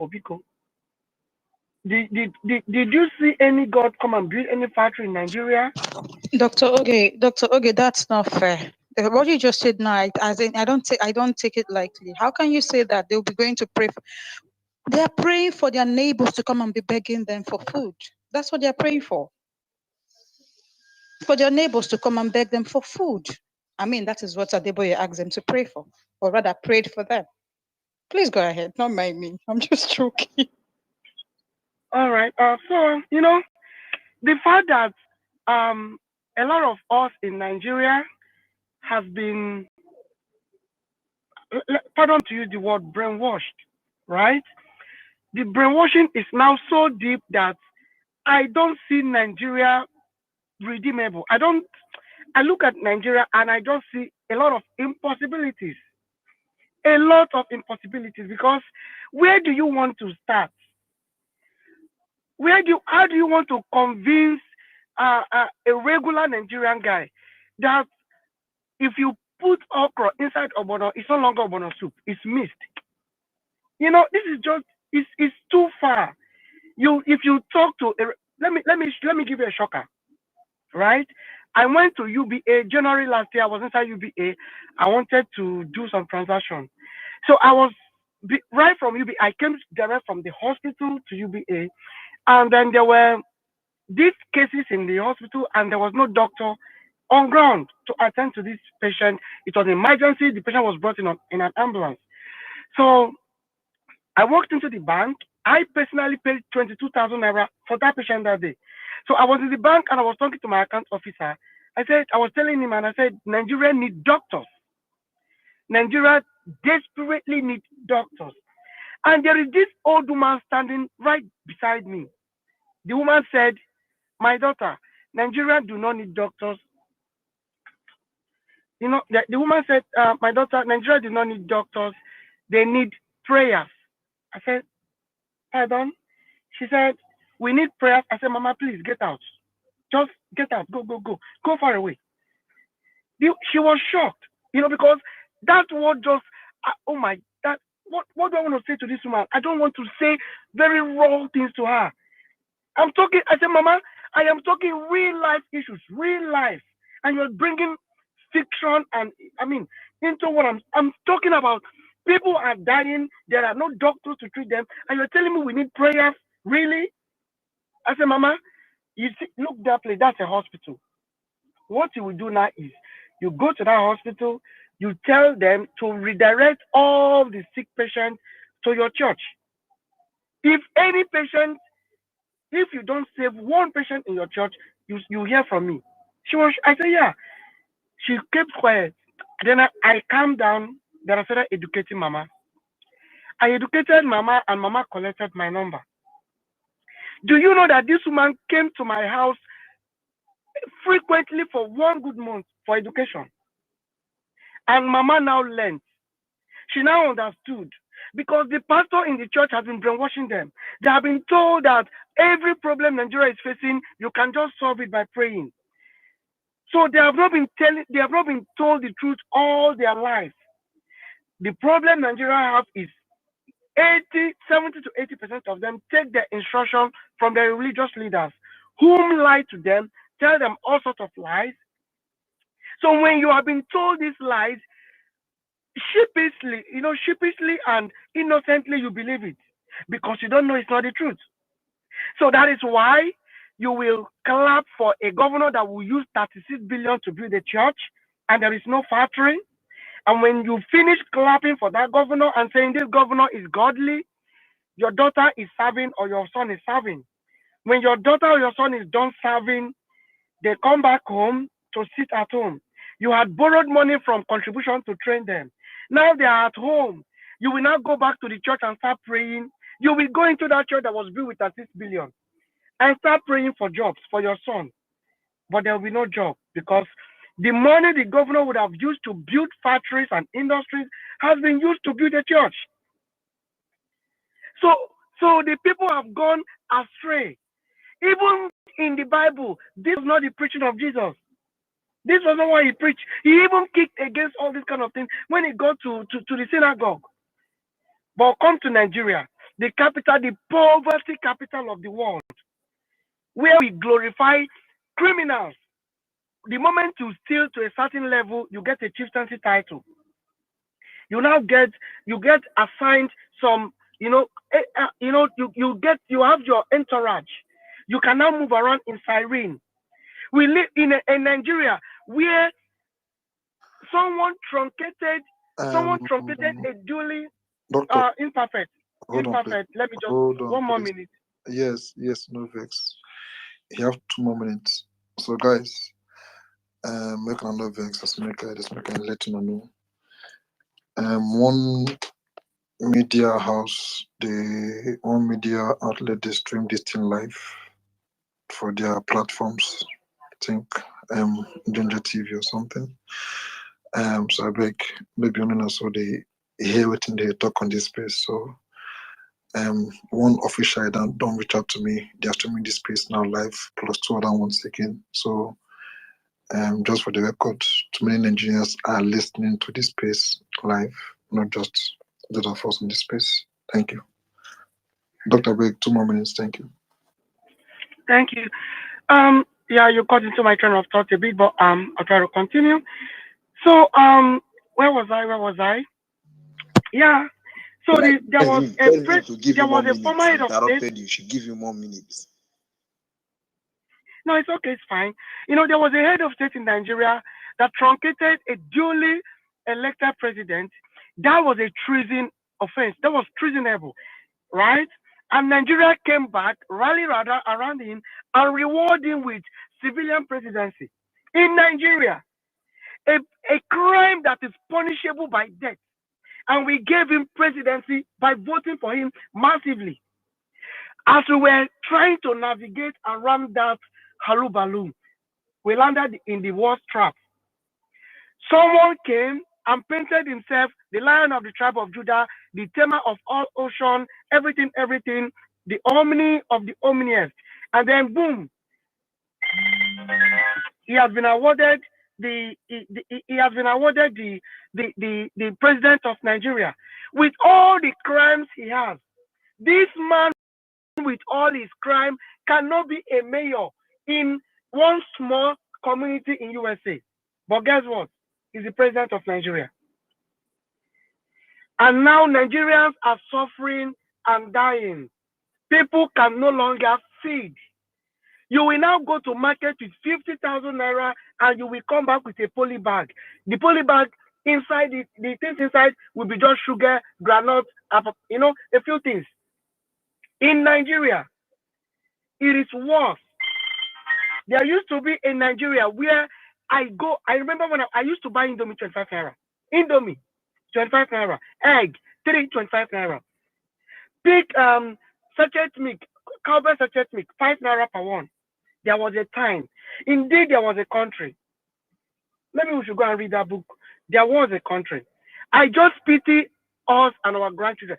Obiko. Did you see any God come and build any factory in Nigeria? Dr. Oge, that's not fair. What you just said now, I don't take it lightly. How can you say that they'll be going to pray? They are praying for their neighbors to come and be begging them for food. That's what they are praying for. For their neighbors to come and beg them for food. I mean, that is what Adeboye asked them to pray for, or rather prayed for them. Please go ahead. Not mind me. I'm just joking. All right. So the fact that a lot of us in Nigeria has been, pardon to use the word, brainwashed, right? The brainwashing is now so deep that I don't see Nigeria redeemable. I look at Nigeria and I just see a lot of impossibilities. A lot of impossibilities, because where do you want to start? How do you want to convince a regular Nigerian guy that if you put okra inside obono, it's no longer obono soup, it's mixed? This is just, it's too far. If you talk to let me give you a shocker, right? I went to UBA January last year. I was inside UBA. I wanted to do some transaction, so I was right from UBA. I came direct from the hospital to UBA, and then there were these cases in the hospital, and there was no doctor on ground to attend to this patient. It was an emergency. The patient was brought in an ambulance. So I walked into the bank. I personally paid 22,000 naira for that patient that day. So I was in the bank and I was talking to my account officer. I was telling him, and I said, Nigeria need doctors. Nigeria desperately need doctors. And there is this old woman standing right beside me. The woman said, my daughter, Nigeria do not need doctors. The woman said, my daughter, Nigeria do not need doctors. They need prayers. I said, pardon? She said, we need prayers. I said, Mama, please get out. Just get out. Go, go, go. Go far away. She was shocked, because that word just, oh my, what do I want to say to this woman? I don't want to say very wrong things to her. I said, Mama, I am talking real life issues, real life. And you're bringing fiction and, into what I'm talking about. People are dying. There are no doctors to treat them. And you're telling me we need prayers? Really? I said, Mama, you see, look that place. That's a hospital. What you will do now is you go to that hospital, you tell them to redirect all the sick patients to your church. If you don't save one patient in your church, you hear from me. I said, yeah. She kept quiet. Then I calmed down. Then I started educating Mama. I educated Mama, and Mama collected my number. Do you know that this woman came to my house frequently for 1 good month for education? And Mama now learned. She now understood, because the pastor in the church has been brainwashing them. They have been told that every problem Nigeria is facing, you can just solve it by praying. So they have not been told the truth all their life. The problem Nigeria have is 70 to 80% of them take their instruction from their religious leaders, whom lie to them, tell them all sorts of lies. So when you have been told these lies, sheepishly and innocently, you believe it, because you don't know it's not the truth. So that is why you will clap for a governor that will use 36 billion to build a church, and there is no factory. And when you finish clapping for that governor and saying this governor is godly, your daughter is serving or your son is serving. When your daughter or your son is done serving, they come back home to sit at home. You had borrowed money from contribution to train them. Now they are at home. You will now go back to the church and start praying. You will go into that church that was built with 36 billion and start praying for jobs for your son. But there will be no job, because the money the governor would have used to build factories and industries has been used to build a church. So the people have gone astray. Even in the Bible, this was not the preaching of Jesus. This was not what he preached. He even kicked against all these kind of things when he got to the synagogue. But come to Nigeria. the capital, the poverty capital of the world, where we glorify criminals. The moment you steal to a certain level, you get a chieftaincy title. You now get assigned some, you have your entourage. You can now move around in siren. We live in Nigeria where someone truncated a duly Doctor, imperfect. hold on, please. Let me just Hold on, one more please. minute. Yes, no vex. You have 2 more minutes. So guys, make another vex as make I let you know. One media house, one media outlet, they stream this thing live for their platforms. I think Njenje TV or something. So I beg maybe only so they hear what they talk on this space. So one official don't reach out to me. They are streaming this space now live plus 2 other ones again. So just for the record, too many Nigerians are listening to this space live, not just those of us in this space. Thank you. Dr. Beg, 2 more minutes. Thank you. Thank you. Yeah, you got into my train of thought a bit, but I'll try to continue. So where was I? Yeah. So Like, there was a former head of state. interrupted you. She give you more minutes. No, it's okay, it's fine. There was a head of state in Nigeria that truncated a duly elected president. That was a treason offense. That was treasonable, right? And Nigeria came back, rallied around him, and rewarded him with civilian presidency. In Nigeria, a crime that is punishable by death. And we gave him presidency by voting for him massively. As we were trying to navigate around that halubaloo, we landed in the worst trap. Someone came and painted himself the Lion of the tribe of Judah, the tamer of all ocean, everything, the omni of the omniest. And then boom, he has been awarded the president of Nigeria with all the crimes he has. This man with all his crime cannot be a mayor in one small community in USA. But guess what? He's the president of Nigeria. And now Nigerians are suffering and dying. People can no longer feed. You will now go to market with 50,000 naira and you will come back with a poly bag. The poly bag inside, the things inside will be just sugar, granite, a few things. In Nigeria, it is worse. There used to be in Nigeria where I remember when I used to buy Indomie 25 naira. Indomie, 25 naira. Egg, 25 naira. Big sachet milk, cowbell sachet milk, 5 naira per one. There was a time. Indeed, there was a country. Maybe we should go and read that book. There was a country. I just pity us and our grandchildren.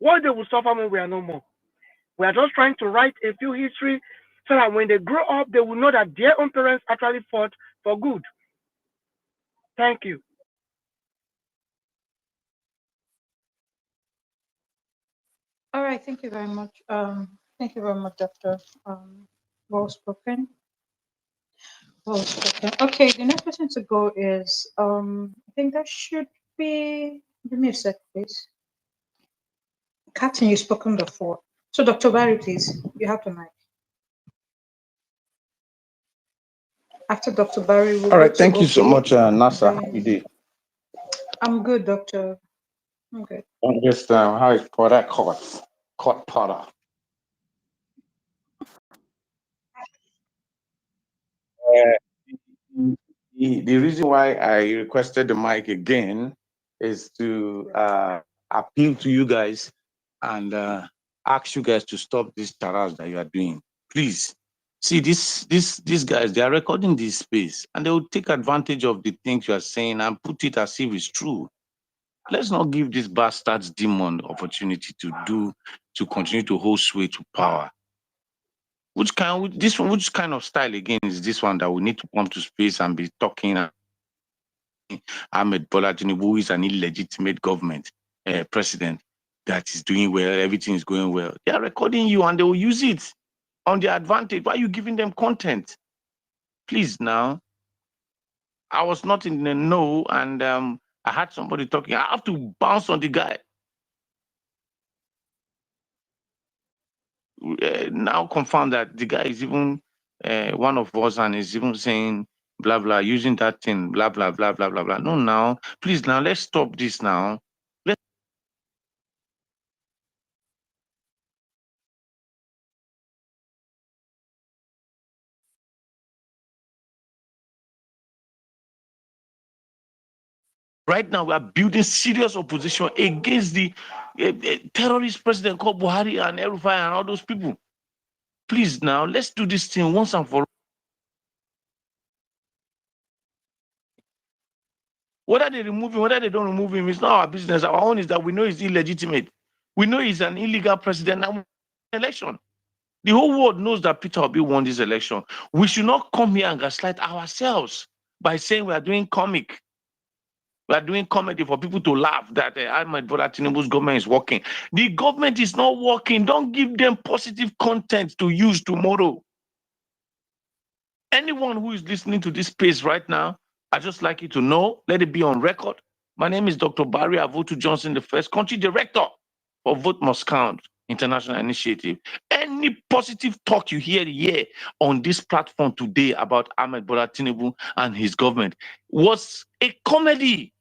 What they will suffer when we are no more. We are just trying to write a few history so that when they grow up, they will know that their own parents actually fought for good. Thank you. All right, thank you very much. Thank you very much, Doctor. Well spoken. Okay, the next person to go is I think that should be. Give me a sec, please. Captain, you've spoken before. So, Dr. Barry, please, you have the mic. After Dr. Barry, we'll all right. Thank you so much, Nasa. How you doing? I'm good, Doctor. I'm good. I'm just how is Potter caught Potter. The reason why I requested the mic again is to appeal to you guys and ask you guys to stop this taras that you are doing. Please. See, these guys, they are recording this space and they will take advantage of the things you are saying and put it as if it's true. Let's not give these bastards demon opportunity to continue to hold sway to power. Which kind of style again is this one that we need to come to space and be talking? Ahmed Bola Tinubu is an illegitimate government president. that is doing well, everything is going well. They are recording you and they will use it on their advantage. Why are you giving them content? Please now. I was not in the know, and I had somebody talking. I have to bounce on the guy. Now confirm that the guy is even one of us and is even saying blah blah, using that thing, blah blah blah blah blah blah. No, now please, now let's stop this now. Right now, we are building serious opposition against the terrorist president called Buhari and El-Rufai and all those people. Please, now let's do this thing once and for all. Whether they remove him, whether they don't remove him, it's not our business. Our own is that we know he's illegitimate. We know he's an illegal president and election. The whole world knows that Peter Obi won this election. We should not come here and gaslight ourselves by saying we are doing comic. We are doing comedy for people to laugh that Ahmed Bola Tinubu's government is working. The government is not working. Don't give them positive content to use tomorrow. Anyone who is listening to this space right now, I'd just like you to know, let it be on record. My name is Dr. Barry Avotu Johnson, the first country director of Vote Must Count International Initiative. Any positive talk you hear here on this platform today about Ahmed Bola Tinubu and his government was a comedy.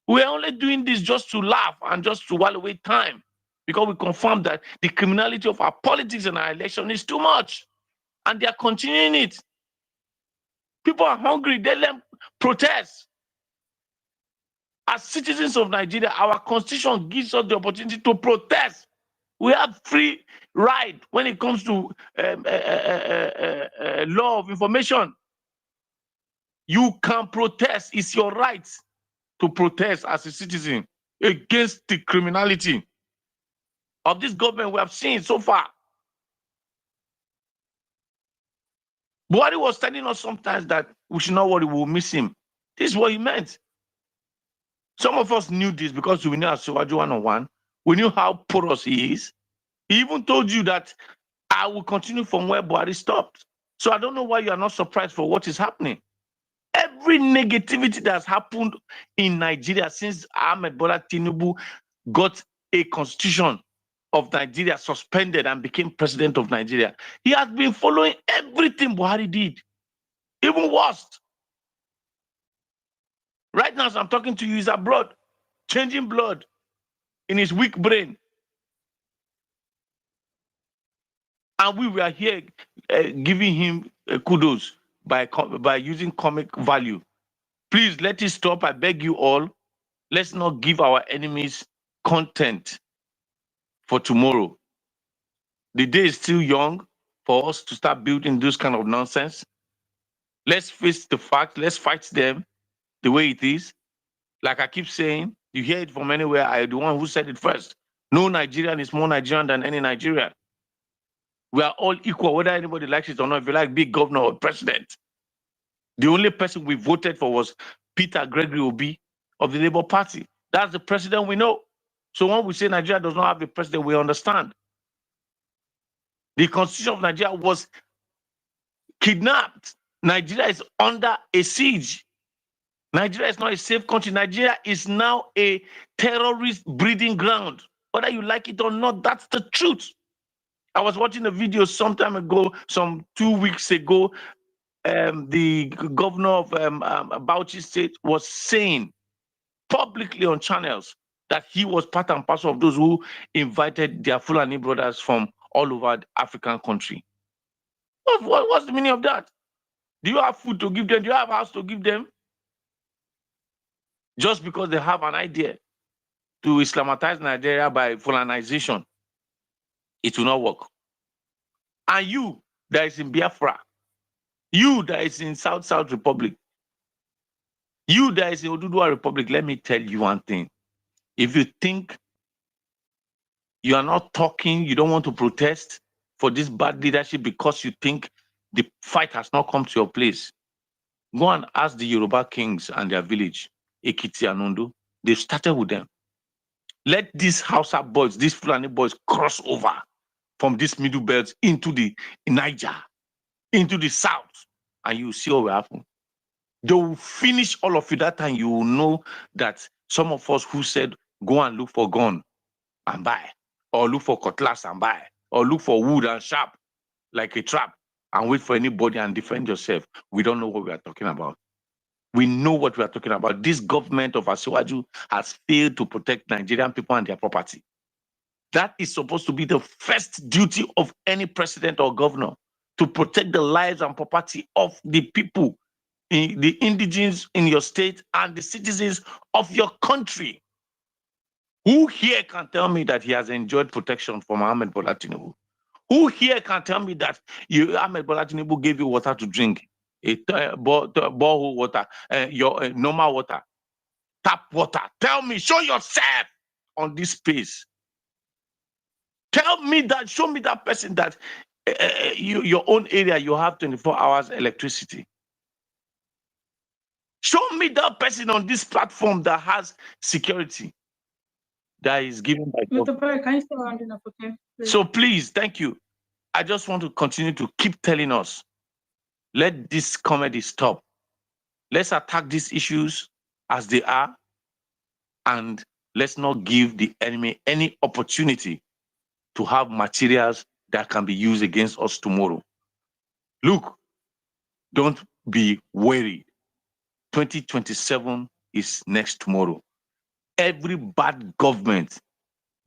We're only doing this just to laugh and just to while away time, because we confirm that the criminality of our politics and our election is too much, and they are continuing it. People are hungry. They let them protest. As citizens of Nigeria, our constitution gives us the opportunity to protest. We have free ride when it comes to law of information. You can protest. It's your right to protest as a citizen against the criminality of this government we have seen so far. Buhari was telling us sometimes that we should not worry, we'll miss him. This is what he meant. Some of us knew this because we knew Asiwaju 101. We knew how porous he is. He even told you that I will continue from where Buhari stopped. So I don't know why you are not surprised for what is happening. Every negativity that has happened in Nigeria since Ahmed Bola Tinubu got a constitution of Nigeria suspended and became president of Nigeria, he has been following everything Buhari did, even worse. Right now, as I'm talking to you, he's abroad, changing blood in his weak brain. And we were here giving him kudos by using comic value. Please let it stop. I beg you all. Let's not give our enemies content for tomorrow. The day is still young for us to start building this kind of nonsense. Let's face the fact. Let's fight them the way it is. Like I keep saying, you hear it from anywhere. I'm the one who said it first. No Nigerian is more Nigerian than any Nigerian. We are all equal, whether anybody likes it or not. If you like big governor or president, the only person we voted for was Peter Gregory Obi of the Labour Party. That's the president we know. So when we say Nigeria does not have a president, we understand. The constitution of Nigeria was kidnapped. Nigeria is under a siege. Nigeria is not a safe country. Nigeria is now a terrorist breeding ground. Whether you like it or not, that's the truth. I was watching a video some time ago, some 2 weeks ago. The governor of Bauchi State was saying publicly on channels that he was part and parcel of those who invited their Fulani brothers from all over the African country. What's the meaning of that? Do you have food to give them? Do you have a house to give them? Just because they have an idea to Islamatize Nigeria by Fulanization, it will not work. And you that is in Biafra, you that is in South Republic, you that is in Oduduwa Republic, let me tell you one thing. If you think you are not talking, you don't want to protest for this bad leadership because you think the fight has not come to your place, go and ask the Yoruba kings and their village, Ekiti and Ondo. They've started with them. Let these Hausa boys, these Fulani boys cross over from this middle belt into the Niger, into the south, and you see what will happen. They will finish all of you. That time you will know that some of us who said, go and look for gun and buy, or look for cutlass and buy, or look for wood and sharp like a trap and wait for anybody and defend yourself. We don't know what we are talking about. We know what we are talking about. This government of Asiwaju has failed to protect Nigerian people and their property. That is supposed to be the first duty of any president or governor, to protect the lives and property of the people, the indigenes in your state and the citizens of your country. Who here can tell me that he has enjoyed protection from Ahmed Bola Tinubu? Who here can tell me that Ahmed Bola Tinubu gave you water to drink, borehole water, your normal water, tap water? Tell me, show yourself on this space. Tell me that, show me that person that your own area, you have 24 hours electricity. Show me that person on this platform that has security, that is given by God. Mr. Barry, can you still rounding up, okay? Please. So please, thank you. I just want to continue to keep telling us, let this comedy stop. Let's attack these issues as they are, and let's not give the enemy any opportunity to have materials that can be used against us tomorrow. Look, don't be worried. 2027 is next tomorrow. Every bad government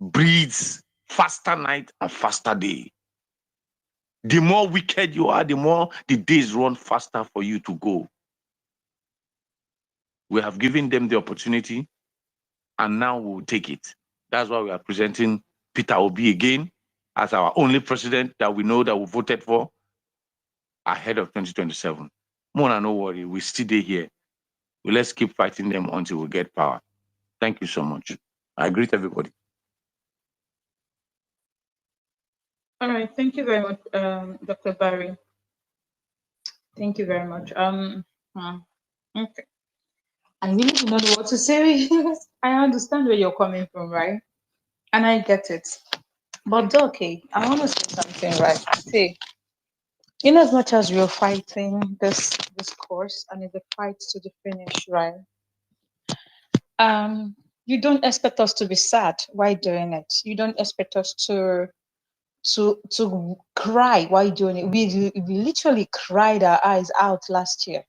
breeds faster night and faster day. The more wicked you are, the more the days run faster for you to go. We have given them the opportunity, and now we'll take it. That's why we are presenting Peter Obi again as our only president that we know that we voted for ahead of 2027. Mona, no worry, we still stay here. Let's keep fighting them until we get power. Thank you so much. I greet everybody. All right, thank you very much, Dr. Barry. Thank you very much. Okay. I really do not know what to say. I understand where you're coming from, right? And I get it. But okay, I want to say something, right? See, in as much as we're fighting this course and it's a fight to the finish, right? You don't expect us to be sad while doing it. You don't expect us to cry while doing it. We literally cried our eyes out last year.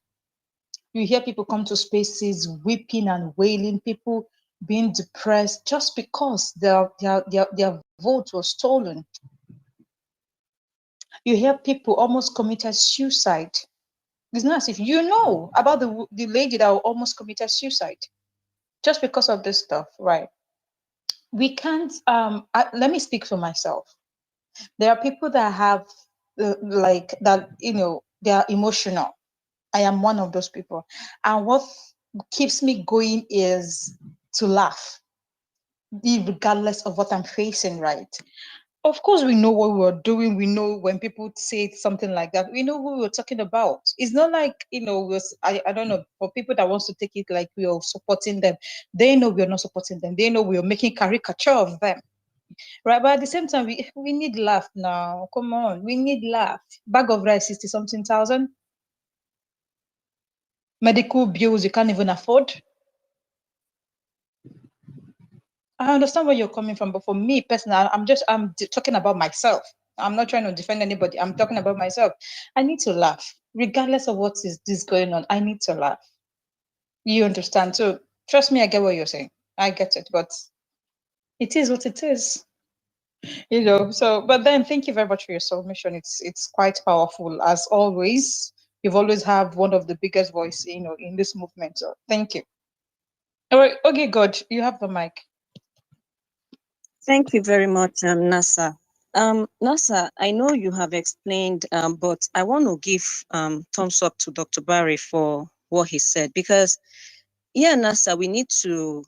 You hear people come to spaces weeping and wailing, people being depressed just because their vote was stolen. You hear people almost committed suicide. It's not as if you know about the lady that almost committed suicide just because of this stuff, right? We can't, let me speak for myself. There are people that have, like, that, you know, they are emotional. I am one of those people. And what keeps me going is to laugh, regardless of what I'm facing, right? Of course, we know what we're doing. We know when people say something like that, we know who we're talking about. It's not like, you know, I don't know, for people that wants to take it like we are supporting them, they know we're not supporting them. They know we're making caricature of them. Right, but at the same time, we need laugh now. Come on, we need laugh. Bag of rice, 60-something thousand. Medical bills you can't even afford. I understand where you're coming from, but for me personally, I'm talking about myself. I'm not trying to defend anybody. I'm talking about myself. I need to laugh, regardless of what is this going on. I need to laugh. You understand? So trust me, I get what you're saying. I get it, but it is what it is. You know. So, but then thank you very much for your submission. It's quite powerful as always. You've always have one of the biggest voices, you know, in this movement. So thank you. All right, okay, God, you have the mic. Thank you very much, Nasa. Nasa, I know you have explained, but I want to give thumbs up to Dr. Barry for what he said, because, yeah, Nasa, we need to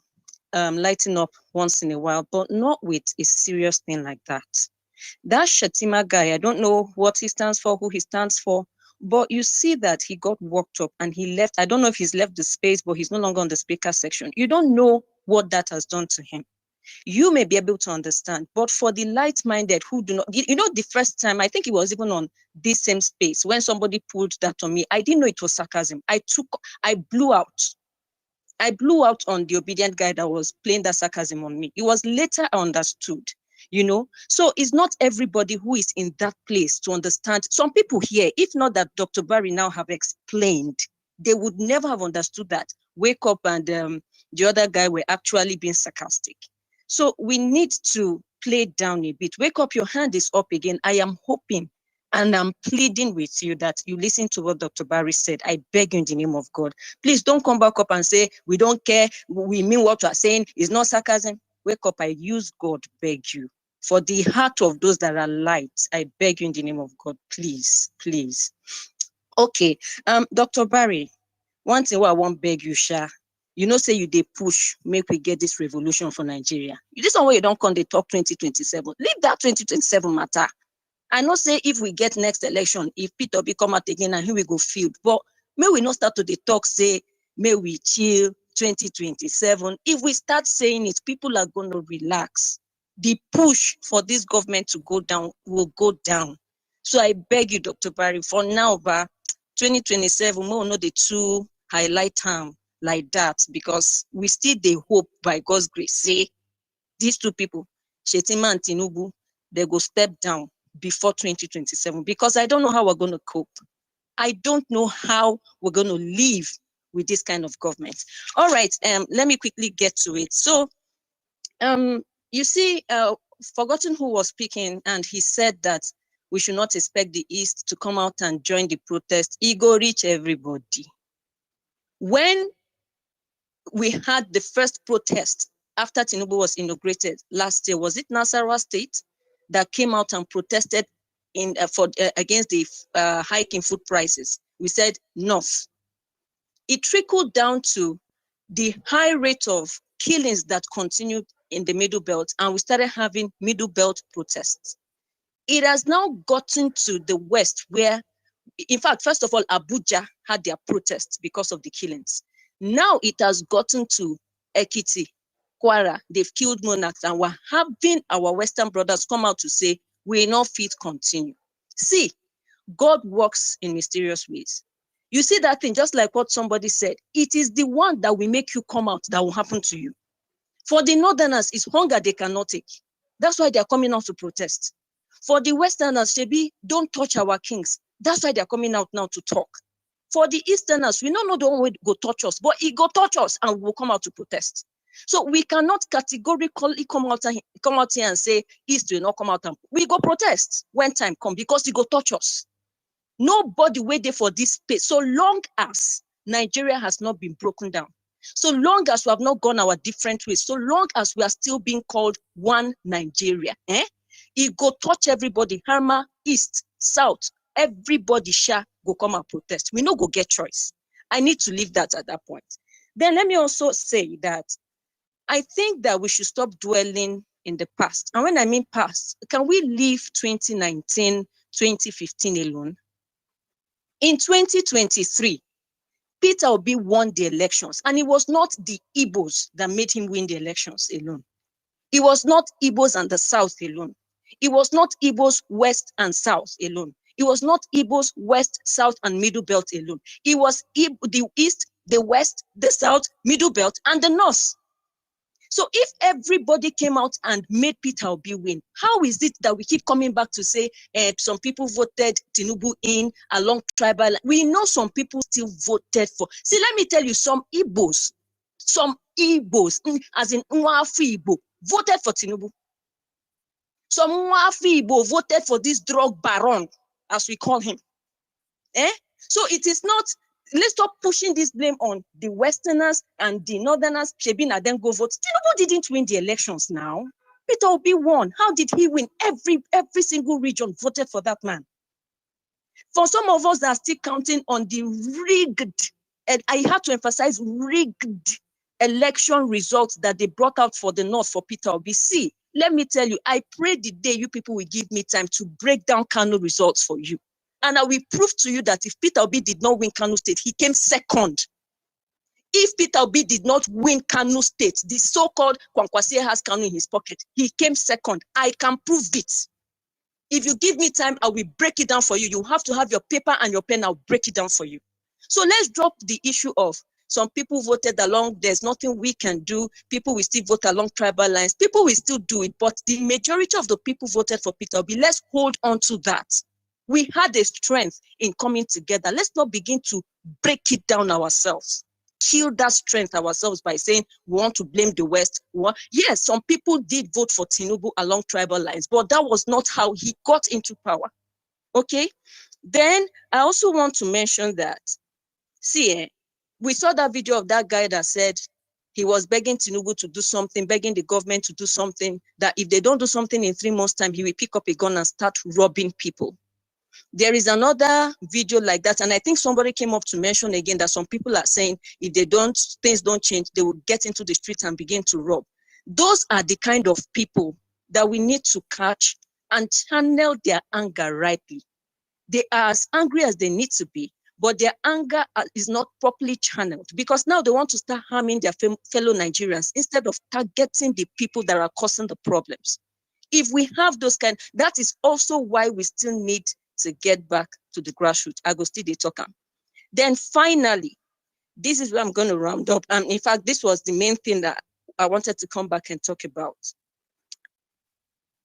lighten up once in a while, but not with a serious thing like that. That Shetima guy, I don't know what he stands for, who he stands for, but you see that he got worked up and he left. I don't know if he's left the space, but he's no longer on the speaker section. You don't know what that has done to him. You may be able to understand, but for the light-minded who do not, the first time, I think it was even on this same space, when somebody pulled that on me, I didn't know it was sarcasm. I blew out. I blew out on the obedient guy that was playing that sarcasm on me. It was later I understood, So it's not everybody who is in that place to understand. Some people here, if not that Dr. Barry now have explained, they would never have understood that Wake Up and the other guy were actually being sarcastic. So we need to play down a bit. Wake Up, your hand is up again. I am hoping and I'm pleading with you that you listen to what Dr. Barry said. I beg you in the name of God. Please don't come back up and say, we don't care. We mean what we are saying. It's not sarcasm. Wake up. I use God, beg you. For the heart of those that are light, I beg you in the name of God, please, please. Okay, Dr. Barry, one thing I won't beg you, Sha. Say you they push, make we get this revolution for Nigeria. This one where you don't come, they talk 2027. Leave that 2027 matter. I know say if we get next election, if Peter be come out again and here we go field, but may we not start to the talk, say, may we chill 2027. If we start saying it, people are going to relax. The push for this government to go down will go down. So I beg you, Dr. Barry, for now, 2027, we will know the two highlight time like that, because we still they hope by God's grace, say, these two people, Shetima and Tinubu, they go step down before 2027, because I don't know how we're going to cope. I don't know how we're going to live with this kind of government. All right, let me quickly get to it. So, you see, forgotten who was speaking, and he said that we should not expect the East to come out and join the protest. It go reach everybody. When we had the first protest after Tinubu was inaugurated last year, was it Nasarawa State that came out and protested against the hike in food prices? We said North. It trickled down to the high rate of killings that continued in the Middle Belt, and we started having Middle Belt protests. It has now gotten to the West, where, in fact, first of all, Abuja had their protests because of the killings. Now it has gotten to Ekiti, Kwara. They've killed monarchs, and we're having our Western brothers come out to say, we're not fit continue. See, God works in mysterious ways. You see that thing, just like what somebody said, it is the one that will make you come out that will happen to you. For the Northerners, it's hunger they cannot take. That's why they're coming out to protest. For the Westerners, Shebi, don't touch our kings. That's why they're coming out now to talk. For the Easterners, we don't know the one way to go touch us, but he go touch us and we'll come out to protest. So we cannot categorically come out here and say East will not come out and we go protest when time comes, because he go touch us. Nobody waited for this space. So long as Nigeria has not been broken down, so long as we have not gone our different ways, so long as we are still being called one Nigeria, it go touch everybody, Harma, East, South, everybody shall go come and protest. We no go get choice. I need to leave that at that point. Then let me also say that I think that we should stop dwelling in the past. And when I mean past, can we leave 2019, 2015 alone? In 2023, Peter Obi won the elections, and it was not the Igbos that made him win the elections alone. It was not Igbos and the South alone. It was not Igbos West and South alone. It was not Igbos West, South, and Middle Belt alone. It was the East, the West, the South, Middle Belt, and the North. So if everybody came out and made Peter Obi win, how is it that we keep coming back to say some people voted Tinubu in along tribal? We know some people still voted for. See, let me tell you, some Igbos, as in Nwafu Igbo, voted for Tinubu. Some Nwafu Igbo voted for this drug baron, as we call him. So it is not, let's stop pushing this blame on the Westerners and the Northerners. Shebina then go vote. Tinubu didn't win the elections now. Peter Obi won. How did he win? Every single region voted for that man. For some of us that are still counting on the rigged, and I have to emphasize rigged election results that they brought out for the North for Peter Obi. See, let me tell you, I pray the day you people will give me time to break down Kano results for you. And I will prove to you that if Peter Obi did not win Kano State, he came second. If Peter Obi did not win Kano State, the so-called Kwankwasi has Kano in his pocket, he came second. I can prove it. If you give me time, I will break it down for you. You have to have your paper and your pen. I'll break it down for you. So let's drop the issue of some people voted along. There's nothing we can do. People will still vote along tribal lines. People will still do it. But the majority of the people voted for Peter Obi. Let's hold on to that. We had a strength in coming together. Let's not begin to break it down ourselves. Kill that strength ourselves by saying we want to blame the West. Yes, some people did vote for Tinubu along tribal lines, but that was not how he got into power. Okay? Then I also want to mention that, see, we saw that video of that guy that said he was begging Tinubu to do something, begging the government to do something, that if they don't do something in 3 months' time, he will pick up a gun and start robbing people. There is another video like that, and I think somebody came up to mention again that some people are saying if things don't change, they will get into the streets and begin to rob. Those are the kind of people that we need to catch and channel their anger rightly. They are as angry as they need to be, but their anger is not properly channeled, because now they want to start harming their fellow Nigerians instead of targeting the people that are causing the problems. If we have those that is also why we still need to get back to the grassroots. I go still dey talk am. Then finally, this is where I'm going to round up. And in fact, this was the main thing that I wanted to come back and talk about.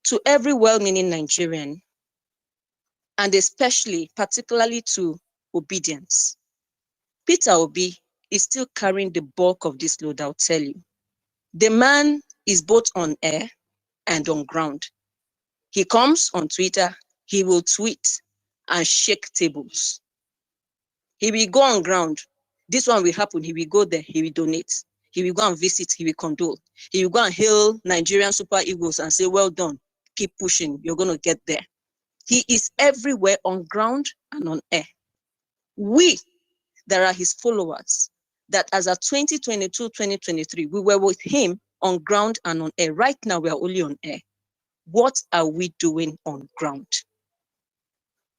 To every well-meaning Nigerian, and especially, particularly to obedience, Peter Obi is still carrying the bulk of this load, I'll tell you. The man is both on air and on ground. He comes on Twitter, he will tweet and shake tables. He will go on ground. This one will happen. He will go there. He will donate. He will go and visit. He will condole. He will go and hail Nigerian super egos and say, well done. Keep pushing. You're going to get there. He is everywhere on ground and on air. We, that are his followers, that as of 2022, 2023, we were with him on ground and on air. Right now, we are only on air. What are we doing on ground?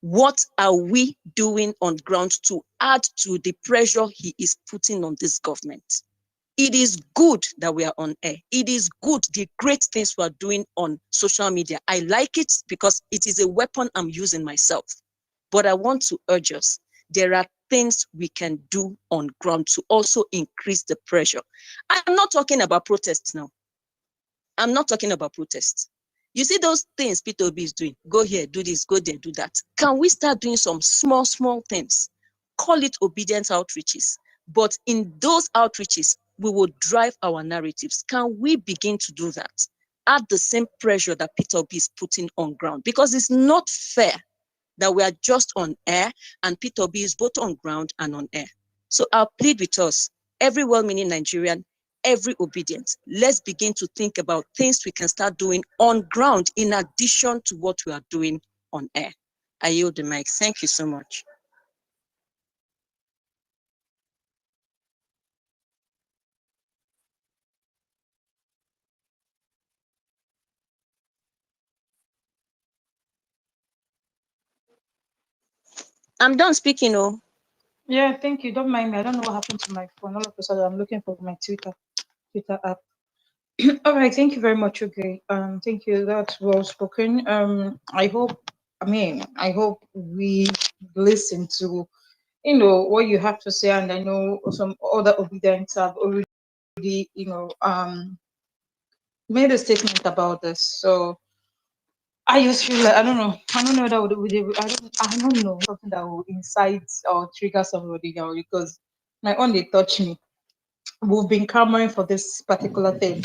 What are we doing on ground to add to the pressure he is putting on this government? It is good that we are on air. It is good, the great things we are doing on social media. I like it because it is a weapon I'm using myself. But I want to urge us, there are things we can do on ground to also increase the pressure. I'm not talking about protests now. I'm not talking about protests. You see those things Peter Obi is doing, go here, do this, go there, do that. Can we start doing some small things? Call it obedience outreaches. But in those outreaches, we will drive our narratives. Can we begin to do that? Add the same pressure that Peter Obi is putting on ground, because it's not fair that we are just on air and Peter Obi is both on ground and on air. So I'll plead with us, every well-meaning Nigerian, every obedient, let's begin to think about things we can start doing on ground in addition to what we are doing on air. I yield the mic. Thank you so much. I'm done speaking. Oh. Yeah, thank you. Don't mind me. I don't know what happened to my phone. All of a sudden, I'm looking for my Twitter app. All right, thank you very much. Okay, thank you. That's well spoken. I hope we listen to, what you have to say, and I know some other obedience have already, made a statement about this. So I just feel like I don't know that I don't know something that will incite or trigger somebody now, because my own they touch me. We've been clamoring for this particular thing.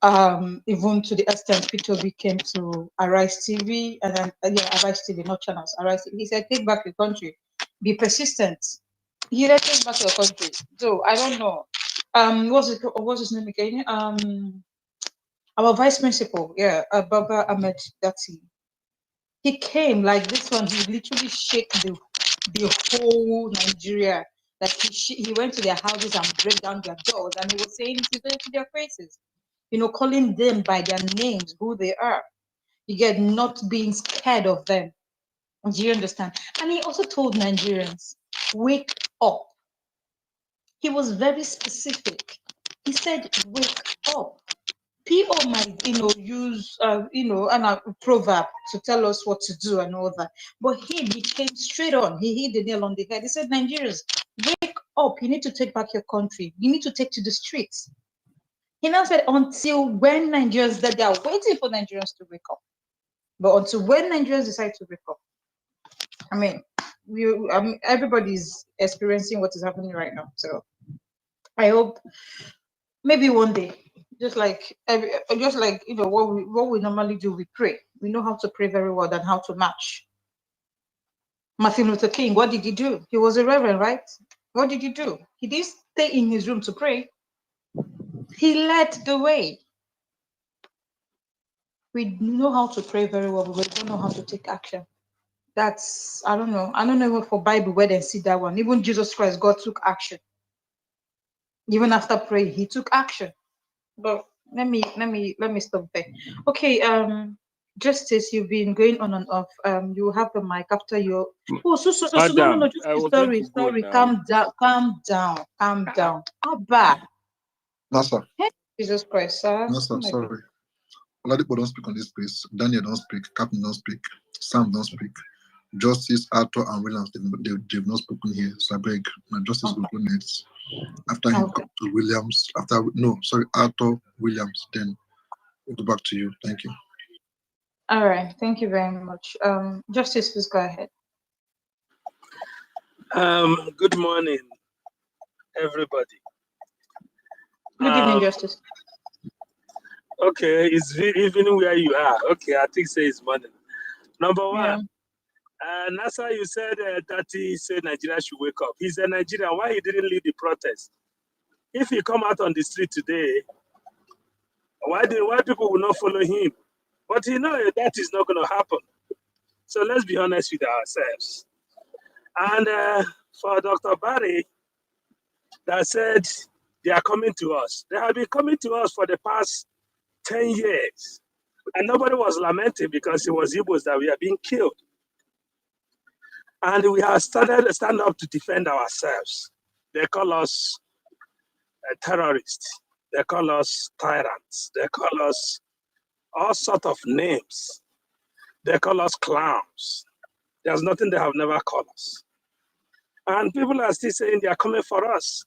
Even to the extent P2B came to Arise TV, and then Arise TV, not channels, Arise TV. He said, take back your country, be persistent. He said, take back your country. So I don't know. What's his name again? Our vice principal, Baba Ahmed Dati. He came like this one, he literally shake the whole Nigeria. Like he went to their houses and break down their doors, and he was saying it to their faces, calling them by their names, who they are. You get, not being scared of them. Do you understand? And he also told Nigerians, wake up. He was very specific. He said, wake up. People might, use, a proverb to tell us what to do and all that. But he came straight on. He hit the nail on the head. He said, Nigerians, wake up. You need to take back your country. You need to take to the streets. He now said, until when Nigerians, that they are waiting for Nigerians to wake up. But until when Nigerians decide to wake up. I mean, everybody's experiencing what is happening right now. So I hope maybe one day, just like what we normally do, we pray. We know how to pray very well and how to march. Martin Luther King, what did he do? He was a reverend, right? What did he do? He didn't stay in his room to pray. He led the way. We know how to pray very well, but we don't know how to take action. That's, I don't know even for Bible where they see that one. Even Jesus Christ, God took action. Even after praying, he took action. But let me stop there. Okay, Justice, you've been going on and off. You have the mic after your. Oh, so no, Justice, sorry. Calm down. Abba. Nasa. Hey, Jesus Christ, sir. Nasa, sorry. Oladipo don't speak on this place. Daniel don't speak. Captain don't speak. Sam don't speak. Justice, Arthur, and Williams, they've not spoken here. So I beg, my Justice will go next. After him, come to Williams. Arthur, Williams. Then we'll go back to you. Thank you. All right. Thank you very much. Justice, please go ahead. Good morning, everybody. Good evening, Justice. Okay, it's evening where you are. Okay, I think say it's morning. Number one, Nasa, you said that he said Nigeria should wake up. He's a Nigerian. Why he didn't lead the protest? If he come out on the street today, why people will not follow him? But you know that is not going to happen. So let's be honest with ourselves. And for Dr. Barry, that said they are coming to us. They have been coming to us for the past 10 years. And nobody was lamenting because it was Igbos that we are being killed. And we have started to stand up to defend ourselves. They call us terrorists. They call us tyrants. They call us all sorts of names. They call us clowns. There's nothing they have never called us. And people are still saying they are coming for us.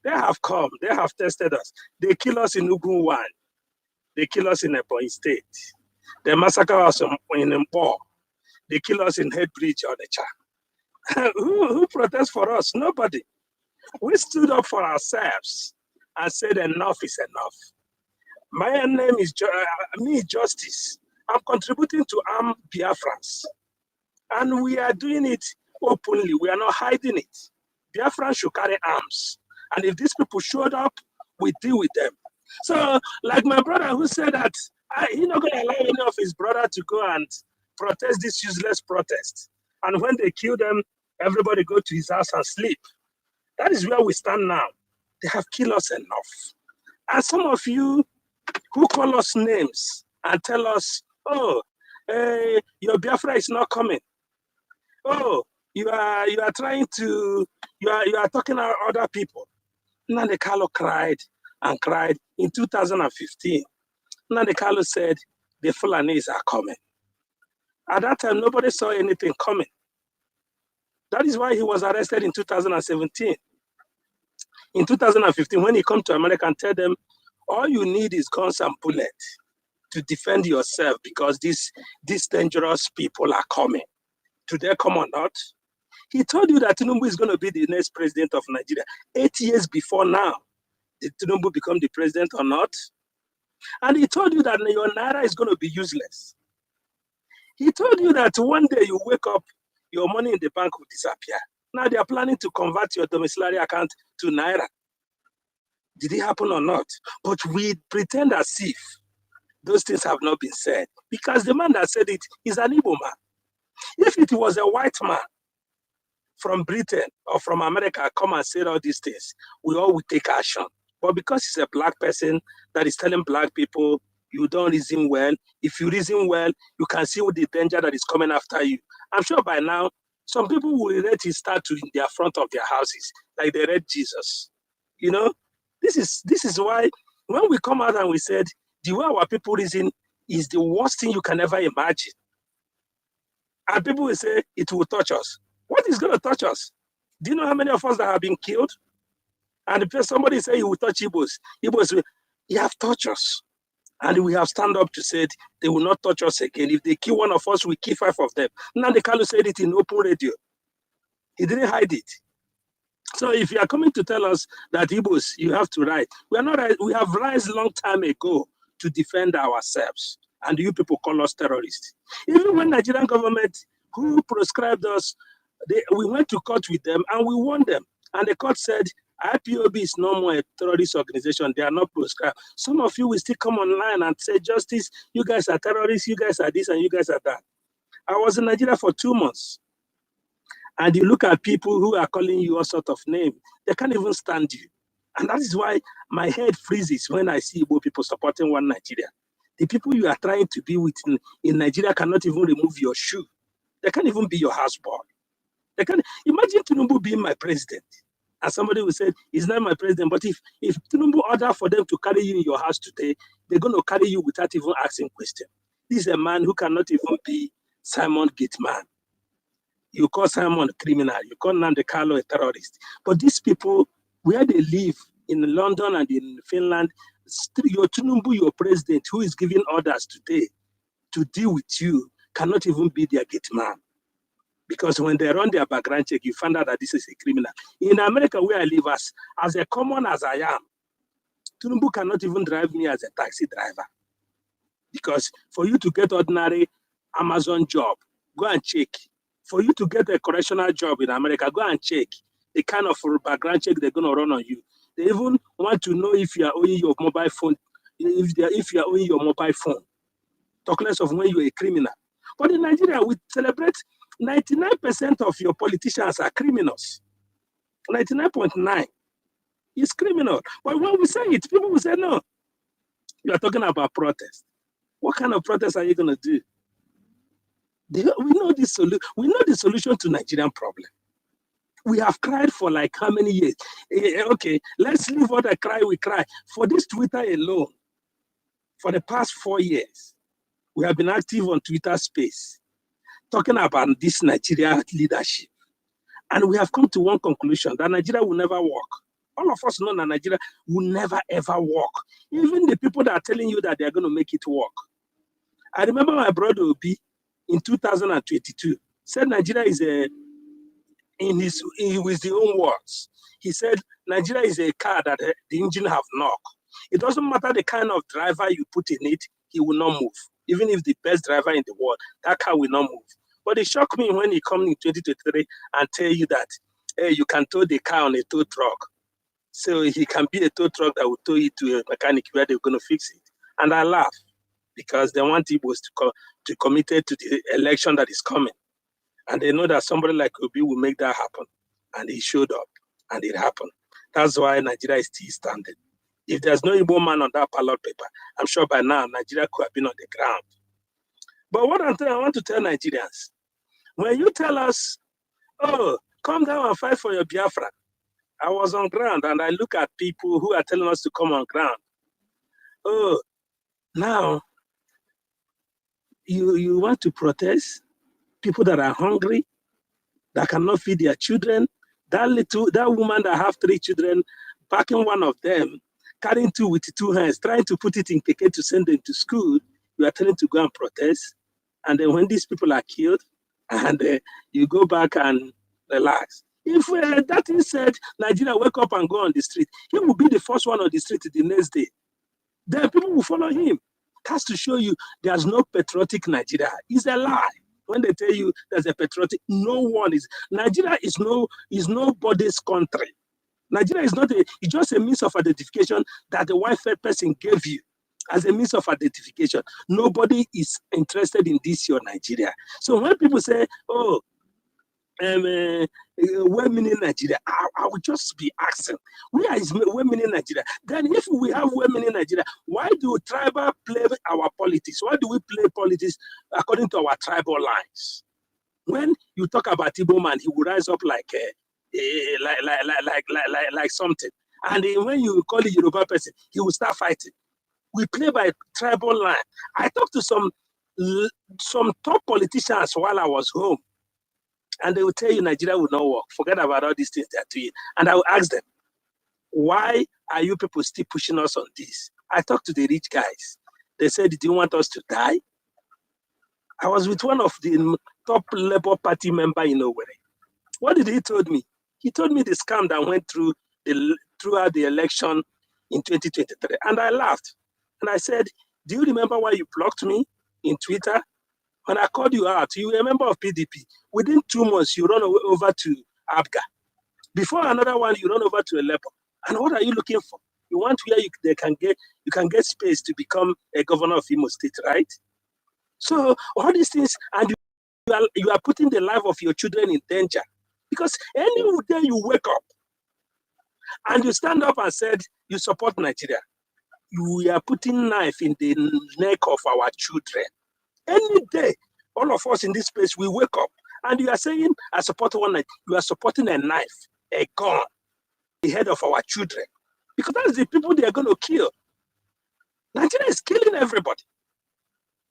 They have come. They have tested us. They kill us in Ugunwan. They kill us in Ebonyi State. They massacre us in Mpo. They kill us in Headbridge, Onitsha. Who protests for us? Nobody. We stood up for ourselves and said enough is enough. My name is Justice. I'm contributing to arm Biafrans. And we are doing it openly. We are not hiding it. Biafrans should carry arms. And if these people showed up, we deal with them. So, like my brother who said that he's not going to allow any of his brother to go and protest this useless protest. And when they kill them, everybody go to his house and sleep. That is where we stand now. They have killed us enough. And some of you who call us names and tell us, oh, your Biafra is not coming. Oh, you are trying to, you are talking about other people. Nnamdi Kanu cried and cried in 2015. Nnamdi Kanu said, the Fulanis are coming. At that time, nobody saw anything coming. That is why he was arrested in 2017. In 2015, when he come to America and tell them, all you need is guns and bullets to defend yourself because these dangerous people are coming. Do they come or not? He told you that Tinubu is going to be the next president of Nigeria 8 years before now. Did Tinubu become the president or not? And he told you that your Naira is going to be useless. He told you that one day you wake up, your money in the bank will disappear. Now they are planning to convert your domiciliary account to Naira. Did it happen or not? But we pretend as if those things have not been said because the man that said it is an Igbo man. If it was a white man from Britain or from America come and say all these things, we all would take action. But because he's a black person that is telling black people, you don't reason well. If you reason well, you can see what the danger that is coming after you. I'm sure by now, some people will read his statue in their front of their houses, like they read Jesus. You know, this is why when we come out and we said the way our people reason is the worst thing you can ever imagine. And people will say it will touch us. What is going to touch us? Do you know how many of us that have been killed? And if somebody say he will touch Igbos, Igbos will, you have touched us. And we have stand up to say they will not touch us again. If they kill one of us, we kill 5 of them. Nnamdi Kanu said it in open radio. He didn't hide it. So if you are coming to tell us that Igbos, you have to rise, we are not. We have risen long time ago to defend ourselves, and you people call us terrorists. Even when Nigerian government, who proscribed us, we went to court with them and we won them. And the court said IPOB is no more a terrorist organization. They are not proscribed. Some of you will still come online and say, Justice, you guys are terrorists, you guys are this, and you guys are that. I was in Nigeria for 2 months. And you look at people who are calling you all sort of name, they can't even stand you. And that is why my head freezes when I see Igbo people supporting one Nigeria. The people you are trying to be with in Nigeria cannot even remove your shoe. They can't even be your houseboy. They can imagine Tinubu being my president. And somebody will say, he's not my president, but if Tinubu order for them to carry you in your house today, they're going to carry you without even asking question. This is a man who cannot even be Simon Gateman. You call Simon a criminal, you call Nnamdi Kanu a terrorist. But these people, where they live in London and in Finland, your Tinubu, your president, who is giving orders today to deal with you, cannot even be their gate man. Because when they run their background check, you find out that this is a criminal. In America, where I live, as a common as I am, Tinubu cannot even drive me as a taxi driver. Because for you to get ordinary Amazon job, go and check. For you to get a correctional job in America, go and check the kind of background check they're going to run on you. They even want to know if you are owing your mobile phone, if you are owing your mobile phone. Talk less of when you're a criminal. But in Nigeria, we celebrate 99% of your politicians are criminals. 99.9 is criminal. But when we say it, people will say, no, you are talking about protest. What kind of protest are you going to do? We know the solution to Nigerian problem. We have cried for like how many years? Okay, let's leave what I cry, we cry. For this Twitter alone, for the past 4 years, we have been active on Twitter space, talking about this Nigeria leadership. And we have come to one conclusion, that Nigeria will never work. All of us know that Nigeria will never, ever work. Even the people that are telling you that they are going to make it work. I remember my brother Obi in 2022 said Nigeria is with his own words. He said Nigeria is a car that the engine have knocked. It doesn't matter the kind of driver you put in it, he will not move. Even if the best driver in the world, that car will not move. But it shocked me when he comes in 2023 and tell you that, hey, you can tow the car on a tow truck. So he can be a tow truck that will tow it to a mechanic where they're going to fix it. And I laugh because they want Igbos to committed to the election that is coming. And they know that somebody like Obi will make that happen. And he showed up and it happened. That's why Nigeria is still standing. If there's no Igbo man on that ballot paper, I'm sure by now Nigeria could have been on the ground. But what I want to tell Nigerians, when you tell us, oh, come down and fight for your Biafra, I was on ground and I look at people who are telling us to come on ground. Oh, now you want to protest people that are hungry, that cannot feed their children. That woman that have 3 children, backing one of them, carrying 2 with 2 hands, trying to put it in keke to send them to school. You are telling to go and protest. And then when these people are killed, and you go back and relax. If that is said, Nigeria wake up and go on the street, he will be the first one on the street the next day. Then people will follow him. That's to show you there's no patriotic Nigeria. It's a lie. When they tell you there's a patriotic, no one is. Nigeria is nobody's country. Nigeria is not it's just a means of identification that the white person gave you as a means of identification. Nobody is interested in this, your Nigeria. So when people say, oh, women in Nigeria, I would just be asking, where is women in Nigeria? Then if we have women in Nigeria, why do tribal play our politics? Why do we play politics according to our tribal lines? When you talk about Igbo man, he will rise up like something. And then when you call a Yoruba person, he will start fighting. We play by tribal line. I talked to some top politicians while I was home, and they will tell you Nigeria will not work. Forget about all these things they're doing. And I will ask them, why are you people still pushing us on this? I talked to the rich guys. They said, do you want us to die? I was with one of the top Labour Party member in Owerri. What did he told me? He told me the scam that went throughout the election in 2023. And I laughed. And I said, do you remember why you blocked me in Twitter? When I called you out, you were a member of PDP. Within 2 months, you run over to ABGA. Before another one, you run over to a Labour. And what are you looking for? You want where you can get space to become a governor of Imo State, right? So all these things, and you are putting the life of your children in danger. Because any day you wake up and you stand up and said you support Nigeria, you are putting knife in the neck of our children. Any day, all of us in this place, we wake up and you are saying, I support one Nigeria. You are supporting a knife, a gun, the head of our children. Because that's the people they are going to kill. Nigeria is killing everybody.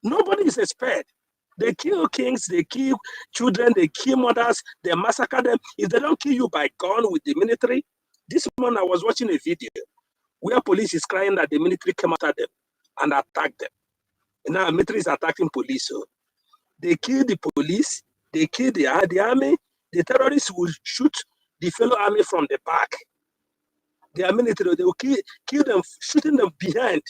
Nobody is spared. They kill kings, they kill children, they kill mothers, they massacre them. If they don't kill you by gun with the military, this morning I was watching a video where police is crying that the military came after them and attacked them. And now the military is attacking police. So they kill the police, they kill the army, the terrorists will shoot the fellow army from the back. Their military, they will kill them, shooting them behind.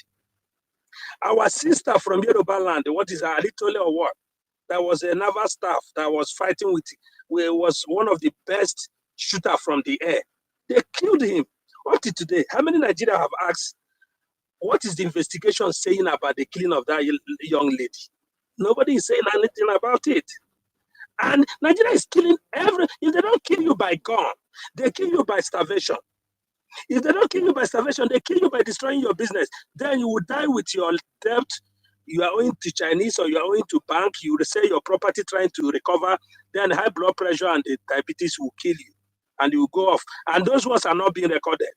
Our sister from Yoruba land, what is Alitole or what? That was a naval staff that was fighting with, was one of the best shooter from the air. They killed him. Up to today, how many Nigerians have asked, what is the investigation saying about the killing of that young lady? Nobody is saying anything about it. And Nigeria is killing if they don't kill you by gun, they kill you by starvation. If they don't kill you by starvation, they kill you by destroying your business. Then you will die with your debt. You are owing to Chinese or you are owing to bank. You will sell your property trying to recover. Then high blood pressure and the diabetes will kill you. And you will go off. And those ones are not being recorded.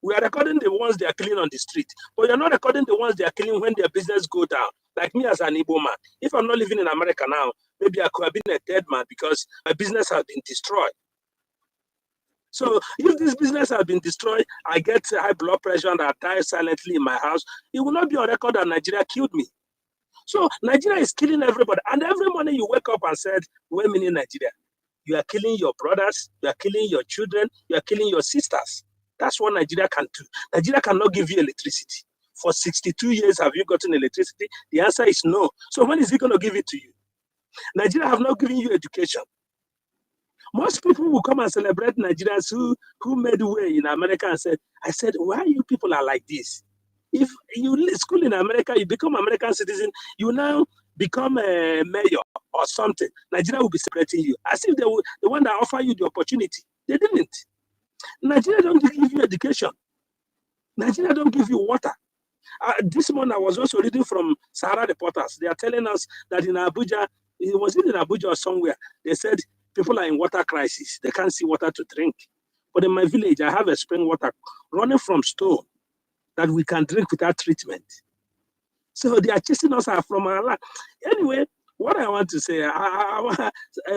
We are recording the ones they are killing on the street. But you're not recording the ones they are killing when their business go down. Like me as an Igbo man. If I'm not living in America now, maybe I could have been a dead man because my business has been destroyed. So if this business has been destroyed, I get high blood pressure and I die silently in my house, it will not be on record that Nigeria killed me. So Nigeria is killing everybody. And every morning you wake up and said, wait a minute, Nigeria. You are killing your brothers, you are killing your children, you are killing your sisters. That's what Nigeria can do. Nigeria cannot give you electricity. For 62 years, have you gotten electricity? The answer is no. So when is he going to give it to you? Nigeria have not given you education. Most people will come and celebrate Nigerians who made way in America and said, I said, why you people are like this? If you school in America, you become American citizen, you now become a mayor or something, Nigeria will be celebrating you. As if they were the one that offered you the opportunity. They didn't. Nigeria don't give you education. Nigeria don't give you water. This morning I was also reading from Sahara Reporters. They are telling us that in Abuja, it was in Abuja or somewhere, they said people are in water crisis. They can't see water to drink. But in my village, I have a spring water running from stone that we can drink without treatment. So they are chasing us from our land. Anyway, what I want to say,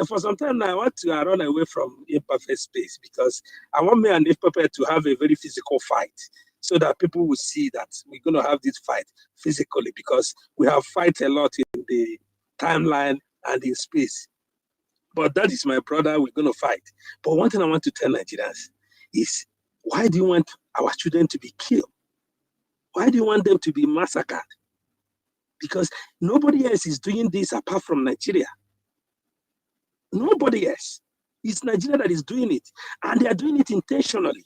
for some time now, I want to run away from imperfect space because I want me and Imperfect to have a very physical fight so that people will see that we're going to have this fight physically because we have fight a lot in the timeline and in space. But that is my brother, we're going to fight. But one thing I want to tell Nigerians is, why do you want our children to be killed? Why do you want them to be massacred? Because nobody else is doing this apart from Nigeria. Nobody else. It's Nigeria that is doing it. And they are doing it intentionally.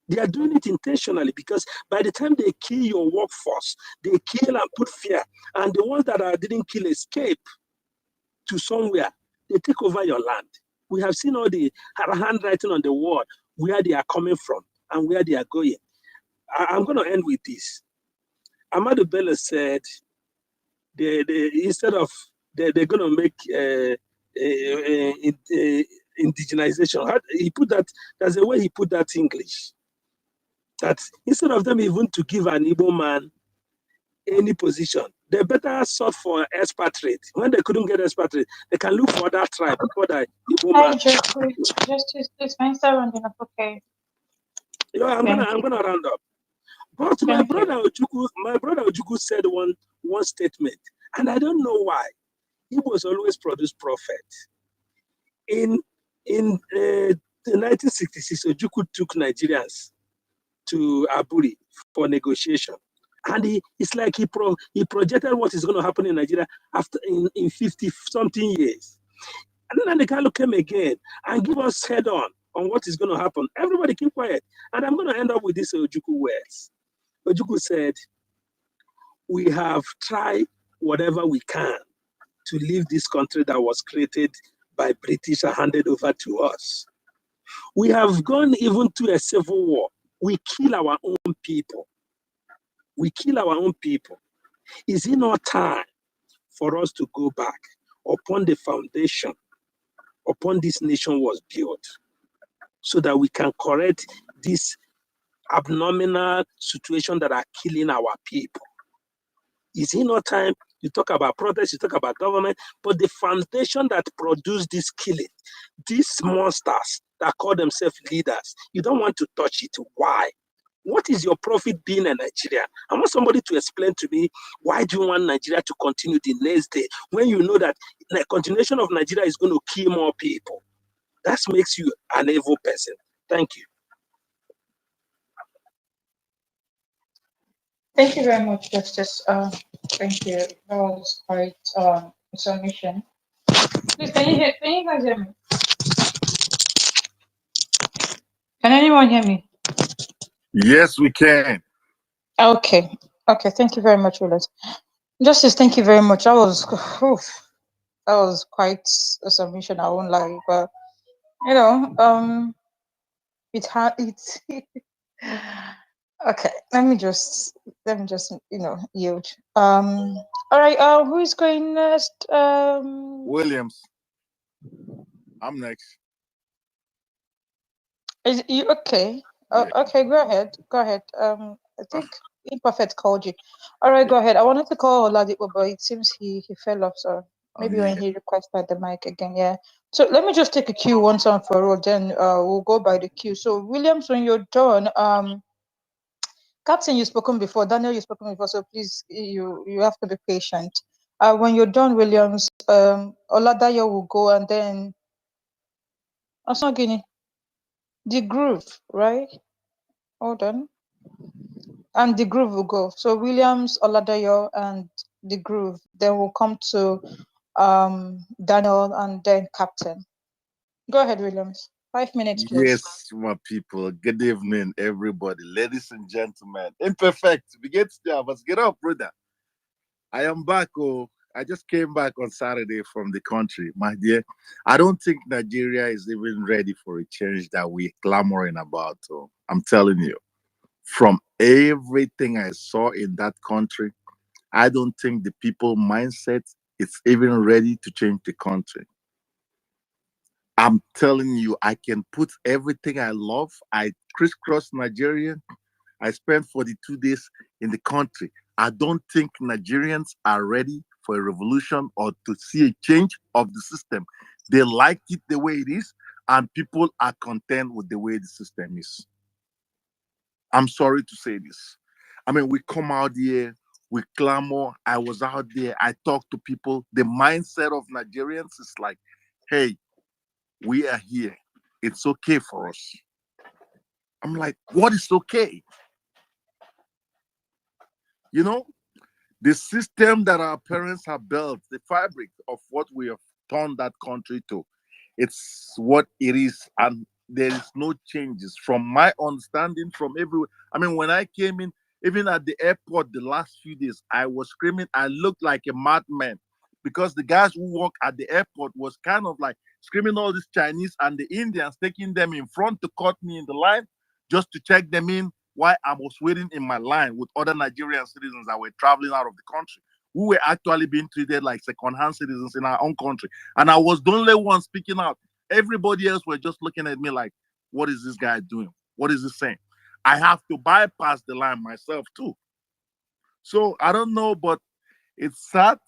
They are doing it intentionally because by the time they kill your workforce, they kill and put fear. And the ones that didn't kill escape to somewhere. They take over your land. We have seen all the handwriting on the wall, where they are coming from and where they are going. I'm going to end with this. Amadu Bello said, instead of, they're going to make indigenization. He put that, there's a way he put that English. That instead of them even to give an Igbo man any position, they better sought for expatriate. When they couldn't get expatriate, they can look for that tribe for that Igbo Hi, man. Justice, please, can you start rounding up? Okay. Yeah, I'm gonna round up. But my Thank you. brother Ojuku said one statement, and I don't know why. He was always produce prophet. In 1966, Ojuku took Nigerians to Aburi for negotiation. And it's like he projected what is going to happen in Nigeria after in 50 something years. And then the Kalo came again and give us head on what is going to happen. Everybody keep quiet. And I'm going to end up with this Ojuku words. Ojuku said, we have tried whatever we can to leave this country that was created by British and handed over to us. We have gone even to a civil war. We kill our own people. We kill our own people. Is it not time for us to go back upon the foundation upon this nation was built so that we can correct this abnormal situation that are killing our people? Is it not time? You talk about protests, you talk about government, but the foundation that produced this killing, these monsters that call themselves leaders, you don't want to touch it. Why? What is your profit being a Nigerian? I want somebody to explain to me, why do you want Nigeria to continue the next day when you know that the continuation of Nigeria is going to kill more people? That makes you an evil person. Thank you. Thank you very much, Justice. Thank you. That was quite a submission. Please, can you guys hear me? Can anyone hear me? Yes, we can. Okay. Okay, thank you very much, Willis. Justice, thank you very much. That was quite a submission, I won't lie, but you know, it had it's okay. Let me just yield. All right, who is going next? Williams. I'm next. Is you okay? Yeah. Okay, go ahead. Go ahead. I think Imperfect called you. All right, go ahead. I wanted to call Oladipo, but it seems he fell off. So maybe when he requested the mic again, yeah. So let me just take a cue once and for all. Then we'll go by the queue. So Williams, when you're done, Captain, you've spoken before. Daniel, you've spoken before. So please, you have to be patient. When you're done, Williams, Oladayo will go, and then Osogini, the groove, right? Hold on. And the groove will go. So Williams, Oladayo, and the groove. Then we'll come to Daniel and then Captain. Go ahead, Williams. 5 minutes, please. Yes, my people. Good evening, everybody. Ladies and gentlemen. Imperfect. We get there. Let's get up, brother. I am back. Oh, I just came back on Saturday from the country, my dear. I don't think Nigeria is even ready for a change that we're clamoring about. Oh, I'm telling you. From everything I saw in that country, I don't think the people mindset is even ready to change the country. I'm telling you, I can put everything I love. I crisscross Nigeria. I spent 42 days in the country. I don't think Nigerians are ready for a revolution or to see a change of the system. They like it the way it is, and people are content with the way the system is. I'm sorry to say this. I mean, we come out here, we clamor. I was out there, I talk to people. The mindset of Nigerians is like, hey, we are here. It's okay for us. I'm like, what is okay? You know, the system that our parents have built, the fabric of what we have turned that country to, it's what it is. And there is no changes from my understanding from everywhere. I mean, when I came in, even at the airport the last few days, I was screaming. I looked like a madman because the guys who work at the airport was kind of like screaming all these Chinese and the Indians, taking them in front to cut me in the line just to check them in while I was waiting in my line with other Nigerian citizens that were traveling out of the country. We were actually being treated like second-hand citizens in our own country. And I was the only one speaking out. Everybody else were just looking at me like, what is this guy doing? What is he saying? I have to bypass the line myself too. So I don't know, but it's sad.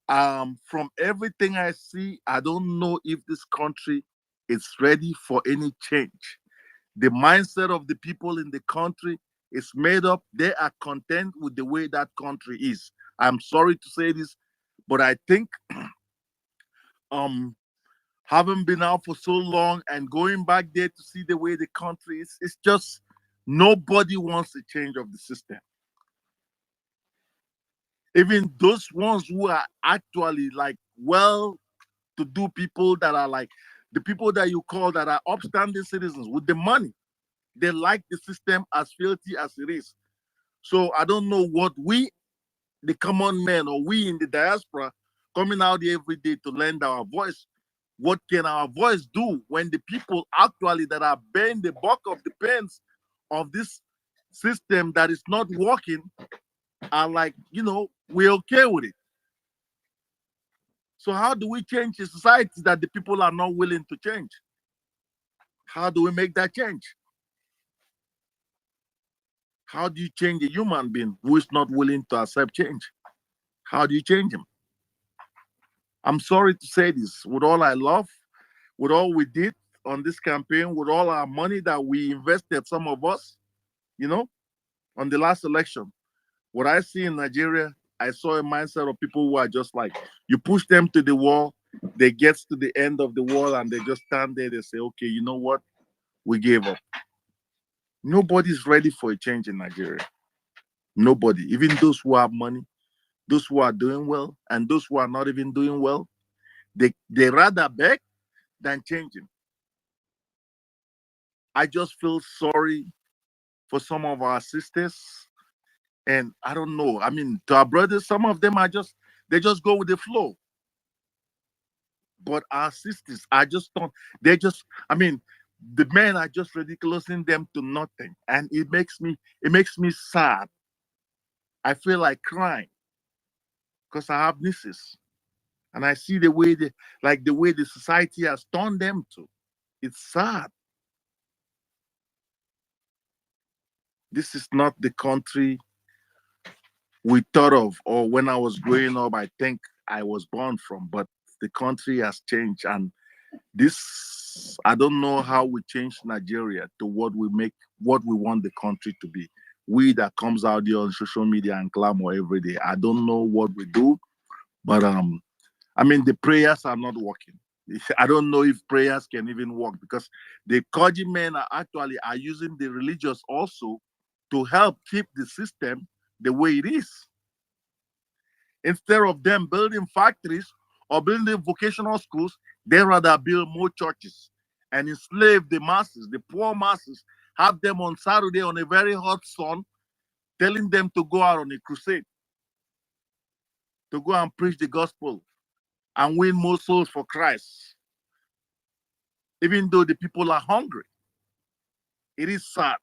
From everything I see, I don't know if this country is ready for any change. The mindset of the people in the country is made up. They are content with the way that country is. I'm sorry to say this, but I think um having been out for so long and going back there to see the way the country is, it's just nobody wants a change of the system. Even those ones who are actually like well to do people that are like the people that you call that are upstanding citizens with the money, they like the system as filthy as it is. So I don't know what we, the common man, or we in the diaspora coming out here every day to lend our voice, what can our voice do when the people actually that are bearing the bulk of the pains of this system that is not working are like, we're okay with it. So how do we change a society that the people are not willing to change? How do we make that change? How do you change a human being who is not willing to accept change? How do you change him? I'm sorry to say this, with all I love, with all we did on this campaign, with all our money that we invested, some of us, on the last election, what I see in Nigeria, I saw a mindset of people who are just like, you push them to the wall, they get to the end of the wall and they just stand there, they say, okay, you know what? We gave up. Nobody's ready for a change in Nigeria. Nobody, even those who have money, those who are doing well, and those who are not even doing well, they rather beg than changing. I just feel sorry for some of our sisters. And I don't know. I mean, to our brothers, some of them they just go with the flow. But our sisters, I mean, the men are just ridiculousing them to nothing. And it makes me sad. I feel like crying because I have nieces. And I see the way the society has turned them to. It's sad. This is not the country we thought of, or when I was growing up, I think I was born from, but the country has changed. And this, I don't know how we change Nigeria to what we want the country to be. We that comes out there on social media and clamor every day. I don't know what we do, but I mean, the prayers are not working. I don't know if prayers can even work because the clergymen are using the religious also to help keep the system the way it is. Instead of them building factories or building vocational schools, they rather build more churches and enslave the masses, the poor masses, have them on Saturday on a very hot sun, telling them to go out on a crusade, to go and preach the gospel and win more souls for Christ, even though the people are hungry. It is sad.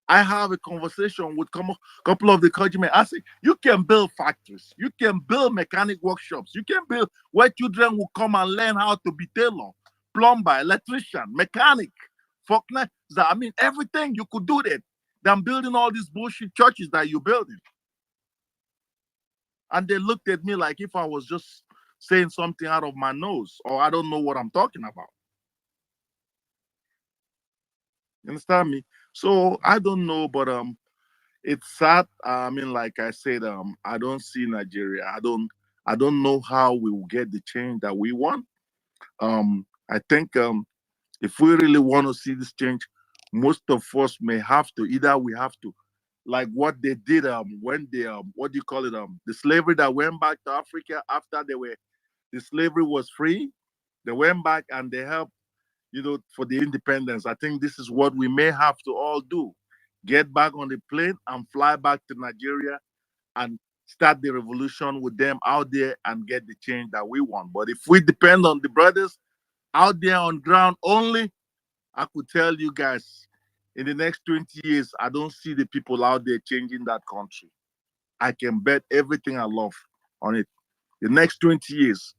I have a conversation with a couple of the clergymen. I say, you can build factories, you can build mechanic workshops, you can build where children will come and learn how to be tailor, plumber, electrician, mechanic, faulkner. I mean, everything you could do that than building all these bullshit churches that you're building. And they looked at me like if I was just saying something out of my nose, or I don't know what I'm talking about. You understand me? So I don't know, but it's sad. I mean, like I said, I don't see Nigeria. I don't know how we will get the change that we want. I think if we really want to see this change, most of us may have to either we have to, like what they did when they what do you call it the slavery that went back to Africa after the slavery was free, they went back and they helped for the independence. I think this is what we may have to all do. Get back on the plane and fly back to Nigeria and start the revolution with them out there and get the change that we want. But if we depend on the brothers out there on ground only, I could tell you guys, in the next 20 years, I don't see the people out there changing that country. I can bet everything I love on it. The next 20 years,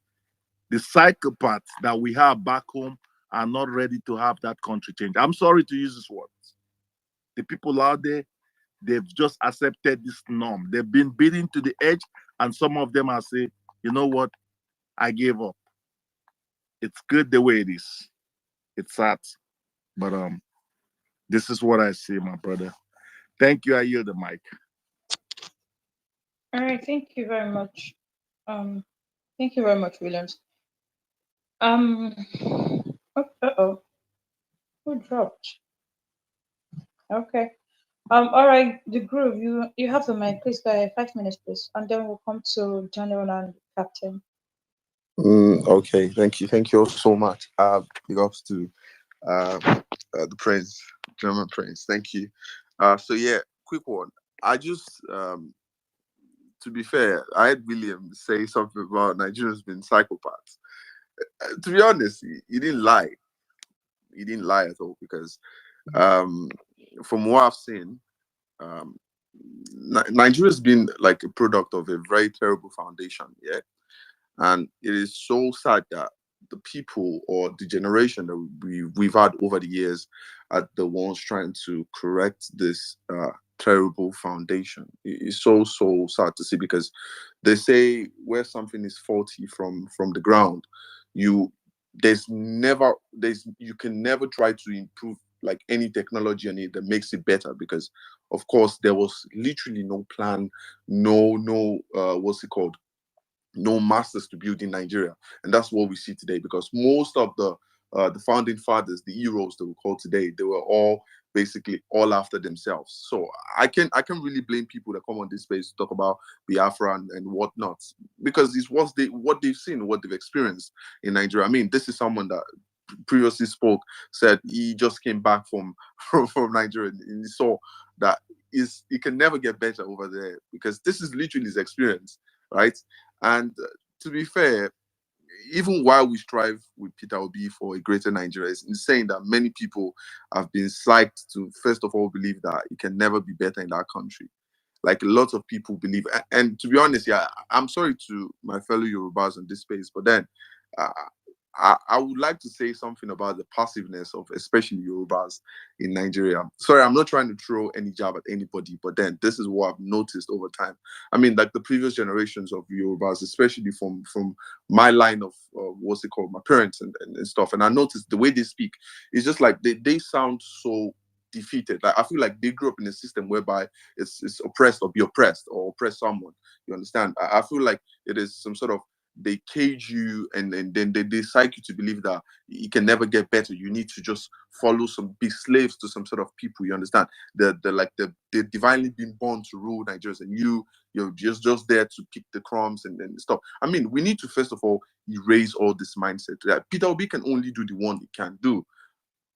the psychopaths that we have back home are not ready to have that country change. I'm sorry to use this word. The people out there, they've just accepted this norm. They've been beaten to the edge, and some of them are saying, you know what, I gave up. It's good the way it is. It's sad. But this is what I see, my brother. Thank you. I yield the mic. All right, thank you very much. Thank you very much, Williams. Oh, who dropped? Okay. All right, the group, you have the mic, please go ahead, 5 minutes, please, and then we'll come to General and Captain. Okay, thank you all so much. Big ups to the Prince, German Prince. Thank you. So yeah, quick one. I just to be fair, I had William say something about Nigerians being psychopaths. To be honest, he didn't lie. He didn't lie at all, because from what I've seen, Nigeria's been like a product of a very terrible foundation. Yeah. And it is so sad that the people or the generation that we've had over the years are the ones trying to correct this terrible foundation. It's so sad to see, because they say where something is faulty from the ground, you can never try to improve like any technology on it that makes it better, because of course there was literally no plan, no what's it called, no masters to build in Nigeria. And that's what we see today, because most of the founding fathers, the heroes that we call today, they were all basically all after themselves. So I can really blame people that come on this space to talk about Biafra and whatnot, because it's what they've seen, what they've experienced in Nigeria. I mean, this is someone that previously spoke, said he just came back from Nigeria, and he saw that it can never get better over there, because this is literally his experience, right? And to be fair, even while we strive with Peter Obi for a greater Nigeria, it's insane that many people have been psyched to, first of all, believe that it can never be better in that country. Like a lot of people believe. And to be honest, yeah, I'm sorry to my fellow Yorubas on this space, but then I would like to say something about the passiveness of especially Yorubas in Nigeria. Sorry, I'm not trying to throw any jab at anybody, but then this is what I've noticed over time. I mean, like the previous generations of Yorubas, especially from my line of what's it called, my parents and stuff. And I noticed the way they speak is just like they sound so defeated. Like I feel like they grew up in a system whereby it's oppressed or be oppressed or oppress someone. You understand? I feel like it is some sort of, they cage you and then they psych you to believe that it can never get better. You need to just be slaves to some sort of people. You understand? They're divinely been born to rule Nigerians, and you're just there to pick the crumbs and stuff. I mean, we need to first of all erase all this mindset. Peter Obi can only do the one he can do,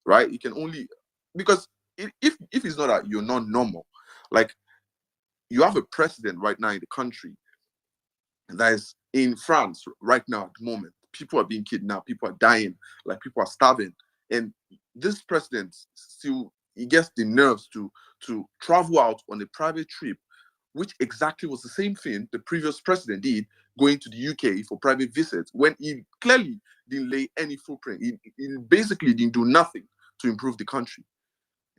right? He can only, because if it's not that you're not normal, like you have a president right now in the country that is in France right now at the moment. People are being kidnapped, people are dying, like people are starving. And this president still, he gets the nerves to travel out on a private trip, which exactly was the same thing the previous president did, going to the UK for private visits, when he clearly didn't lay any footprint. He basically didn't do nothing to improve the country.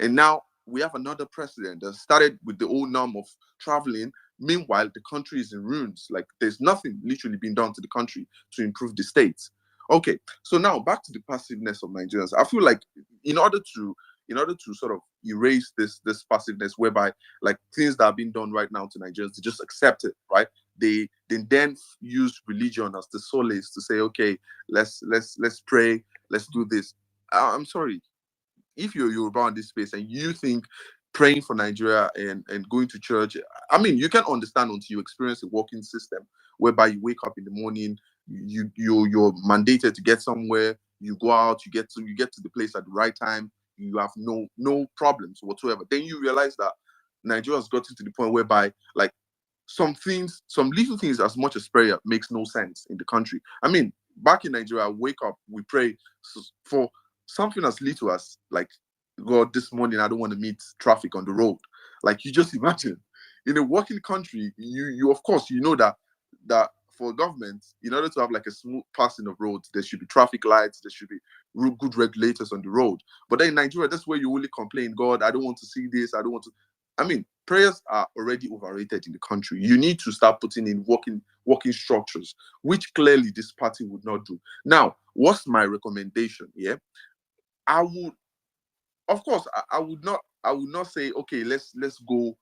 And now we have another president that started with the old norm of traveling. Meanwhile, the country is in ruins. Like there's nothing literally being done to the country to improve the states. Okay, so now back to the passiveness of Nigerians. I feel like in order to sort of erase this passiveness, whereby like things that are being done right now to Nigerians, to just accept it, right? They then use religion as the solace to say, okay, let's pray, let's do this. I'm sorry, if you're Yoruba in this space and you think praying for Nigeria and going to church, I mean, you can understand until you experience a working system whereby you wake up in the morning, you're mandated to get somewhere, you go out, you get to the place at the right time, you have no problems whatsoever. Then you realize that Nigeria has gotten to the point whereby like some little things as much as prayer makes no sense in the country. I mean, back in Nigeria, I wake up, we pray for something as little as like, God, this morning I don't want to meet traffic on the road. Like you just imagine, in a working country, you of course you know that for government, in order to have like a smooth passing of roads, there should be traffic lights, there should be good regulators on the road. But then in Nigeria, that's where you only complain, God, I don't want to see this, I don't want to. I mean, prayers are already overrated in the country. You need to start putting in working structures, which clearly this party would not do. Now, what's my recommendation? Yeah, I would, of course, I would not say, okay, let's go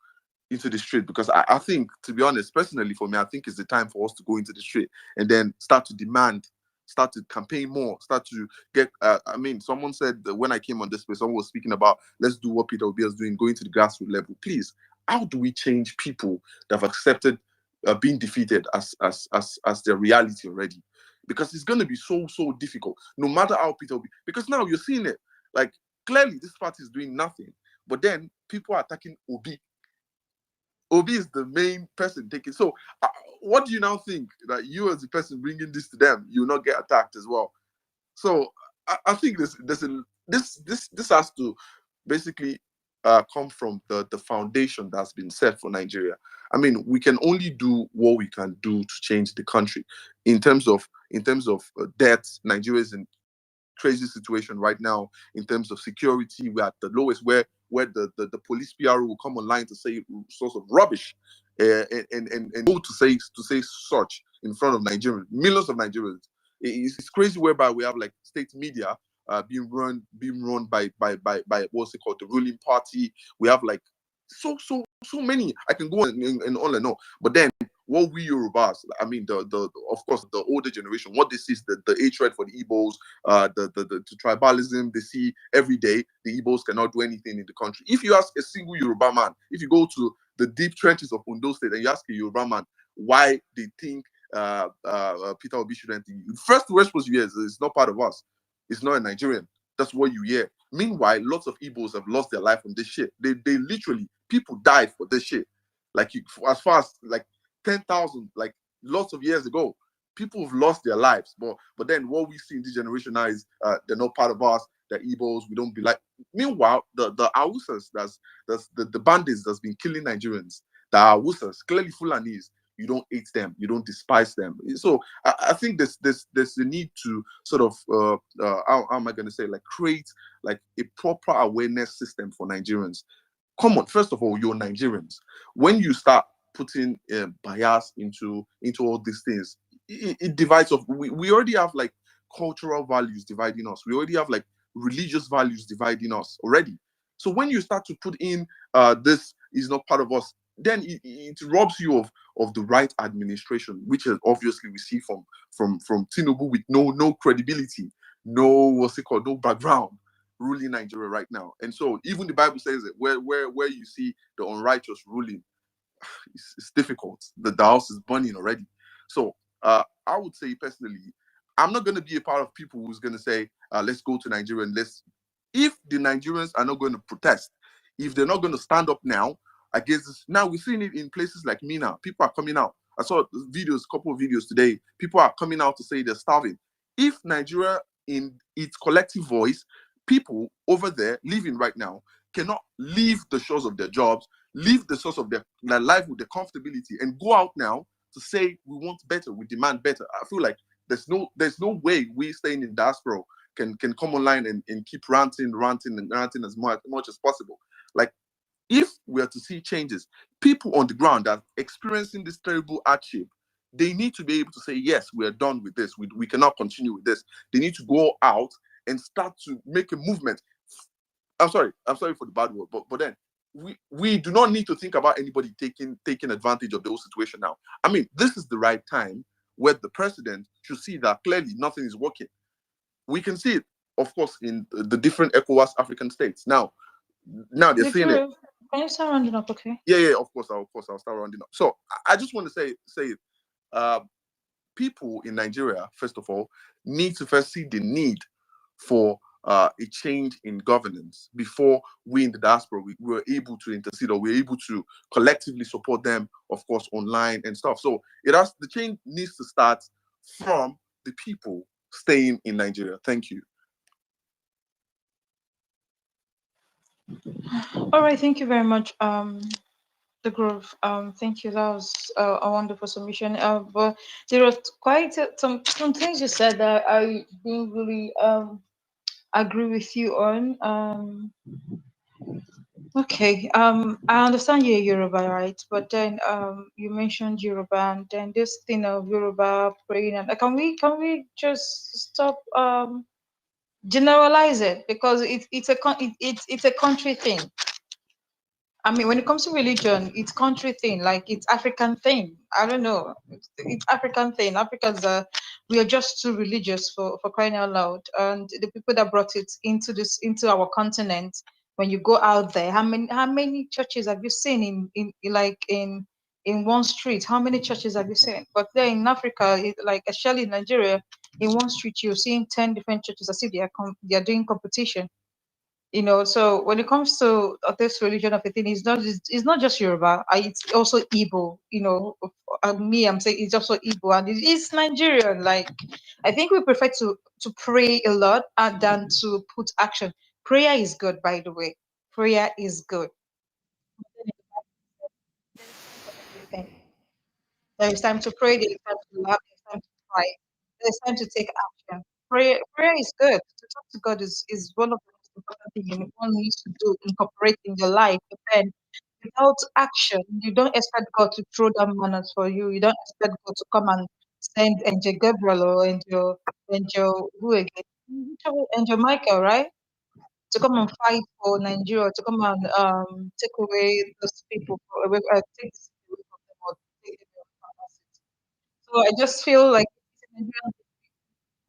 into the street, because I think, to be honest, personally for me, I think it's the time for us to go into the street and then start to demand, start to campaign more, start to get, I mean, someone said that when I came on this place, someone was speaking about, let's do what Peter Obi is doing, going to the grassroots level. Please, how do we change people that have accepted being defeated as their reality already? Because it's going to be so difficult, no matter how Peter Obi, because now you're seeing it, like, clearly this party is doing nothing, but then people are attacking Obi. Obi is the main person taking. So, what do you now think that you, as the person bringing this to them, you will not get attacked as well? So, I think this has to basically come from the foundation that's been set for Nigeria. I mean, we can only do what we can do to change the country. In terms of deaths, Nigeria is in crazy situation right now. In terms of security, we're at the lowest, where the police PRO will come online to say sorts of rubbish and go to say such in front of Nigerians, millions of Nigerians. It's crazy, whereby we have like state media being run by what's it called, the ruling party. We have like so many. I can go on and on and on. But then what we Yorubas, I mean, the of course the older generation, what they see is the hatred for the Igbos, the tribalism they see every day. The Igbos cannot do anything in the country. If you ask a single Yoruba man, if you go to the deep trenches of Ondo State and you ask a Yoruba man why they think Peter Obi shouldn't, first response you hear is, it's not part of us. It's not a Nigerian. That's what you hear. Meanwhile, lots of Igbos have lost their life from this shit. They literally, people died for this shit. Like, as far as like 10,000, like lots of years ago, people have lost their lives. But then what we see in this generation now is they're not part of us. They're Igbos. We don't be like. Meanwhile, the Awusas, that's the bandits that's been killing Nigerians. The Awusas, clearly Fulanis. You don't hate them. You don't despise them. So I think there's a need to sort of how am I going to say, like, create like a proper awareness system for Nigerians. Come on, first of all, you're Nigerians. When you start putting bias into all these things, it divides us. We already have like cultural values dividing us. We already have like religious values dividing us already. So when you start to put in this is not part of us, then it robs you of the right administration, which is obviously we see from Tinubu, with no credibility, no background, ruling Nigeria right now. And so even the Bible says it, where you see the unrighteous ruling, it's difficult. The house is burning already. So I would say personally, I'm not going to be a part of people who's going to say, let's go to Nigeria and if the Nigerians are not going to protest, if they're not going to stand up now against this. Now we're seeing it in places like Mina. People are coming out. I saw a couple of videos today. People are coming out to say they're starving. If Nigeria, in its collective voice, people over there living right now cannot leave the shores of their jobs, leave the source of their life with the comfortability, and go out now to say we want better, we demand better. I feel like there's no way we staying in diaspora can come online and keep ranting as much as possible. Like, if we are to see changes, people on the ground that are experiencing this terrible hardship, they need to be able to say, yes, we are done with this. We cannot continue with this. They need to go out and start to make a movement. I'm sorry for the bad word, but then we do not need to think about anybody taking advantage of the whole situation now. I mean, this is the right time where the president should see that clearly nothing is working. We can see it, of course, in the different ECOWAS African states. Now they're seeing it. Can you start rounding up, okay? Yeah, of course, I'll start rounding up. So I just want to say, people in Nigeria, first of all, need to first see the need for a change in governance before we in the diaspora we were able to intercede, or we're able to collectively support them, of course, online and stuff. So the change needs to start from the people staying in Nigeria. Thank you. All right, thank you very much, The growth. Thank you. That was a wonderful submission. But there was quite some things you said that I didn't really agree with you on. Okay. I understand you're Yoruba, right? But then you mentioned Yoruba, and then this thing of Yoruba praying, and can we just stop generalize it, because it's a country thing. I mean, when it comes to religion, it's country thing, like it's African thing. I don't know. It's African thing. Africans are, we are just too religious for crying out loud. And the people that brought it into our continent, when you go out there, how many churches have you seen in one street? How many churches have you seen? But there in Africa, like especially in Nigeria, in one street you're seeing 10 different churches. I see they are doing competition. So when it comes to this religion of a thing, it's not just Yoruba. It's also Igbo. I'm saying it's also Igbo, and it's Nigerian. Like, I think we prefer to pray a lot than to put action. Prayer is good, by the way. Prayer is good. There is time for everything. There is time to pray. There is time to laugh. There is time to cry. There is time to take action. Prayer is good. To talk to God is one of the most important things one needs to do, incorporate in your life. But then, without action, you don't expect God to throw down manners for you. You don't expect God to come and send Angel Gabriel or Angel who again? Angel Michael, right? To come and fight for Nigeria, to come and take away those people, take this away from them, or take them from us. So I just feel like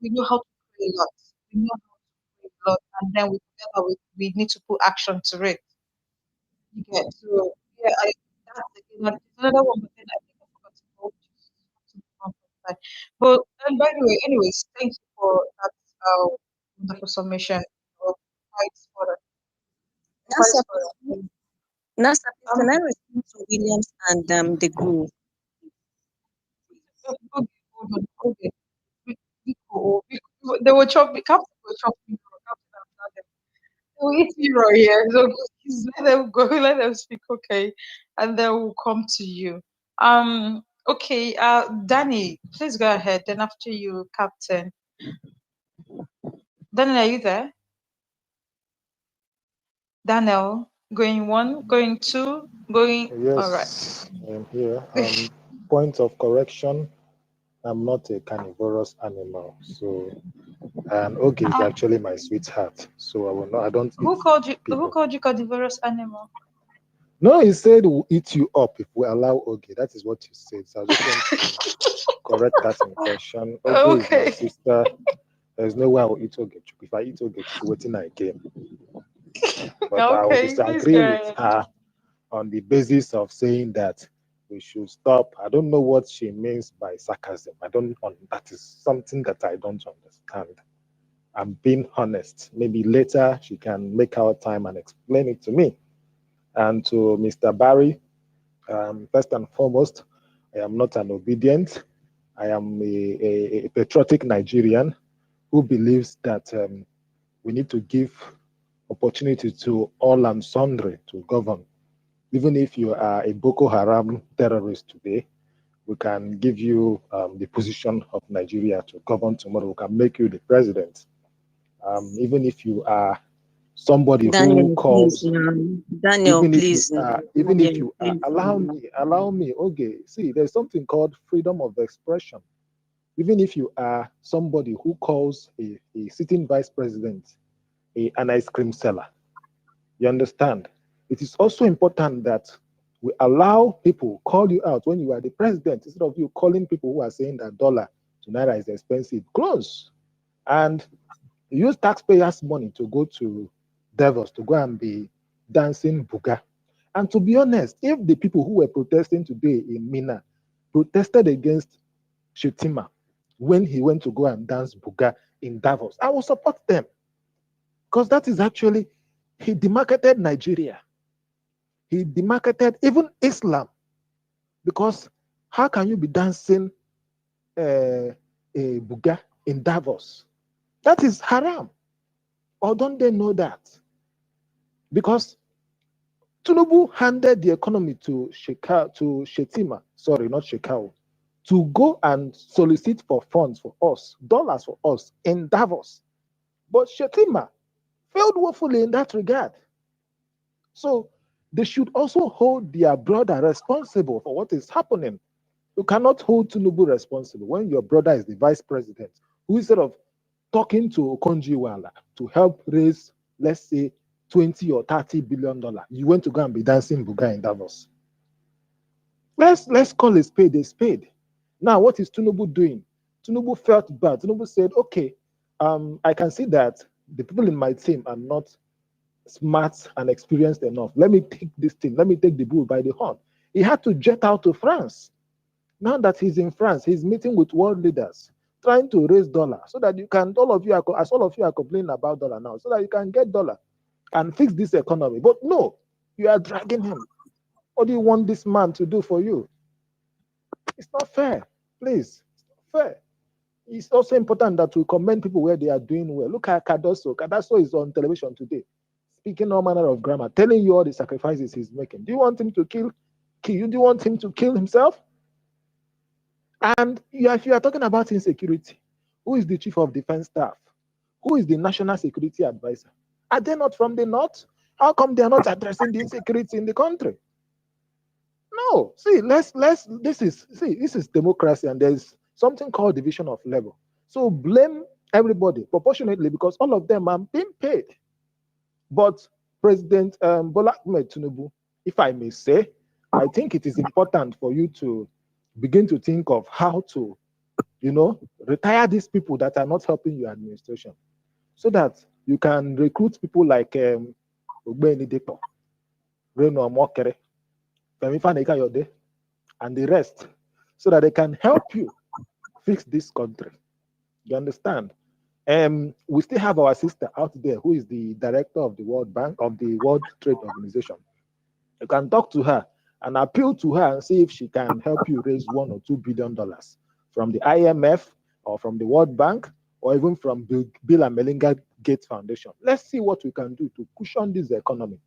we know how to pray a lot. We know how to pray a lot, and then we need to put action to it. You get so yeah. That's again another one, but then I think I forgot to go to one point five. But and by the way, anyways, thank you for that wonderful submission. Of quite spot on. Quite NASA, spot on. NASA, please, can Um, I respond to Williams and the groove? okay, hold on, okay. They were chopping. Captain were chopping. Captain, we'll eat mirror here. So just let them go, let them speak, okay? And then we'll come to you. Okay, Danny, please go ahead. Then after you, Captain. Daniel, are you there? Daniel, going one, going two, going all right. Yes, I'm here. Point of correction, I'm not a carnivorous animal. So, and okay, is Uh, actually my sweetheart. So I don't eat who called you people. carnivorous animal? No, he said we'll eat you up if we allow Oge. That is what he said. So I just want to correct that impression. Oge is my Okay. sister. There's no way I will eat Oge. If I eat Oge, it's waiting again. But I will Okay, please go disagree with ahead. her on the basis of saying that we should stop. I don't know what she means by sarcasm. That is something that I don't understand. I'm being honest. Maybe later she can make out time and explain it to me. And to Mr. Barry, first and foremost, I am not an obedient. I am a patriotic Nigerian who believes that we need to give opportunity to all and sundry to govern. Even if you are a Boko Haram terrorist today, we can give you the position of Nigeria to govern tomorrow. We can make you the president. Even if you are somebody who Daniel, please, calls, now. Daniel, please, now. even if Daniel, you are, please. allow me. Okay, see, there's something called freedom of expression. Even if you are somebody who calls a sitting vice president an ice cream seller, you understand? It is also important that we allow people call you out when you are the president, instead of you calling people who are saying that dollar to naira is expensive. Close. And use taxpayers' money to go to Davos to go and be dancing buga. And to be honest, if the people who were protesting today in Mina protested against Shetima when he went to go and dance buga in Davos, I will support them. Because that is actually, he demarketed Nigeria. He demarketed even Islam. Because how can you be dancing a buga in Davos? That is haram. Or don't they know that? Because Tinubu handed the economy to Shetima, sorry, not Shekau, to go and solicit for funds for us, dollars for us in Davos. But Shetima failed woefully in that regard. So they should also hold their brother responsible for what is happening. You cannot hold Tinubu responsible when your brother is the vice president, who instead of talking to Okonjo-Iweala to help raise, let's say, 20 or 30 billion dollars, you went to go and be dancing buga in Davos. Let's call a spade a spade. Now, what is Tinubu doing? Tinubu felt bad. Tinubu said, okay, I can see that the people in my team are not smart and experienced enough. Let me take this thing. Let me take the bull by the horn. He had to jet out to France. Now that he's in France, he's meeting with world leaders, trying to raise dollar so that you can, all of you are complaining about dollar now, so that you can get dollar and fix this economy. But no, you are dragging him. What do you want this man to do for you? It's not fair. Please, it's not fair. It's also important that we commend people where they are doing well. Look at Cardoso. Cardoso is on television today, speaking all manner of grammar, telling you all the sacrifices he's making. Do you want him to kill you? Do you want him to kill himself? And if you are talking about insecurity, who is the chief of defense staff? Who is the national security advisor? Are they not from the north? How come they are not addressing the insecurity in the country? No, see, this is democracy, and there's something called division of labor. So blame everybody proportionately because all of them are being paid. But President Bola Ahmed Tinubu, if I may say, I think it is important for you to begin to think of how to, retire these people that are not helping your administration, so that you can recruit people like Ogbeni Depo, Reno Amokere, Femi Fani-Kayode, and the rest, so that they can help you fix this country. You understand? We still have our sister out there who is the director of the World Bank, of the World Trade Organization. You can talk to her and appeal to her and see if she can help you raise $1 or $2 billion from the IMF or from the World Bank or even from Bill and Melinda Gates Foundation. Let's see what we can do to cushion this economy.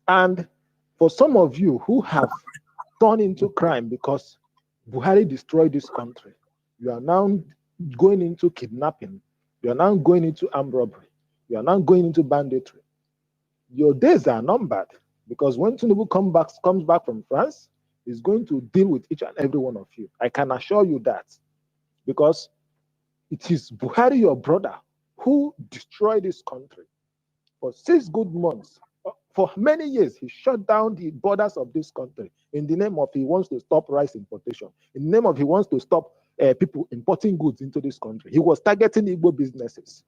And for some of you who have turned into crime because Buhari destroyed this country, you are now going into kidnapping, you are now going into armed robbery, you are now going into banditry. Your days are numbered, because when Tinubu comes back from France, he's going to deal with each and every one of you. I can assure you that, because it is Buhari, your brother, who destroyed this country. For 6 good months, for many years, he shut down the borders of this country in the name of he wants to stop rice importation, in the name of he wants to stop people importing goods into this country. He was targeting Igbo businesses.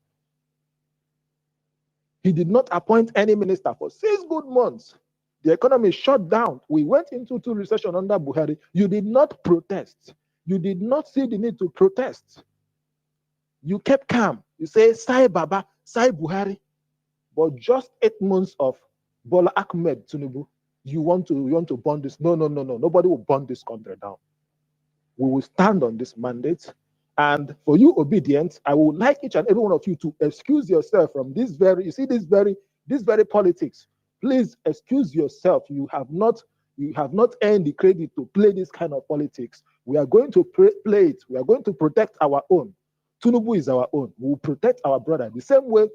He did not appoint any minister for 6 good months. The economy shut down. We went into 2 recession under Buhari. You did not protest. You did not see the need to protest. You kept calm. You say, Sai Baba, Sai Buhari. But just 8 months of Bola Ahmed Tinubu, you want to burn this. No. Nobody will burn this country down. We will stand on this mandate. And for you obedient, I would like each and every one of you to excuse yourself from this very politics. Please excuse yourself. You have not earned the credit to play this kind of politics. We are going to play it. We are going to protect our own. Tinubu is our own. We will protect our brother the same way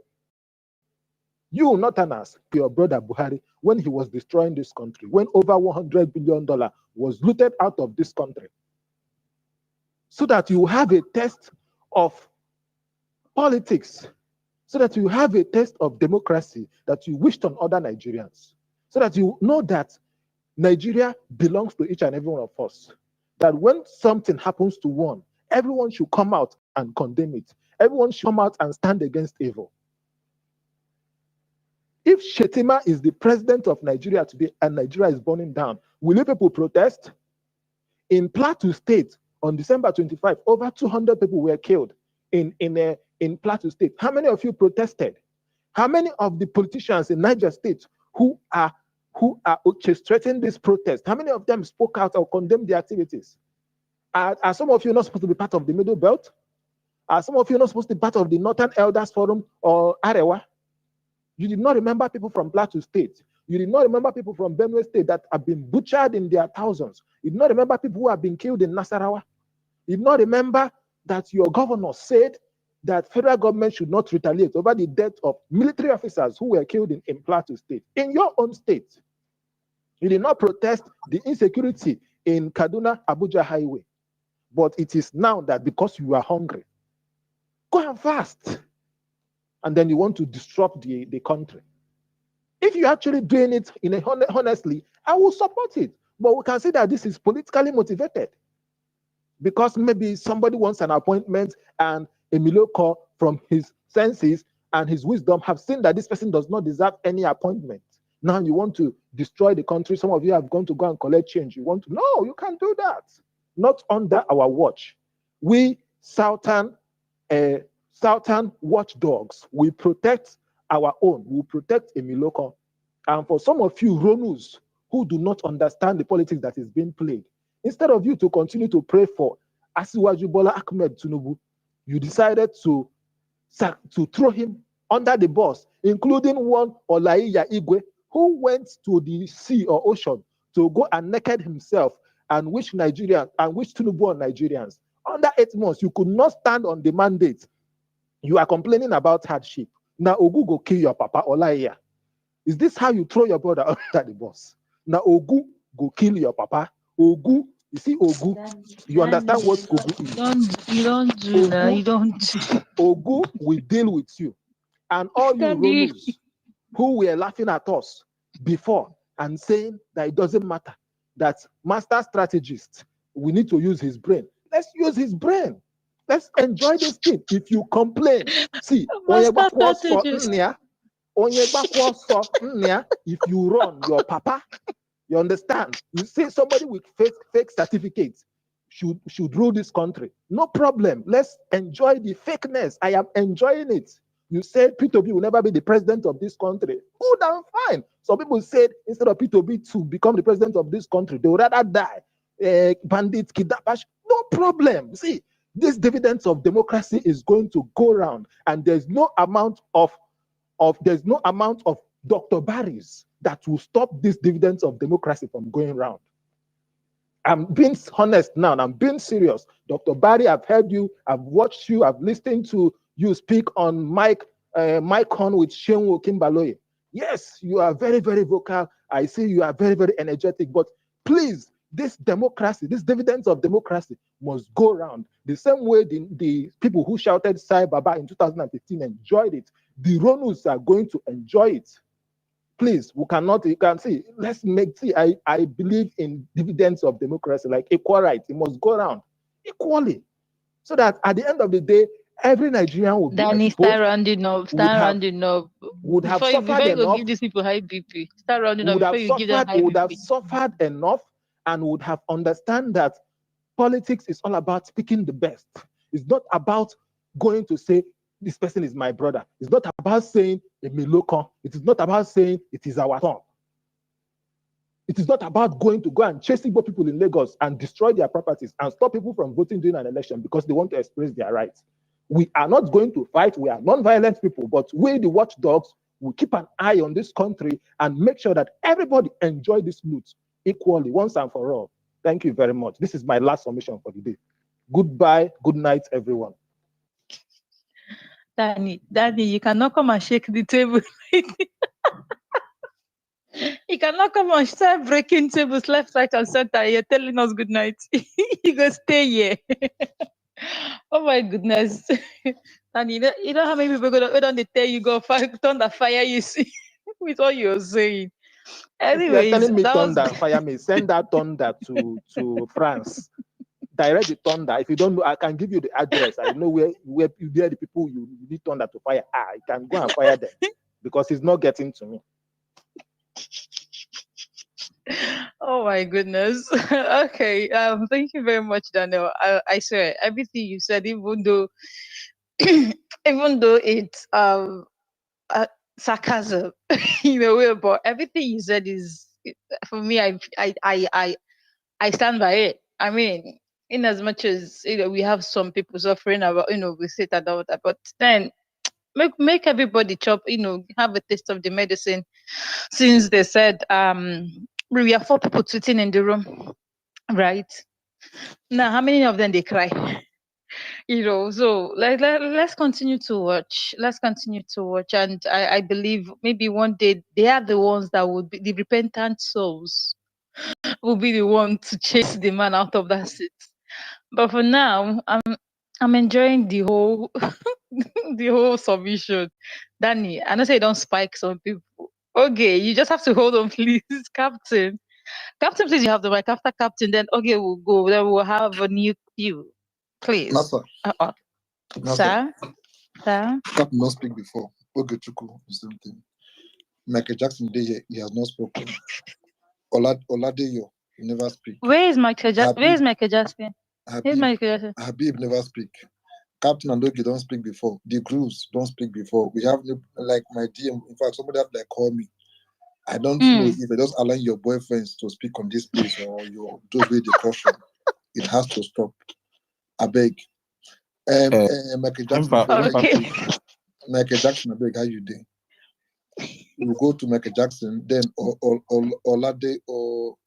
you, Northerners, your brother Buhari, when he was destroying this country, when over $100 billion was looted out of this country, so that you have a taste of politics, so that you have a taste of democracy that you wished on other Nigerians, so that you know that Nigeria belongs to each and every one of us, that when something happens to one, everyone should come out and condemn it. Everyone should come out and stand against evil. If Shetima is the president of Nigeria today and Nigeria is burning down, will you people protest? In Plateau State, on December 25, over 200 people were killed in Plateau State. How many of you protested? How many of the politicians in Niger State who are orchestrating this protest, how many of them spoke out or condemned the activities? Are some of you not supposed to be part of the Middle Belt? Are some of you not supposed to be part of the Northern Elders Forum or Arewa? You did not remember people from Plateau State. You did not remember people from Benue State that have been butchered in their thousands. You did not remember people who have been killed in Nasarawa. You did not remember that your governor said that federal government should not retaliate over the death of military officers who were killed in Plateau State. In your own state, you did not protest the insecurity in Kaduna Abuja Highway. But it is now that because you are hungry, go and fast. And then you want to disrupt the country. If you're actually doing it in a honestly, I will support it. But we can see that this is politically motivated. Because maybe somebody wants an appointment and Emiloko from his senses and his wisdom have seen that this person does not deserve any appointment. Now you want to destroy the country. Some of you have gone to go and collect change. You want to, no, you can't do that. Not under our watch. We Southern watchdogs, we protect our own. We protect Emiloko. And for some of you Ronus who do not understand the politics that is being played, instead of you to continue to pray for Asiwaju Bola Ahmed Tinubu, you decided to throw him under the bus, including one Olaiya Igwe, who went to the sea or ocean to go and naked himself and wish Nigerians and wish Tinubu on Nigerians. Under 8 months, you could not stand on the mandate. You are complaining about hardship. Now Ogu go kill your papa Olaiya. Is this how you throw your brother under the bus? Now Ogu go kill your papa. Ogu, you see Ogu, you understand what Ogu is. You don't do Ogu, that. You don't. Ogu will deal with you. And all you Daddy. Ronus who were laughing at us before and saying that it doesn't matter, that master strategist, we need to use his brain. Let's use his brain. Let's enjoy this thing. If you complain, see, if you run your papa, you understand? You say somebody with fake certificates should rule this country. No problem. Let's enjoy the fakeness. I am enjoying it. You said P2B will never be the president of this country. Good and fine. Some people said instead of P2B to become the president of this country, they would rather die. Bandits, kidnappers, no problem. See, this dividends of democracy is going to go round, and there's no amount of Dr. Barry's that will stop these dividends of democracy from going round. I'm being honest now, and I'm being serious. Dr. Barry, I've heard you, I've watched you, I've listened to you speak on Mike on with Shenwo Kimbaloye. Yes, you are very, very vocal. I see you are very, very energetic, but please, this democracy, this dividends of democracy must go round. The same way the people who shouted Sai Baba in 2015 enjoyed it, the Ronus are going to enjoy it. Please, we cannot, you can see, I believe in dividends of democracy, like equal rights. It must go around equally. So that at the end of the day, every Nigerian would Danny, start rounding up. Would have suffered before you enough. give these people high BP. Start rounding up before you give them high BP. Would have suffered enough and would have understand that politics is all about picking the best. It's not about going to say, this person is my brother. It's not about saying Emiloko. It is not about saying it is our turn. It is not about going and chasing both people in Lagos and destroy their properties and stop people from voting during an election because they want to express their rights. We are not going to fight. We are non-violent people, but we, the watchdogs, will keep an eye on this country and make sure that everybody enjoy this loot equally, once and for all. Thank you very much. This is my last submission for the day. Goodbye. Good night, everyone. Danny, you cannot come and shake the table. You cannot come and start breaking tables left, right, and center. You're telling us good night. You go stay here. Oh my goodness. And you know how many people go on the tell you go turn the fire you see with what you're saying. Anyways, if you're telling me thunder, fire me, send that thunder to France. Direct the thunder. If you don't know, I can give you the address. I know where the people you need thunder to fire. I can go and fire them because it's not getting to me. Oh my goodness. Okay. Thank you very much, Daniel. I swear everything you said, even though it's sarcasm, in a way, but everything you said is, for me, I stand by it. I mean, in as much as we have some people suffering about, we say that, but then make everybody chop, have a taste of the medicine. Since they said we are 4 people sitting in the room, right? Now, how many of them they cry? So let's continue to watch. Let's continue to watch. And I believe maybe one day they are the ones that would be the repentant souls will be the one to chase the man out of that seat. But for now, I'm enjoying the whole the whole submission. Danny, I know say you don't spike some people. Okay, you just have to hold on, please, Captain. Captain, please, you have the mic. After Captain, then okay, we'll go. Then we'll have a new queue. Please. Nasa, Sir? Sir? Cap not speak before. Ogechuku, the same thing. Michael Jackson, he has not spoken. Oladeyo, he never speak. Where is Michael Jackson? Where is Michael Jackson? Habib never speak. Captain and Oge don't speak before. The Grooves don't speak before. We have like my DM. In fact, somebody have like call me. I don't know if it does allow your boyfriends to speak on this place or your those with the caution. It has to stop. I beg. Michael Jackson. Michael Jackson, I beg how you doing? You go to Michael Jackson, then Olade or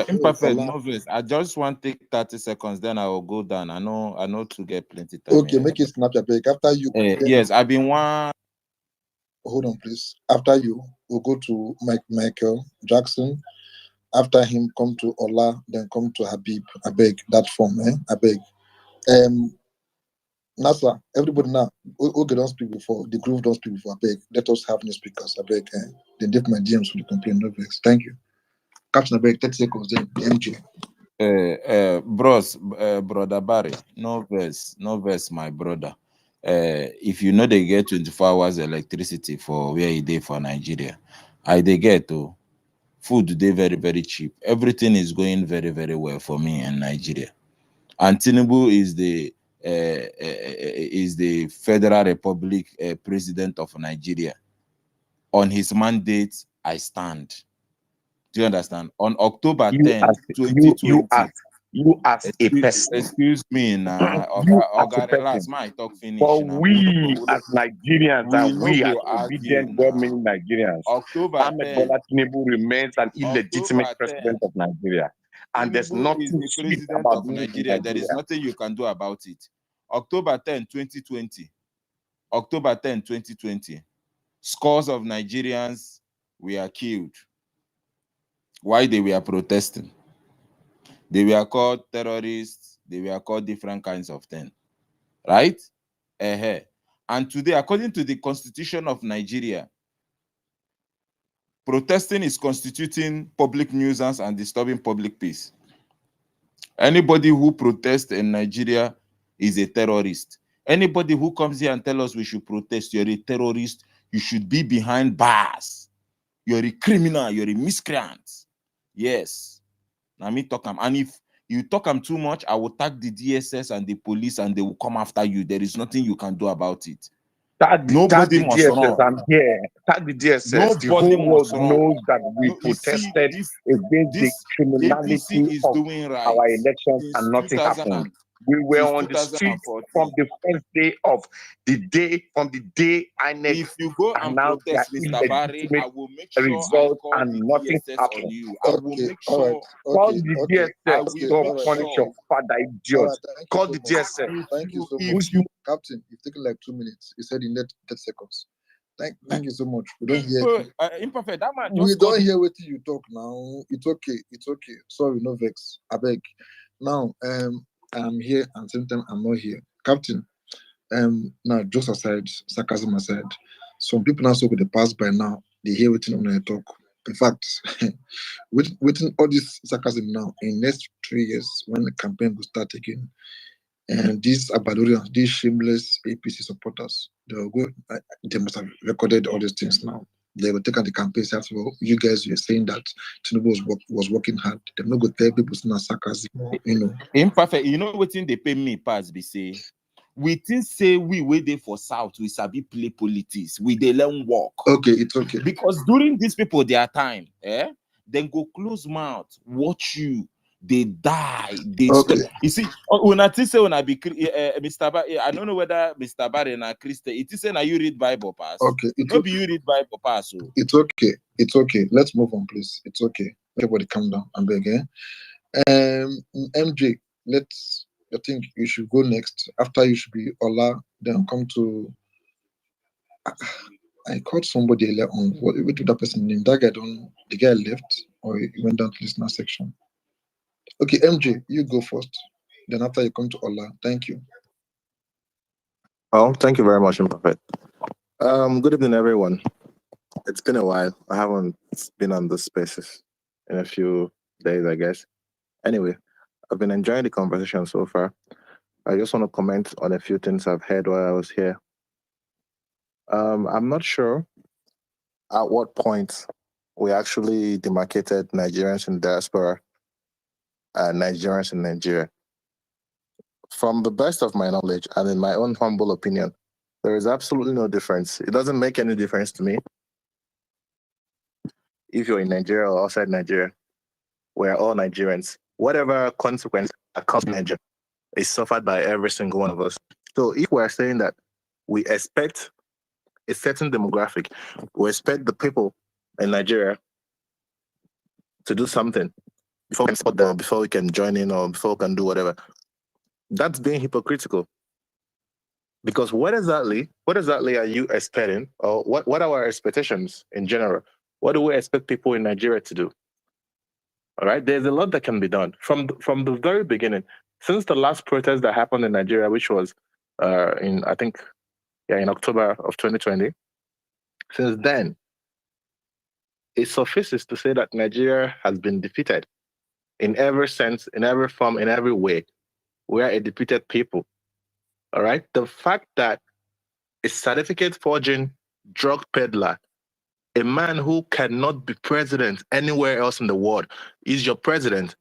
Imperfect novice. I just want to take 30 seconds, then I will go down. I know to get plenty time. Okay, make it snap your break. After you yes, I've been one. Hold on, please. After you, we'll go to Michael Jackson. After him, come to Ola, then come to Habib. I beg that form, I beg. Nasa, everybody now. Oge don't speak before. The Groove don't speak before. I beg. Let us have new speakers. I beg. Then dip my DMs for the complaint. No vex. Thank you. Captain, I beg. 30 seconds. Then MJ. Bros, brother Barry. No verse, my brother. If you know they get 24 hours electricity for where you dey for Nigeria, they get food they very, very cheap. Everything is going very, very well for me in Nigeria. And Tinubu is the Federal Republic president of Nigeria. On his mandate, I stand. Do you understand? On October 10, 2020. You as a person. Excuse me now. Relax, my talk finish. But we as Nigerians and we as obedient government Nigerians, Ahmed Bola Tinubu remains an illegitimate president of Nigeria. And there's nothing sweet about Nigeria. There is nothing you can do about it. October 10, 2020. October 10, 2020. Scores of Nigerians were killed. Why they were protesting? They were called terrorists. They were called different kinds of things. Right? And today, according to the Constitution of Nigeria, protesting is constituting public nuisance and disturbing public peace. Anybody who protests in Nigeria is a terrorist. Anybody who comes here and tells us we should protest, you're a terrorist. You should be behind bars. You're a criminal. You're a miscreant. Yes. Now me talk them. And if you talk them too much, I will tag the DSS and the police and they will come after you. There is nothing you can do about it. Nobody must DSS, I'm here. Tag the DSS. The whole world knows that we protested against the criminality of our elections and nothing happened. We were on the street from the first day of the day, INEC. If you go and protest, Mr. Barry, I will make sure result and nothing happened. I will make sure. Call the DSS. Don't punish your father, idiot. Call the DSS. Thank you so much. Captain, you've taken like 2 minutes. You said in 30 seconds. Thank you so much. We don't hear. Imperfect. That man we don't hear what you talk now. It's okay. Sorry, no vex. I beg. Now, I'm here and same time I'm not here. Captain, now jokes aside, sarcasm aside, some people now talk with the past by now, they hear waiting on their talk. In fact, waiting all this sarcasm now, in next 3 years, when the campaign will start again, and these Abadurians, these shameless APC supporters, they must have recorded all these things now. They will take out the campaign say, well, you guys were saying that Tinubu was working hard. They're not going to tell people it's not sarcasm, Imperfect. You know what thing they pay me pass be say? We think say we wait for South, we sabi play politics, we they learn work. Okay, it's okay. Because during these people, their time, then go close mouth, watch you. they die. They Okay. you see, when I say when I be Mr. Barry, I don't know whether Mr. Barry and Christian. It is saying that you read Bible pass. Okay. It's Maybe okay. you read Bible pass. So. It's okay. It's okay. Let's move on, please. It's okay. Everybody calm down. I'm beg. MJ, I think you should go next. After you should be Ola, then come to. I called somebody earlier on. What did that person name? That guy the guy left or he went down to listener section. Okay, MJ, you go first. Then after you come to Ola. Thank you. Oh, thank you very much, Prophet. Good evening, everyone. It's been a while. I haven't been on the spaces in a few days, I guess. Anyway, I've been enjoying the conversation so far. I just want to comment on a few things I've heard while I was here. I'm not sure at what point we actually demarcated Nigerians in diaspora and Nigerians in Nigeria. From the best of my knowledge and in my own humble opinion, there is absolutely no difference. It doesn't make any difference to me if you're in Nigeria or outside Nigeria. We're all Nigerians. Whatever consequence that comes to Nigeria is suffered by every single one of us. So if we're saying that we expect a certain demographic, we expect the people in Nigeria to do something before we can support them, before we can join in, or before we can do whatever, that's being hypocritical. Because what exactly are you expecting, or what are our expectations in general? What do we expect people in Nigeria to do? All right, there's a lot that can be done from the very beginning. Since the last protest that happened in Nigeria, which was in October of 2020, since then, it suffices to say that Nigeria has been defeated in every sense, in every form, in every way. We are a defeated people. All right, the fact that a certificate forging drug peddler, a man who cannot be president anywhere else in the world, is your president,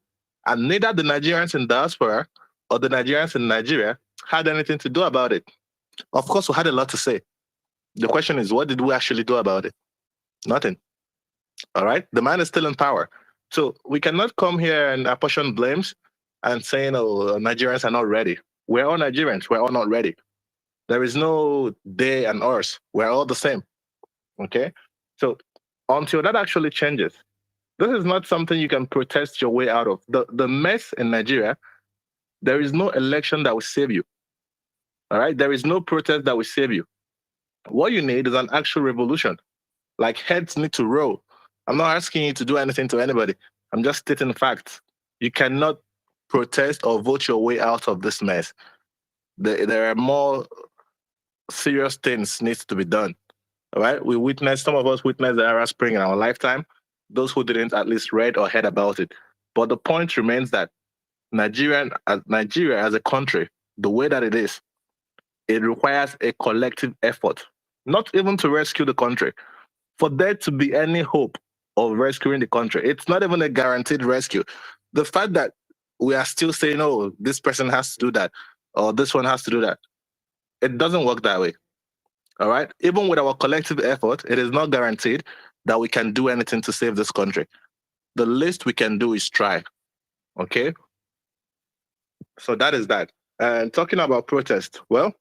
and neither the Nigerians in diaspora or the Nigerians in Nigeria had anything to do about it. Of course, we had a lot to say. The question is, what did we actually do about it? Nothing. All right? The man is still in power. So we cannot come here and apportion blames and saying, oh, Nigerians are not ready. We're all Nigerians. We're all not ready. There is no they and us. We're all the same. Okay? So until that actually changes, this is not something you can protest your way out of. The mess in Nigeria, there is no election that will save you. All right? There is no protest that will save you. What you need is an actual revolution. Like, heads need to roll. I'm not asking you to do anything to anybody. I'm just stating facts. You cannot protest or vote your way out of this mess. There are more serious things needs to be done. All right? Some of us witnessed the Arab Spring in our lifetime. Those who didn't at least read or heard about it. But the point remains that Nigeria as a country, the way that it is, it requires a collective effort, not even to rescue the country. For there to be any hope of rescuing the country, it's not even a guaranteed rescue. The fact that we are still saying, oh, this person has to do that, or this one has to do that, it doesn't work that way. All right? Even with our collective effort, it is not guaranteed that we can do anything to save this country. The least we can do is try. Okay? So that is that. And talking about protest, well,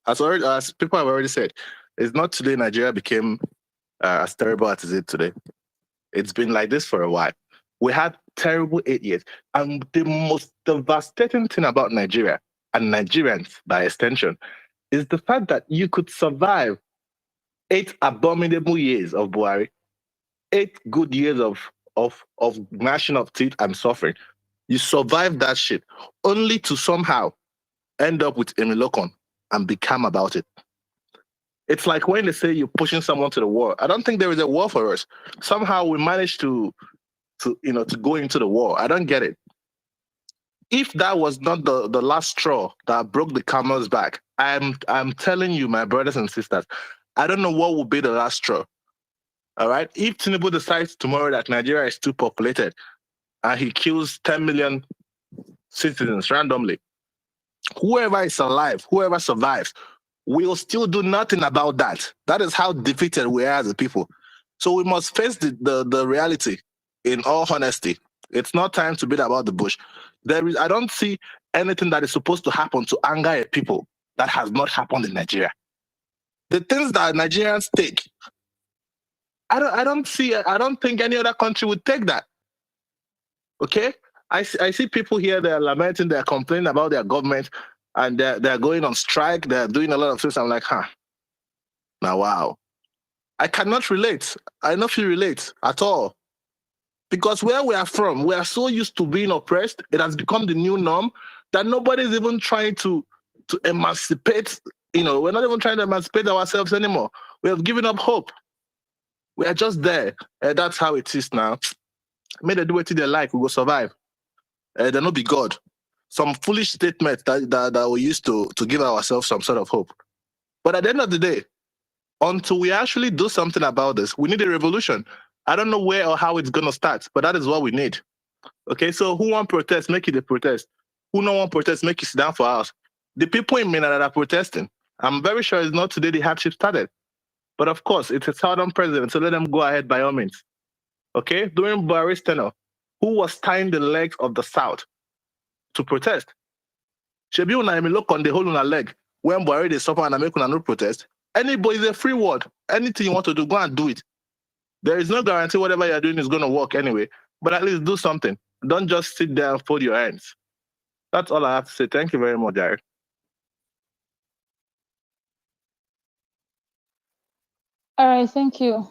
as people have already said, it's not today Nigeria became as terrible as it is today. It's been like this for a while. We had terrible 8 years. And the most devastating thing about Nigeria, and Nigerians by extension, is the fact that you could survive 8 abominable years of Buhari, 8 good years of gnashing of teeth and suffering. You survive that shit only to somehow end up with Emilokon and be calm about it. It's like when they say you're pushing someone to the war. I don't think there is a war for us. Somehow we managed to go into the war. I don't get it. If that was not the last straw that broke the camel's back, I'm telling you, my brothers and sisters, I don't know what will be the last straw. All right? If Tinubu decides tomorrow that Nigeria is too populated and he kills 10 million citizens randomly, whoever is alive, whoever survives, will still do nothing about that. That is how defeated we are as a people. So we must face the reality in all honesty It's not time to beat about the bush. I don't see anything that is supposed to happen to anger a people that has not happened in Nigeria. The things that Nigerians take, I don't think any other country would take that. Okay? I see people here, they're lamenting, they're complaining about their government, and they're going on strike, they're doing a lot of things. I'm like, now wow. I cannot relate. I don't feel relate at all. Because where we are from, we are so used to being oppressed, it has become the new norm that nobody's even trying to emancipate. We're not even trying to emancipate ourselves anymore. We have given up hope. We are just there. That's how it is now. May they do it they like, we will survive. They'll not be God. Some foolish statement that we used to give ourselves some sort of hope. But at the end of the day, until we actually do something about this, we need a revolution. I don't know where or how it's going to start, but that is what we need. Okay, so who want protest, make it a protest. Who don't want protest, make it sit down for us. The people in Mina that are protesting, I'm very sure it's not today the hardship started. But of course, it's a southern president, so let them go ahead by all means. Okay, during Buhari's tenure, who was tying the legs of the South to protest? Shebi una look on the whole una leg. When Buhari they suffer and make una no protest. Anybody is a free word. Anything you want to do, go and do it. There is no guarantee whatever you're doing is going to work anyway, but at least do something. Don't just sit there and fold your hands. That's all I have to say. Thank you very much, Jared. All right, thank you.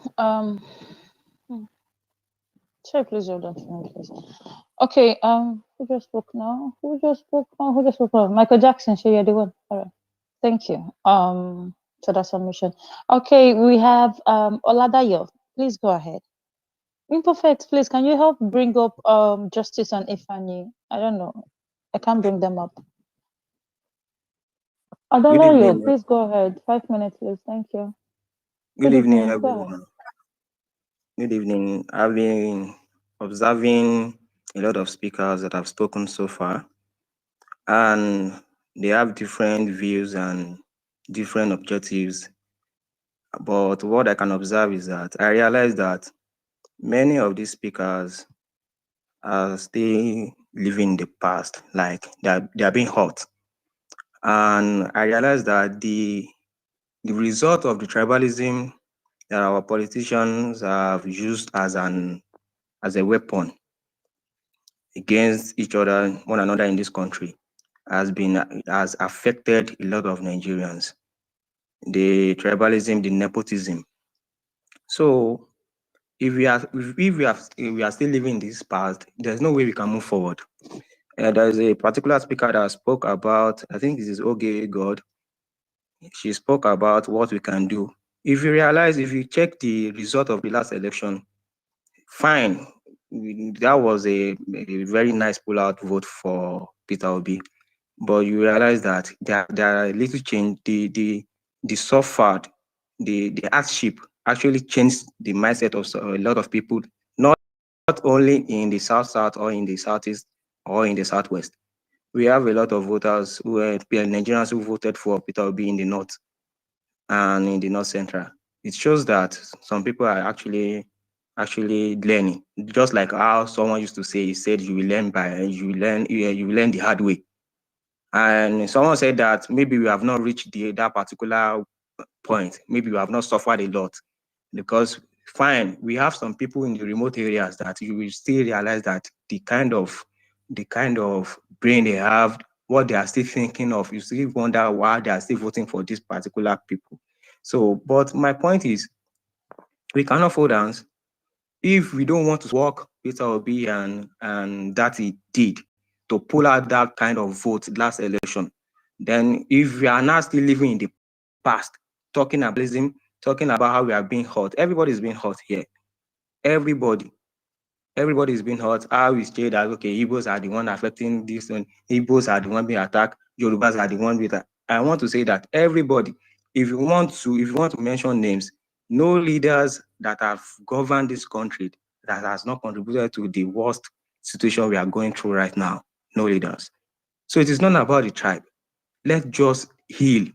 Sorry, please hold on for me, please. Okay, who just spoke now? Who just spoke now? Michael Jackson, so you're the one. All right. Thank you. So that submission. Okay, we have Oladayo. Please go ahead. Imperfect, please, can you help bring up Justice and Ifani? I don't know. I can't bring them up. Oladayo, please go ahead. 5 minutes, please. Thank you. Good evening, everyone. Good evening. I've been observing a lot of speakers that have spoken so far, and they have different views and different objectives. But what I can observe is that I realize that many of these speakers are still living in the past, like they are being hurt. And I realize that the result of the tribalism that our politicians have used as a weapon against one another in this country has affected a lot of Nigerians. The tribalism, the nepotism. So if we are still living in this past, there's no way we can move forward. There's a particular speaker that spoke about, I think this is Oge God. She spoke about what we can do. If you check the result of the last election, fine, that was a very nice pull-out vote for Peter Obi, but you realize that there are a little change. The suffered, the hardship actually changed the mindset of a lot of people, not only in the south or in the southeast or in the southwest. We have a lot of voters who are Nigerians who voted for Peter Obi in the north and in the north central. It shows that some people are actually learning, just like how someone used to say, he said you will learn the hard way. And someone said that maybe we have not reached that particular point, maybe we have not suffered a lot, because fine, we have some people in the remote areas that you will still realize that the kind of brain they have, what they are still thinking of, you still wonder why they are still voting for this particular people. So, but my point is, we cannot fold hands. If we don't want to work Peter Obi and that he did to pull out that kind of vote last election, then if we are now still living in the past, talking about how we are being hurt, everybody is being hurt here. Everybody is being hurt. How we say that, okay, Igbos are the one affecting this, and Igbos are the one being attacked, Yorubas are the one with that. I want to say that everybody, if you want to mention names, no leaders that have governed this country that has not contributed to the worst situation we are going through right now. No leaders. So it is not about the tribe. Let's just heal.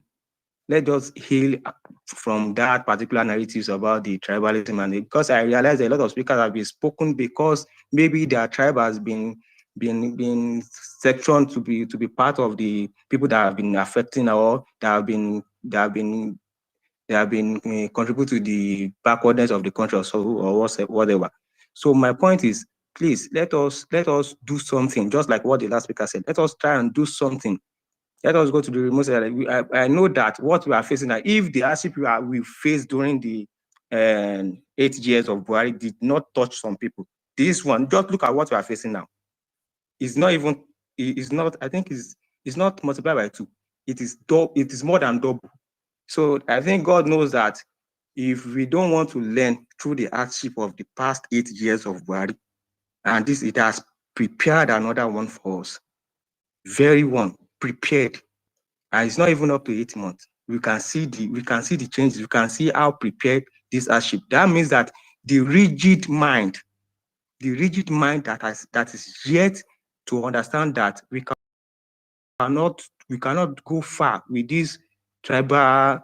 Let's just heal from that particular narratives about the tribalism, and because I realized a lot of speakers have been spoken because maybe their tribe has been sectioned to be part of the people that have been affecting or that have been contribute to the backwardness of the country or whatever. So my point is, please let us do something, just like what the last speaker said. Let us try and do something. Let us go to the remote area. I know that what we are facing, that if the hardship we faced during the 8 years of Buhari did not touch some people, this one, just look at what we are facing now. It's not even, it's not, I think it's not multiplied by 2. It is more than double. So I think God knows that if we don't want to learn through the hardship of the past 8 years of Buhari, and it has prepared another one for us, very one prepared, and it's not even up to 8 months. We can see the changes. We can see how prepared this hardship. That means that the rigid mind that is yet to understand that we cannot go far with this tribalism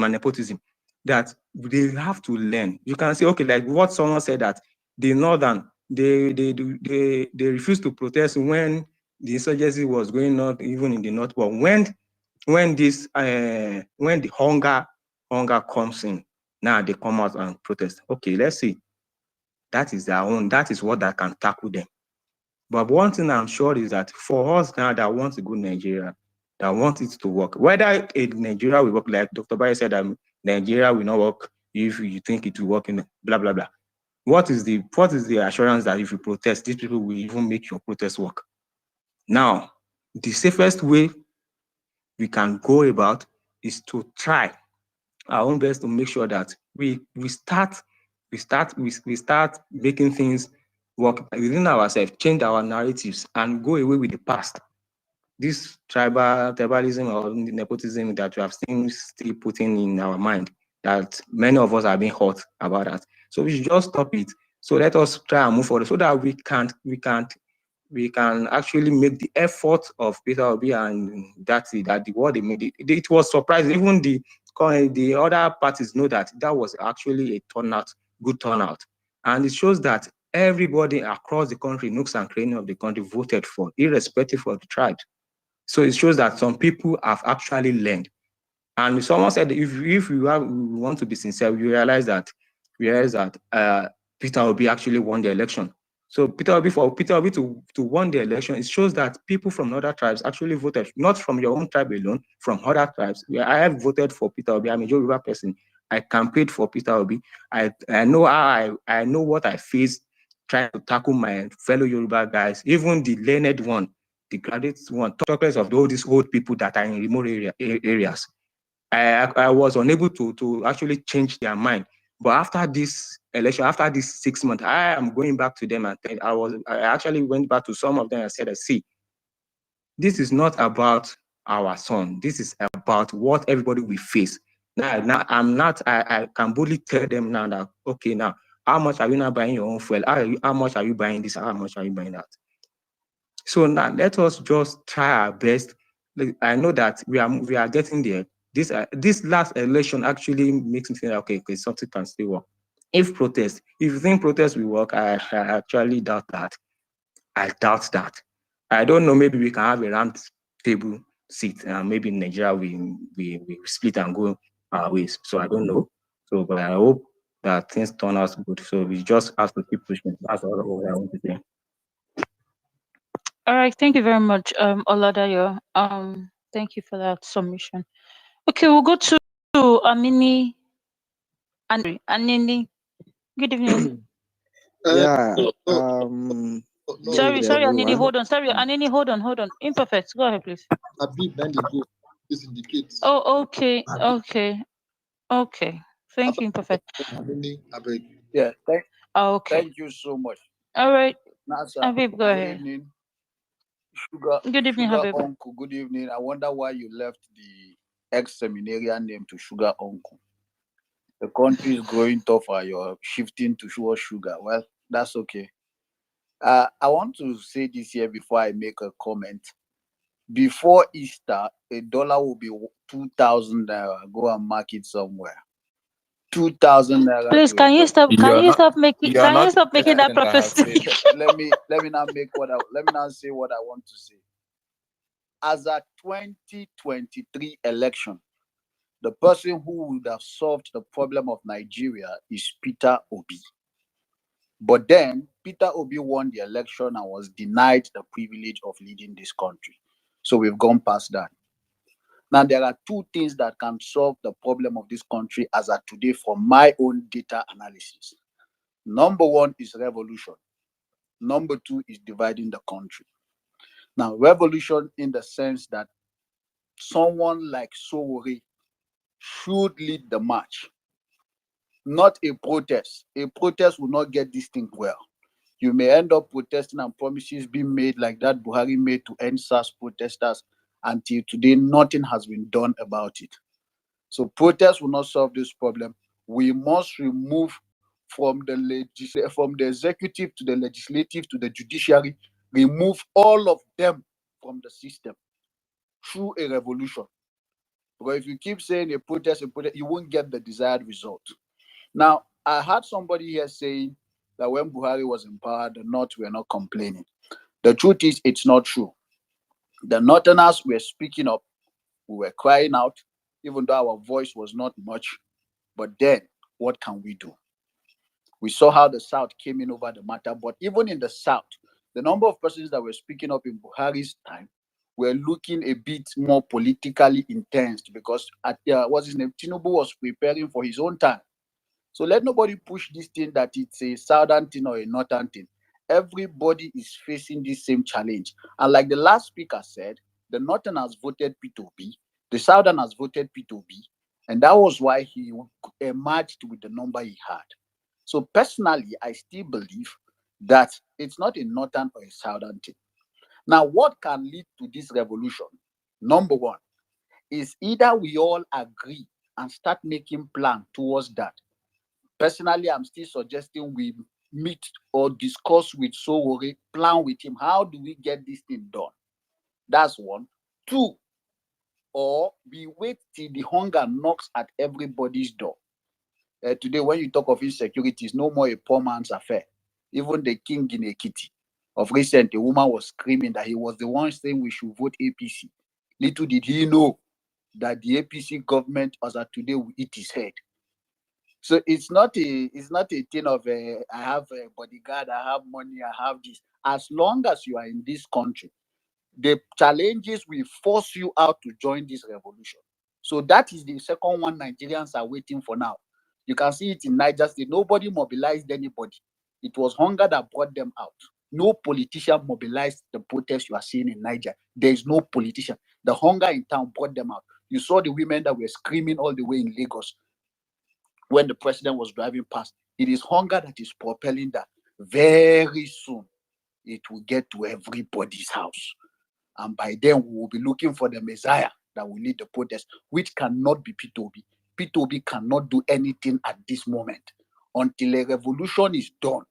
and nepotism, that they have to learn. You can say, okay, like what someone said, that the Northern, they refused to protest when the insurgency was going on, even in the North. But when the hunger comes in, now they come out and protest. Okay, let's see. That is their own. That is what that can tackle them. But one thing I'm sure is that for us now that want to go Nigeria, that want it to work, whether Nigeria will work, like Dr. Baye said, Nigeria will not work if you think it will work in blah, blah, blah. What is the assurance that if you protest, these people will even make your protest work? Now, the safest way we can go about is to try our own best to make sure that we start making things work within ourselves, change our narratives, and go away with the past. This tribalism or nepotism that we have seen still putting in our mind, that many of us are being hurt about that. So we should just stop it. So let us try and move forward so that we can actually make the effort of Peter Obi and that the word they made. It was surprising. Even the other parties know that was actually a good turnout. And it shows that everybody across the country, nooks and crannies of the country, voted for, irrespective of the tribes. So it shows that some people have actually learned. And someone said, if we want to be sincere, we realize that Peter Obi actually won the election. So Peter Obi to win the election, it shows that people from other tribes actually voted, not from your own tribe alone, from other tribes. I have voted for Peter Obi. I'm a Yoruba person. I campaigned for Peter Obi. I know how I know what I faced trying to tackle my fellow Yoruba guys, even the learned one, the graduates one, talk less of all these old people that are in remote areas. I was unable to actually change their mind. But after this election, after this 6 months, I am going back to them and I actually went back to some of them and said, see, this is not about our son. This is about what everybody will face. Now I can boldly tell them now that, okay, now, how much are you now buying your own fuel? How much are you buying this? How much are you buying that? So now let us just try our best. I know that we are getting there. This last election actually makes me feel okay, something can still work. If you think protest will work, I actually doubt that. I doubt that. I don't know, maybe we can have a round table seat, and maybe in Nigeria we split and go our ways. So I don't know. So, but I hope that things turn out good. So we just have to keep pushing. That's all I want to say. All right, thank you very much, Oladayo. Thank you for that submission. Okay, we'll go to Anini. Anini, good evening. Yeah. Sorry, Anini, hold on. Sorry, Anini, hold on. Imperfect. Go ahead, please. Oh, okay. Thank you, Imperfect. Yeah. Okay. Thank you so much. All right. NASA, Habib, go ahead. Good evening. Good evening, Sugar Habib. Uncle. Good evening. I wonder why you left the ex-seminarian name to Sugar Uncle. The country is growing tougher. You're shifting to sugar. Well, that's okay. I want to say this here before I make a comment. Before Easter, a dollar will be 2,000 naira, go and mark it somewhere. 2,000 naira. Please, can you stop? Can you stop making? Can you stop making that prophecy? let me not make let me not say what I want to say. As a 2023 election, the person who would have solved the problem of Nigeria is Peter Obi. But then Peter Obi won the election and was denied the privilege of leading this country. So we've gone past that. Now, there are two things that can solve the problem of this country as of today from my own data analysis. Number one is revolution. Number two is dividing the country. Now, revolution in the sense that someone like Sowore should lead the march, not a protest. A protest will not get this thing well. You may end up protesting and promises being made like that Buhari made to end SARS protesters. Until today, nothing has been done about it. So protests will not solve this problem. We must remove from the executive to the legislative to the judiciary, remove all of them from the system through a revolution. Because if you keep saying a protest, you won't get the desired result. Now, I heard somebody here saying that when Buhari was in power, the North were not complaining. The truth is, it's not true. The Northerners were speaking up. We were crying out, even though our voice was not much. But then, what can we do? We saw how the South came in over the matter. But even in the South, the number of persons that were speaking up in Buhari's time were looking a bit more politically intense because what's his name? Tinubu was preparing for his own time. So let nobody push this thing that it's a southern thing or a northern thing. Everybody is facing this same challenge. And like the last speaker said, the northern has voted P2B, the southern has voted P2B, and that was why he emerged with the number he had. So personally, I still believe that it's not a northern or a southern thing. Now, what can lead to this revolution? Number one is either we all agree and start making plans towards that. Personally, I'm still suggesting we meet or discuss with Sowore, plan with him. How do we get this thing done? That's one. Two, or we wait till the hunger knocks at everybody's door. Today, when you talk of insecurity, it's no more a poor man's affair. Even the king in Ekiti of recent, a woman was screaming that he was the one saying we should vote APC. Little did he know that the APC government, as of today, will eat his head. So it's not a thing of I have a bodyguard, I have money, I have this. As long as you are in this country, the challenges will force you out to join this revolution. So that is the second one Nigerians are waiting for now. You can see it in Niger State. Nobody mobilized anybody. It was hunger that brought them out. No politician mobilized the protest you are seeing in Niger. There is no politician. The hunger in town brought them out. You saw the women that were screaming all the way in Lagos when the president was driving past. It is hunger that is propelling that. Very soon, it will get to everybody's house. And by then, we will be looking for the Messiah that will lead the protest, which cannot be P2B. P2B cannot do anything at this moment. Until a revolution is done,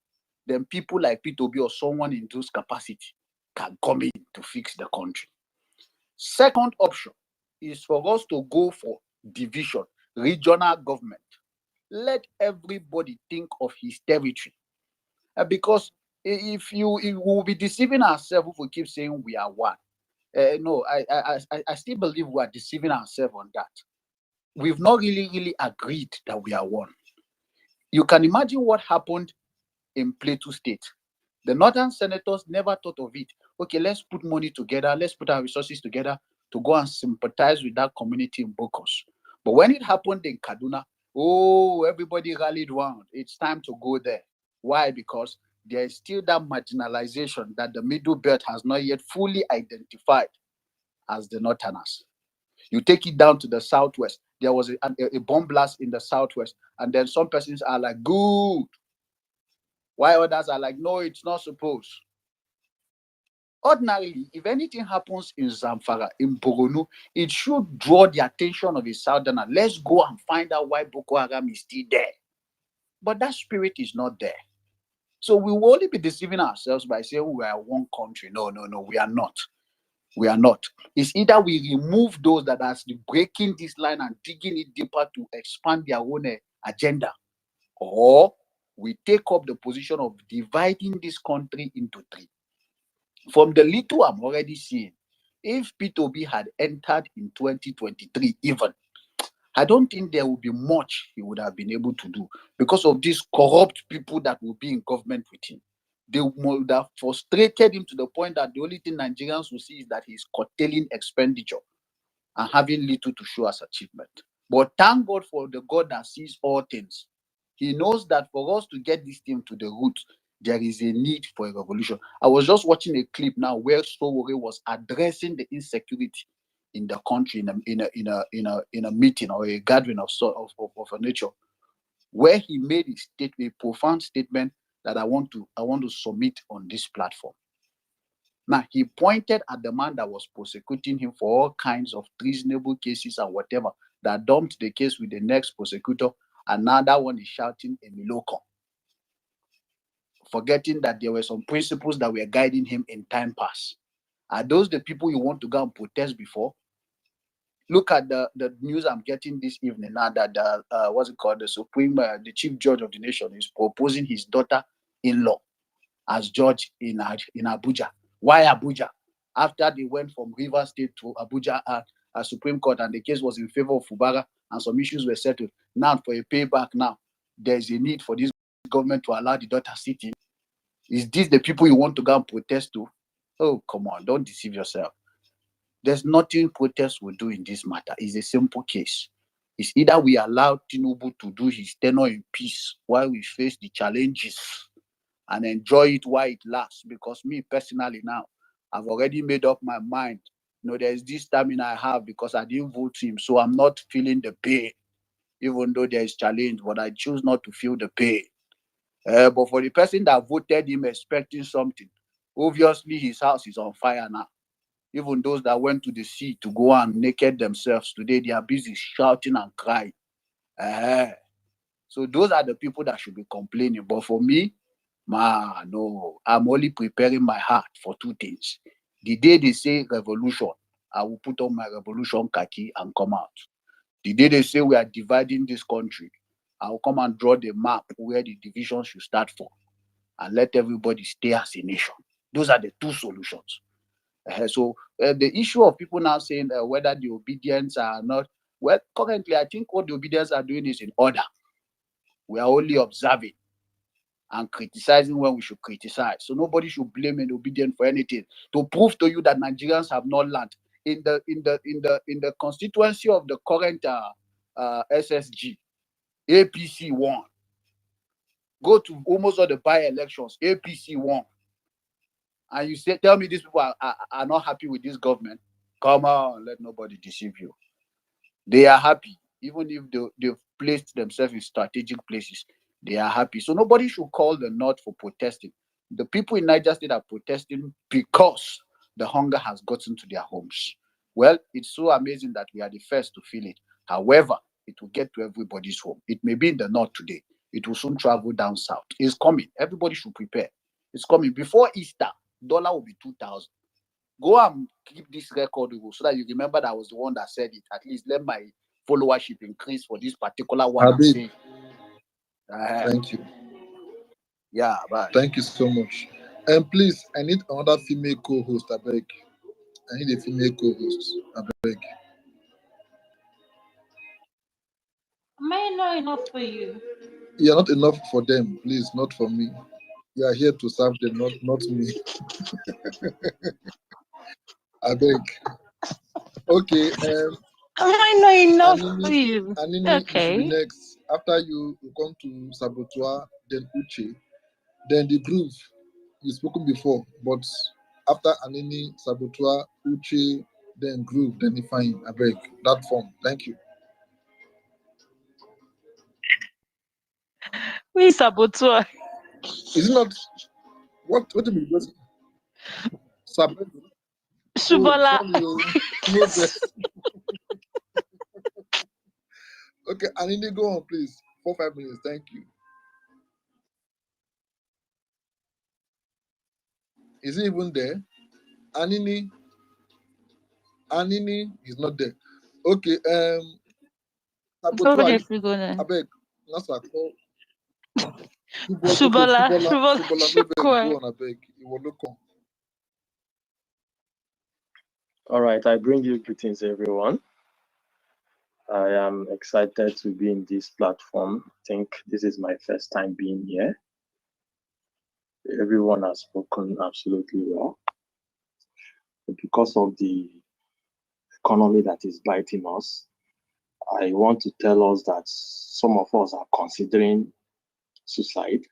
then people like P2B or someone in those capacity can come in to fix the country. Second option is for us to go for division, regional government. Let everybody think of his territory. Because if we will be deceiving ourselves if we keep saying we are one. No, I still believe we are deceiving ourselves on that. We've not really agreed that we are one. You can imagine what happened in Plateau State. The northern senators never thought of it. Okay, let's put money together. Let's put our resources together to go and sympathize with that community in Bokos. But when it happened in Kaduna, everybody rallied round. It's time to go there. Why? Because there is still that marginalization that the middle belt has not yet fully identified as the northerners. You take it down to the southwest. There was a bomb blast in the southwest, and then some persons are like, good. While others are like, no, it's not supposed. Ordinarily, if anything happens in Zamfara, in Borno, it should draw the attention of a southerner. Let's go and find out why Boko Haram is still there. But that spirit is not there. So we will only be deceiving ourselves by saying we are one country. No, we are not. We are not. It's either we remove those that are breaking this line and digging it deeper to expand their own agenda, or we take up the position of dividing this country into three. From the little I'm already seeing, if P2B had entered in 2023 even, I don't think there would be much he would have been able to do because of these corrupt people that will be in government with him. They would have frustrated him to the point that the only thing Nigerians will see is that he's curtailing expenditure and having little to show as achievement. But thank God for the God that sees all things. He knows that for us to get this thing to the root, there is a need for a revolution. I was just watching a clip now where Sowore was addressing the insecurity in the country in a meeting or a gathering of a nature, where he made a profound statement that I want to submit on this platform. Now, he pointed at the man that was prosecuting him for all kinds of treasonable cases and whatever, that dumped the case with the next prosecutor, and now that one is shouting a miloko, forgetting that there were some principles that were guiding him in time past. Are those the people you want to go and protest before? Look at the news I'm getting this evening now that the chief judge of the nation is proposing his daughter-in-law as judge in Abuja. Why Abuja? After they went from Rivers State to Abuja at Supreme Court and the case was in favor of Fubara and some issues were settled. Now for a payback now, there's a need for this government to allow the daughter sitting. Is this the people you want to go and protest to? Oh, come on, don't deceive yourself. There's nothing protest will do in this matter. It's a simple case. It's either we allow Tinubu to do his tenure in peace while we face the challenges and enjoy it while it lasts. Because me personally now, I've already made up my mind. There's this stamina I have because I didn't vote him. So I'm not feeling the pain, even though there is challenge, but I choose not to feel the pain. But for the person that voted him expecting something, obviously his house is on fire now. Even those that went to the sea to go and naked themselves today, they are busy shouting and crying. So those are the people that should be complaining. But for me, no, I'm only preparing my heart for two things. The day they say revolution, I will put on my revolution khaki and come out. The day they say we are dividing this country, I will come and draw the map where the division should start from and let everybody stay as a nation. Those are the two solutions. So the issue of people now saying whether the obedience are not, well, currently I think what the obedience are doing is in order. We are only observing and criticizing when we should criticize. So nobody should blame an obedient for anything. To prove to you that Nigerians have not learned in the constituency of the current SSG, APC won. Go to almost all the by-elections, APC won. And you say, tell me these people are not happy with this government. Come on, let nobody deceive you. They are happy, even if they've placed themselves in strategic places. They are happy. So nobody should call the North for protesting. The people in Niger State are protesting because the hunger has gotten to their homes. Well, it's so amazing that we are the first to feel it. However, it will get to everybody's home. It may be in the North today. It will soon travel down south. It's coming. Everybody should prepare. It's coming. Before Easter, dollar will be 2,000. Go and keep this record so that you remember that I was the one that said it. At least let my followership increase for this particular one. I'm saying. Thank you. Yeah, bye. Thank you so much. And please, I need another female co-host, I beg. I need a female co-host, I beg. Am I not enough for you? You're not enough for them, please, not for me. You are here to serve them, not me. I beg. Okay. Am I not enough for you? Anini, you should be Okay. next. After you come to Saboteur, then Uche, then the groove. You've spoken before, but after Anini, Saboteur, Uche, then groove, then define. I beg that form. Thank you. We saboteur. Is it not what do you mean? Shubola. Okay, Anini, go on, please. 4-5 minutes. Thank you. Is he even there? Anini? Anini is not there. Okay. Somebody I beg. Nasa call. Shubola, no vex go on. I beg. You will look on. All right, I bring you greetings, everyone. I am excited to be in this platform. I think this is my first time being here. Everyone has spoken absolutely well. Because of the economy that is biting us, I want to tell us that some of us are considering suicide.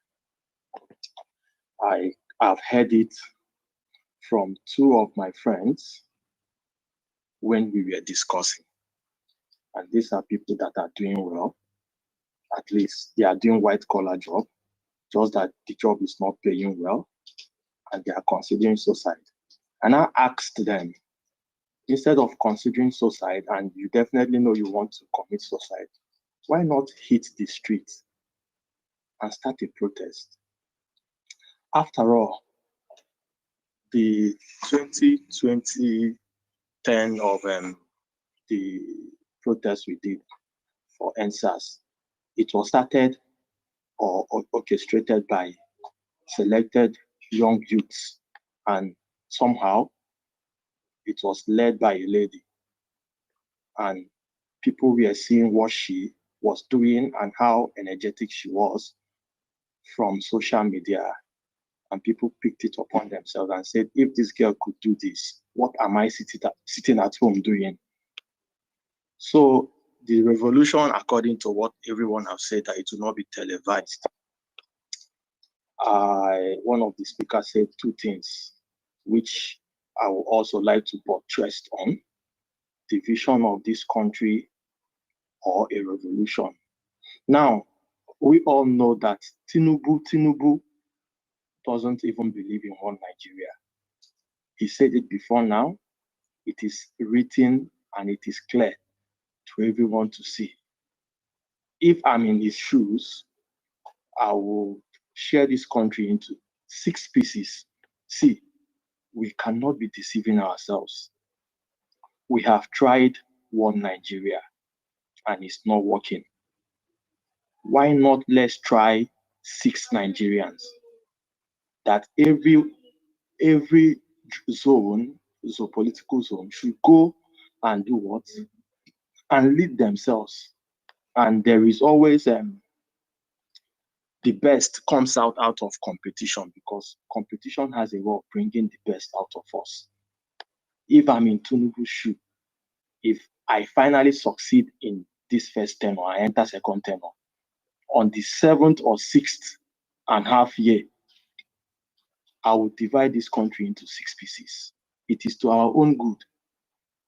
I have heard it from two of my friends when we were discussing. And these are people that are doing well. At least they are doing white collar job, just that the job is not paying well, and they are considering suicide. And I asked them, instead of considering suicide, and you definitely know you want to commit suicide, why not hit the streets and start a protest? After all, the 2010 of the protest we did for ENDSears, it was started or orchestrated by selected young youths, and somehow it was led by a lady, and people were seeing what she was doing and how energetic she was from social media, and people picked it upon themselves and said, if this girl could do this, what am I sitting at home doing? So the revolution, according to what everyone has said, that it will not be televised. One of the speakers said two things, which I would also like to buttress on: the vision of this country or a revolution. Now, we all know that Tinubu doesn't even believe in one Nigeria. He said it before now. It is written and it is clear to everyone to see. If I'm in his shoes, I will share this country into 6 pieces. See, we cannot be deceiving ourselves. We have tried one Nigeria and it's not working. Why not let's try 6 Nigerians? That every political zone should go and do what? And lead themselves. And there is always the best comes out of competition, because competition has a way of bringing the best out of us. If I'm in Tinubu's shoe, if I finally succeed in this first tenure, I enter second tenure, on the 7th or 6th and half year, I will divide this country into 6 pieces. It is to our own good.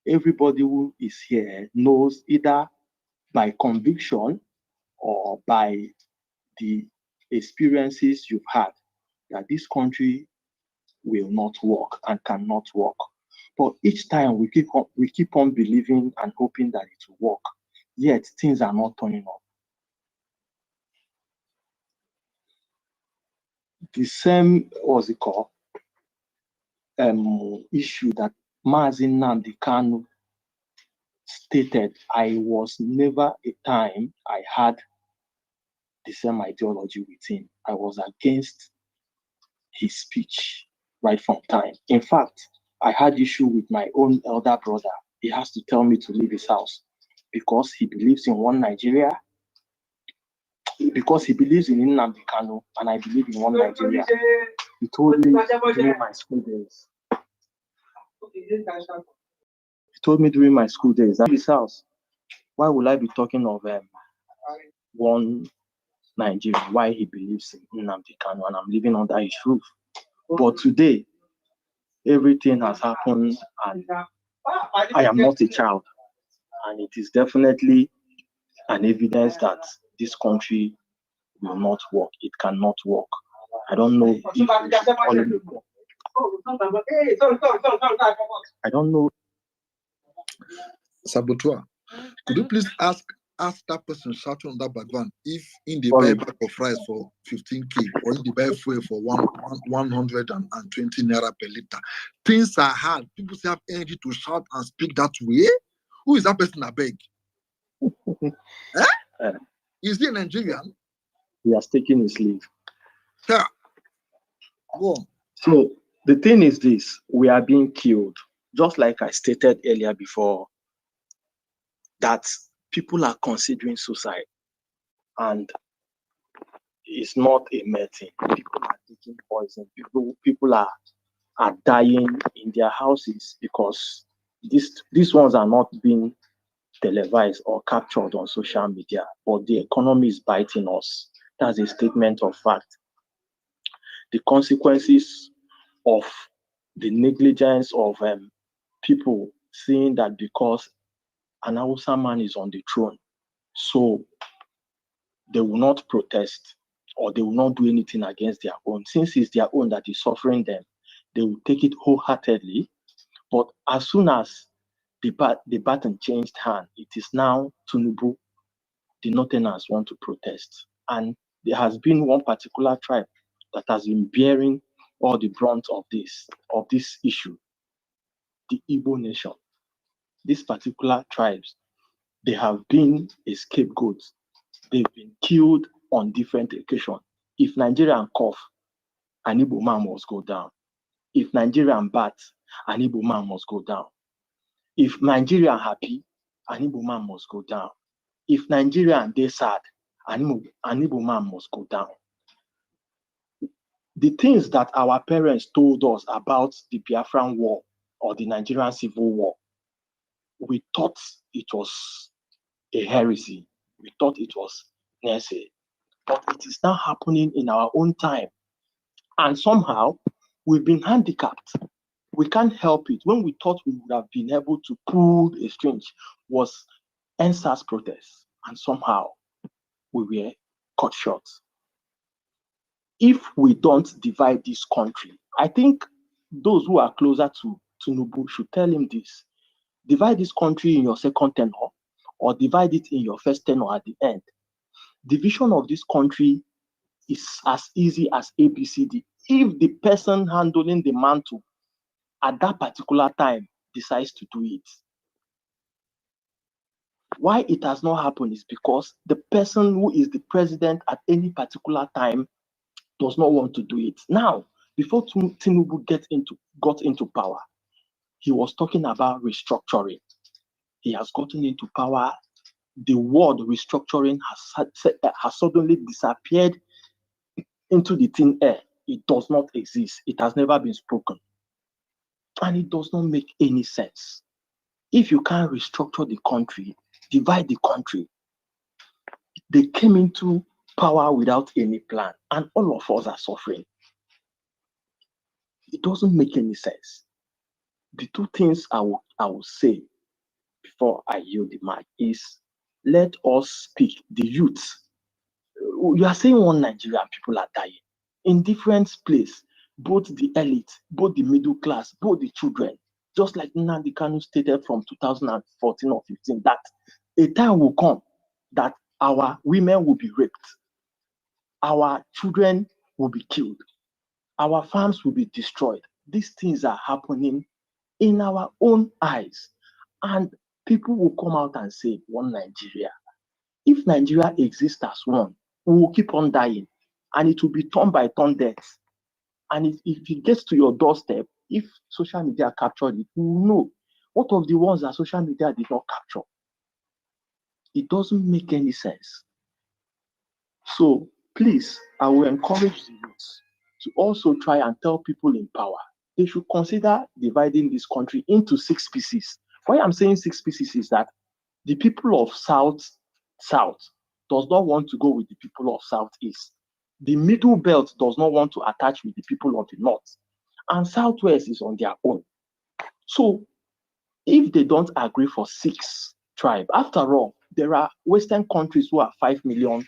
Everybody who is here knows, either by conviction or by the experiences you've had, that this country will not work and cannot work. But each time we keep on believing and hoping that it will work, yet things are not turning up. The same, issue that Mazi Nnamdi Kanu stated, I was never a time I had the same ideology with him. I was against his speech right from time. In fact, I had issue with my own elder brother. He has to tell me to leave his house because he believes in one Nigeria, because he believes in Nnamdi Kanu, and I believe in one Nigeria. He told me during my school days. At his house, why would I be talking of one Nigeria? Why he believes in Nnamdi Kanu, and I'm living under his roof. But today, everything has happened, and I am not a child. And it is definitely an evidence that this country will not work. It cannot work. I don't know if we should call it a go. I don't know. Saboteur, could you please ask ask that person shouting on that background if in the buy bag of rice for 15k or in the buy fuel for 120 naira per liter. Things are hard. People still have energy to shout and speak that way. Who is that person? I beg. Is he a Nigerian? He has taken his leave. Yeah. Go on. So the thing is this: we are being killed, just like I stated earlier before. That people are considering suicide, and it's not a mere thing. People are taking poison. People are dying in their houses because these ones are not being televised or captured on social media, but the economy is biting us. That's a statement of fact. The consequences of the negligence of people seeing that because an Hausa man is on the throne, so they will not protest or they will not do anything against their own. Since it's their own that is suffering them, they will take it wholeheartedly. But as soon as the button changed hand, it is now Tinubu, the Northerners want to protest. And there has been one particular tribe that has been bearing all the brunt of this issue, the Igbo nation. These particular tribes, they have been a scapegoat. They've been killed on different occasions. If Nigerian cough, an Igbo man must go down. If Nigerian bat, an Igbo man must go down. If Nigerian happy, an Igbo man must go down. If Nigerian they sad, an Igbo man must go down. The things that our parents told us about the Biafran War or the Nigerian Civil War, we thought it was a heresy. We thought it was heresy. But it is now happening in our own time. And somehow, we've been handicapped. We can't help it. When we thought we would have been able to pull a string was ENDSears protests. And somehow, we were cut short. If we don't divide this country, I think those who are closer to Tinubu should tell him this. Divide this country in your second tenure or divide it in your first tenure at the end. Division of this country is as easy as ABCD. If the person handling the mantle at that particular time decides to do it. Why it has not happened is because the person who is the president at any particular time does not want to do it. Now, before Tinubu got into power, he was talking about restructuring. He has gotten into power. The word restructuring has suddenly disappeared into the thin air. It does not exist. It has never been spoken. And it does not make any sense. If you can't restructure the country, divide the country. They came into power without any plan, and all of us are suffering. It doesn't make any sense. The two things I will say before I yield the mic is, let us speak, the youth. You are saying one Nigerian people are dying in different places, both the elite, both the middle class, both the children. Just like Nnamdi Kanu stated from 2014 or 15, that a time will come that our women will be raped, our children will be killed, our farms will be destroyed. These things are happening in our own eyes. And people will come out and say, one Nigeria. If Nigeria exists as one, we will keep on dying. And it will be turn by turn death. And if it gets to your doorstep, if social media captured it, we will know what of the ones that social media did not capture. It doesn't make any sense. So please, I will encourage the youth to also try and tell people in power, they should consider dividing this country into 6 pieces. Why I'm saying 6 pieces is that the people of South does not want to go with the people of Southeast. The middle belt does not want to attach with the people of the North. And Southwest is on their own. So if they don't agree for 6 tribes, after all, there are Western countries who are 5 million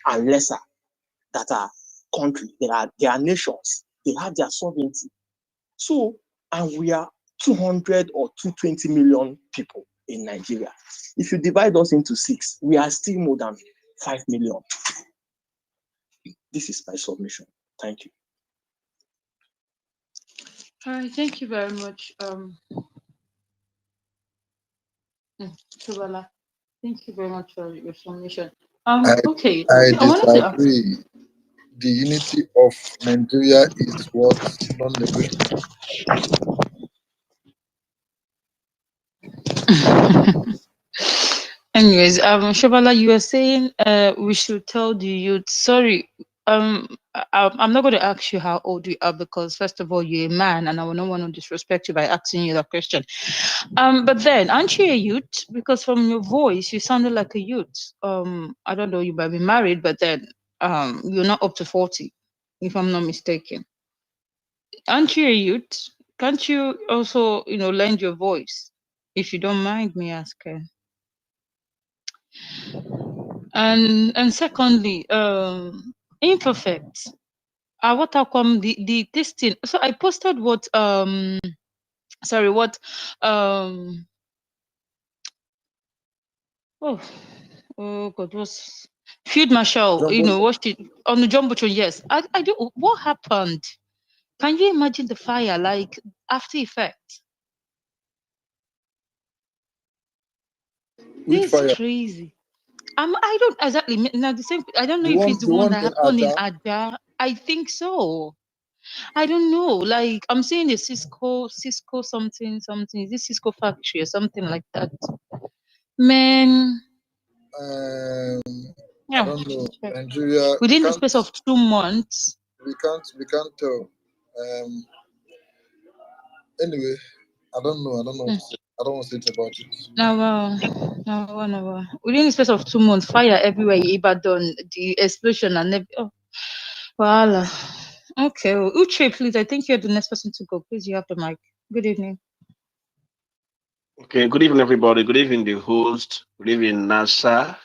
and lesser that are countries, they are nations, they have their sovereignty. So, and we are 200 or 220 million people. in Nigeria. If you divide us into 6, we are still more than 5 million. This is my submission. Thank you. All right, thank you very much. Shubala, thank you very much for your submission. Okay, I I wanted to ask. disagree. The unity of Nigeria is what's non-negotiable. Anyways, Shubala, you were saying we should tell the youth. Sorry, I'm not going to ask you how old you are because first of all, you're a man, and I will not want to disrespect you by asking you that question. But then, aren't you a youth? Because from your voice, you sounded like a youth. I don't know, you might be married, but then, you're not up to 40, if I'm not mistaken. Aren't you a youth? Can't you also, lend your voice, if you don't mind me asking? And secondly, imperfect. What outcome the this thing? So I posted what sorry what oh God, was Field Marshal, what she on the Jumbotron, yes. I do. What happened? Can you imagine the fire, like after effect? Which This fire? is crazy. I don't exactly now the same. I don't know The if one, it's the the one one that in happened in Ada. Ada. I think so. I don't know. Like I'm seeing a Cisco something. Is this Cisco factory or something like that? Man, I yeah. don't know. Nigeria. Within the space of 2 months. We can't tell. Anyway, I don't know. I don't know what to say. I don't want to say it about it. No. Within the space of 2 months, fire everywhere. Ibadan, the explosion and voila. Okay, Uche, please. I think you're the next person to go. Please, you have the mic. Good evening. Okay, good evening, everybody. Good evening, the host. Good evening, NASA.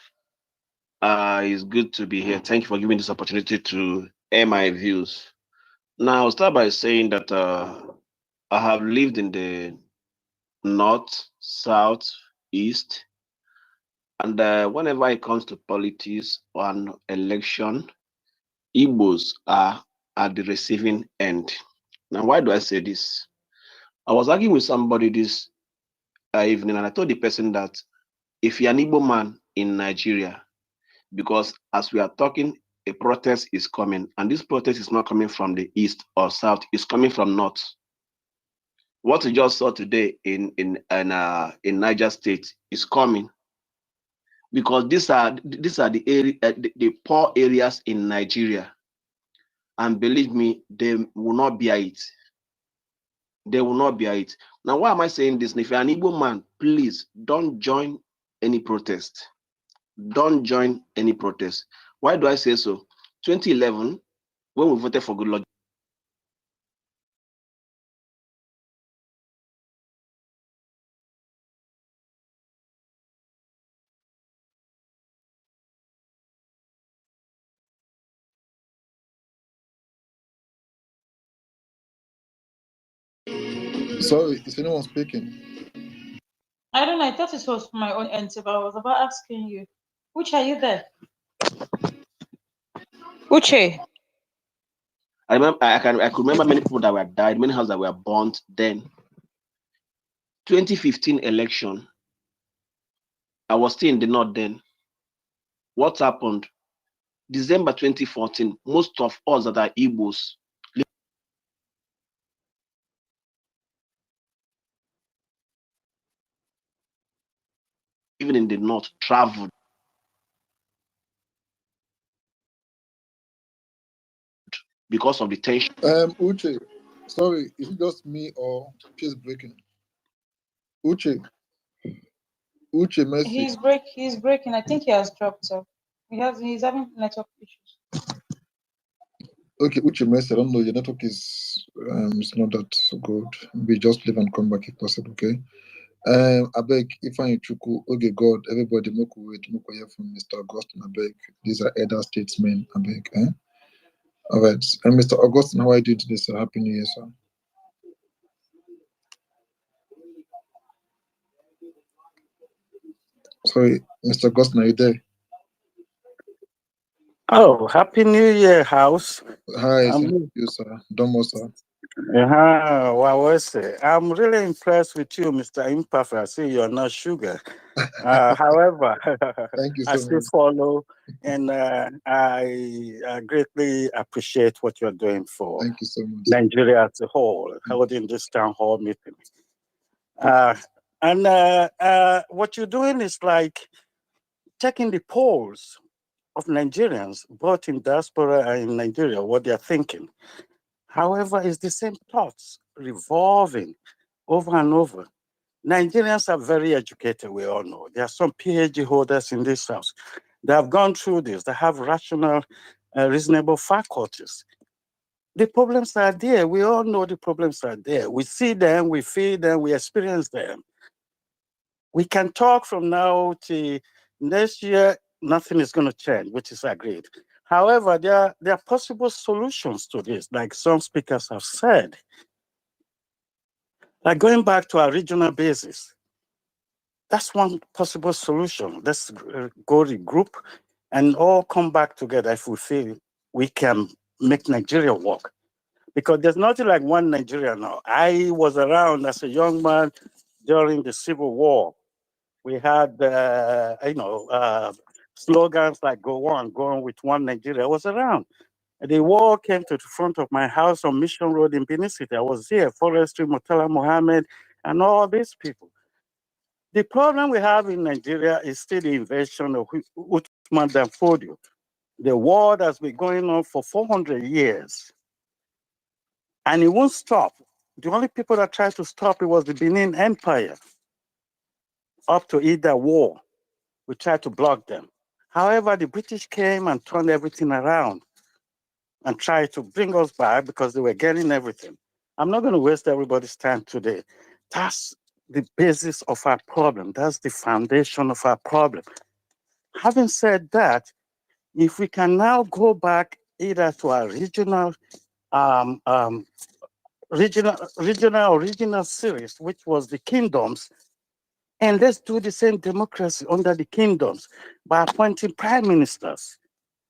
It's good to be here. Thank you for giving me this opportunity to air my views. Now, I'll start by saying that I have lived in the north, south, east, and whenever it comes to politics or an election, Igbos are at the receiving end. Now, why do I say this? I was arguing with somebody this evening, and I told the person that if you're an Igbo man in Nigeria, because as we are talking, a protest is coming, and this protest is not coming from the east or south; it's coming from north. What we just saw today in Niger State is coming because these are the area, the poor areas in Nigeria, and believe me, they will not bear it. They will not bear it. Now, why am I saying this? If you're an Igbo man, please don't join any protest. Don't join any protest. Why do I say so? 2011, when we voted for Goodluck, Sorry, is anyone speaking? I don't know. I thought it was my own answer, but I was about asking you. Uche, are you there? Uche. I remember I could remember many people that were died, many houses that were burnt then. 2015 election, I was still in the north then. What happened? December 2014, most of us that are Igbos even in the north traveled because of the tension. Uche, sorry, is it just me or she's breaking? Uche, Mercy. He's breaking. I think he has dropped off. He's having network issues. Okay, Uche Mercy, I don't know, your network is not that good. We just leave and come back if possible, okay? I beg, Ifeanyi Chukwu, okay, God, everybody, Moku wait, Moku hear from Mr. Augustine, I beg. These are elder statesmen, I beg, eh? All right, and Mr. Augustine, how are you doing today, sir? Happy New Year, sir. Sorry, Mr. Gosner, are you there? Oh, Happy New Year, house. Hi, thank you, sir. Domo, sir. What was it? I'm really impressed with you, Mr. Imperfect. I see you're not sugar. However, thank you I so still much. follow, and I greatly appreciate what you're doing for Thank you so much. Nigeria as a whole, holding this town hall meeting. What you're doing is like checking the polls of Nigerians, both in diaspora and in Nigeria, what they're thinking. However, it's the same thoughts revolving over and over. Nigerians are very educated, we all know. There are some PhD holders in this house. They have gone through this. They have rational, reasonable faculties. The problems are there. We all know the problems are there. We see them, we feel them, we experience them. We can talk from now to next year, nothing is going to change, which is agreed. However, there are possible solutions to this, like some speakers have said. Like going back to our regional basis, that's one possible solution. Let's go regroup and all come back together if we feel we can make Nigeria work. Because there's nothing like one Nigeria now. I was around as a young man during the Civil War. We had, slogans like go on with one Nigeria. I was around. The war came to the front of my house on Mission Road in Benin City. I was here, Forestry, Murtala Mohammed, and all these people. The problem we have in Nigeria is still the invasion of Uthman Dan Fodio. The war that's been going on for 400 years. And it won't stop. The only people that tried to stop it was the Benin Empire. Up to either war, we tried to block them. However, the British came and turned everything around and tried to bring us back because they were getting everything. I'm not going to waste everybody's time today. That's the basis of our problem. That's the foundation of our problem. Having said that, if we can now go back either to our regional series, which was the kingdoms, and let's do the same democracy under the kingdoms by appointing prime ministers.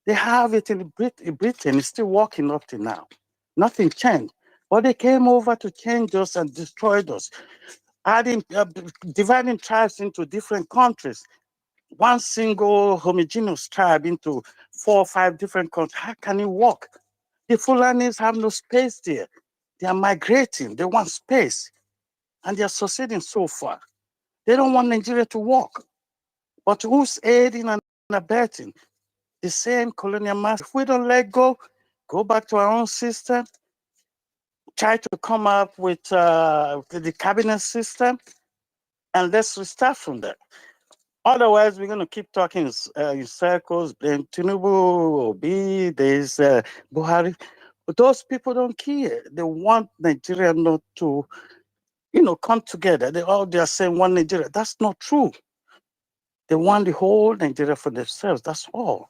They have it in Britain, it's still working up to now. Nothing changed. But they came over to change us and destroyed us, dividing tribes into different countries. One single homogeneous tribe into 4 or 5 different countries. How can it work? The Fulanis have no space there. They are migrating, they want space, and they are succeeding so far. They don't want Nigeria to work. But who's aiding and abetting? The same colonial master. If we don't let go back to our own system, try to come up with the cabinet system, and let's restart from there. Otherwise, we're going to keep talking in circles. Blame Tinubu, Obi, there's Buhari. But those people don't care. They want Nigeria not to, come together. They are saying one Nigeria. That's not true. They want the whole Nigeria for themselves. That's all.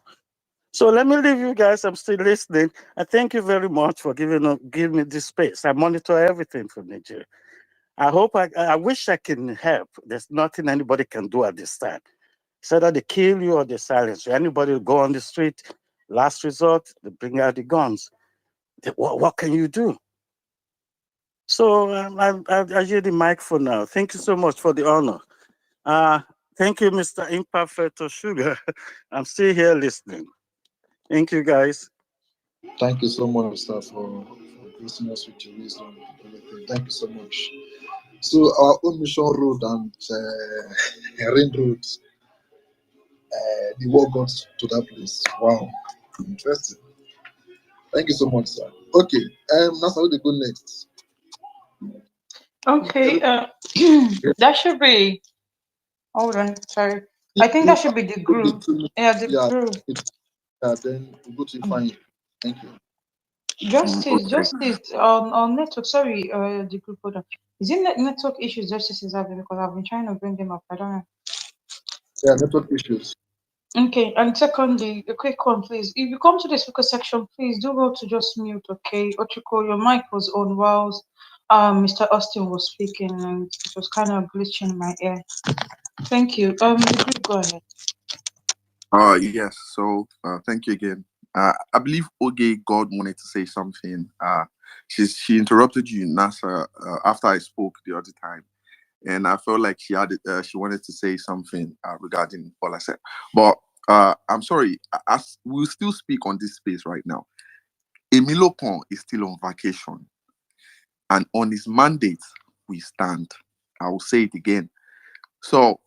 So let me leave you guys. I'm still listening. I thank you very much for giving me this space. I monitor everything from Nigeria. I wish I can help. There's nothing anybody can do at this time. It's either they kill you or they silence you. Anybody will go on the street, last resort, they bring out the guns. What can you do? So I hear the mic for now. Thank you so much for the honor. Thank you, Mr. Imperfecto Sugar. I'm still here listening. Thank you, guys. Thank you so much, sir, for gracing us with your wisdom. Thank you so much. So our own mission road and ring road, the war got to that place. Wow, interesting. Thank you so much, sir. Okay, that's how they go next. Okay, that should be. Hold on, sorry. I think that should be the group. Yeah, the group. Yeah, then we go to fine. Thank you. Justice on network. Sorry, the group order. Is it network issues Justice is having? Because I've been trying to bring them up. I don't know. Yeah, network issues. Okay, and secondly, a quick one, please. If you come to the speaker section, please do go to just mute, okay? Ochiko, your mic was on whilst Mr. Austin was speaking, and it was kind of glitching in my ear. Thank you. Go ahead. Yes. So, thank you again. I believe Oge God wanted to say something. She interrupted you, NASA, after I spoke the other time, and I felt like she wanted to say something regarding what I said. But I'm sorry. As we'll still speak on this space right now. Emilio Pon is still on vacation, and on his mandate we stand. I will say it again. So,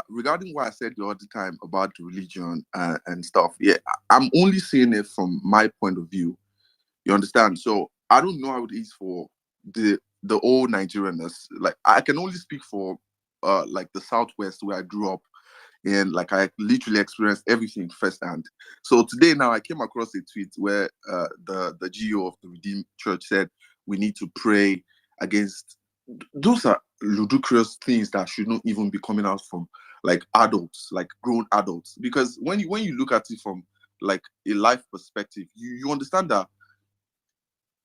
regarding what I said the other time about religion and stuff, yeah, I'm only seeing it from my point of view. You understand? So I don't know how it is for the old Nigerians. Like I can only speak for like the Southwest where I grew up, and like I literally experienced everything firsthand. So today now I came across a tweet where the GO of the Redeemed Church said we need to pray against. Those are ludicrous things that should not even be coming out from like adults, like grown adults. Because when you look at it from like a life perspective, you understand that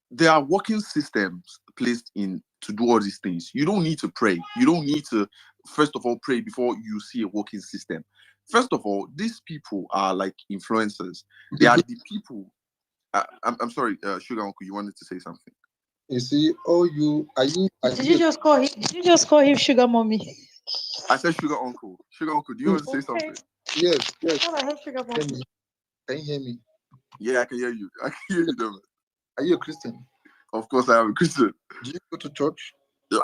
there are working systems placed in to do all these things. You don't need to pray. You don't need to, first of all, pray before you see a working system. First of all, these people are like influencers. They are the people. I'm sorry, Sugar Uncle, you wanted to say something. You see, Did you just call him Sugar Mommy? I said Sugar Uncle. Sugar Uncle, do you want to say something? Yes. I hate Sugar Mommy. Can you hear me? Yeah, I can hear you. I can hear you, though. Are you a Christian? Of course, I am a Christian. Do you go to church?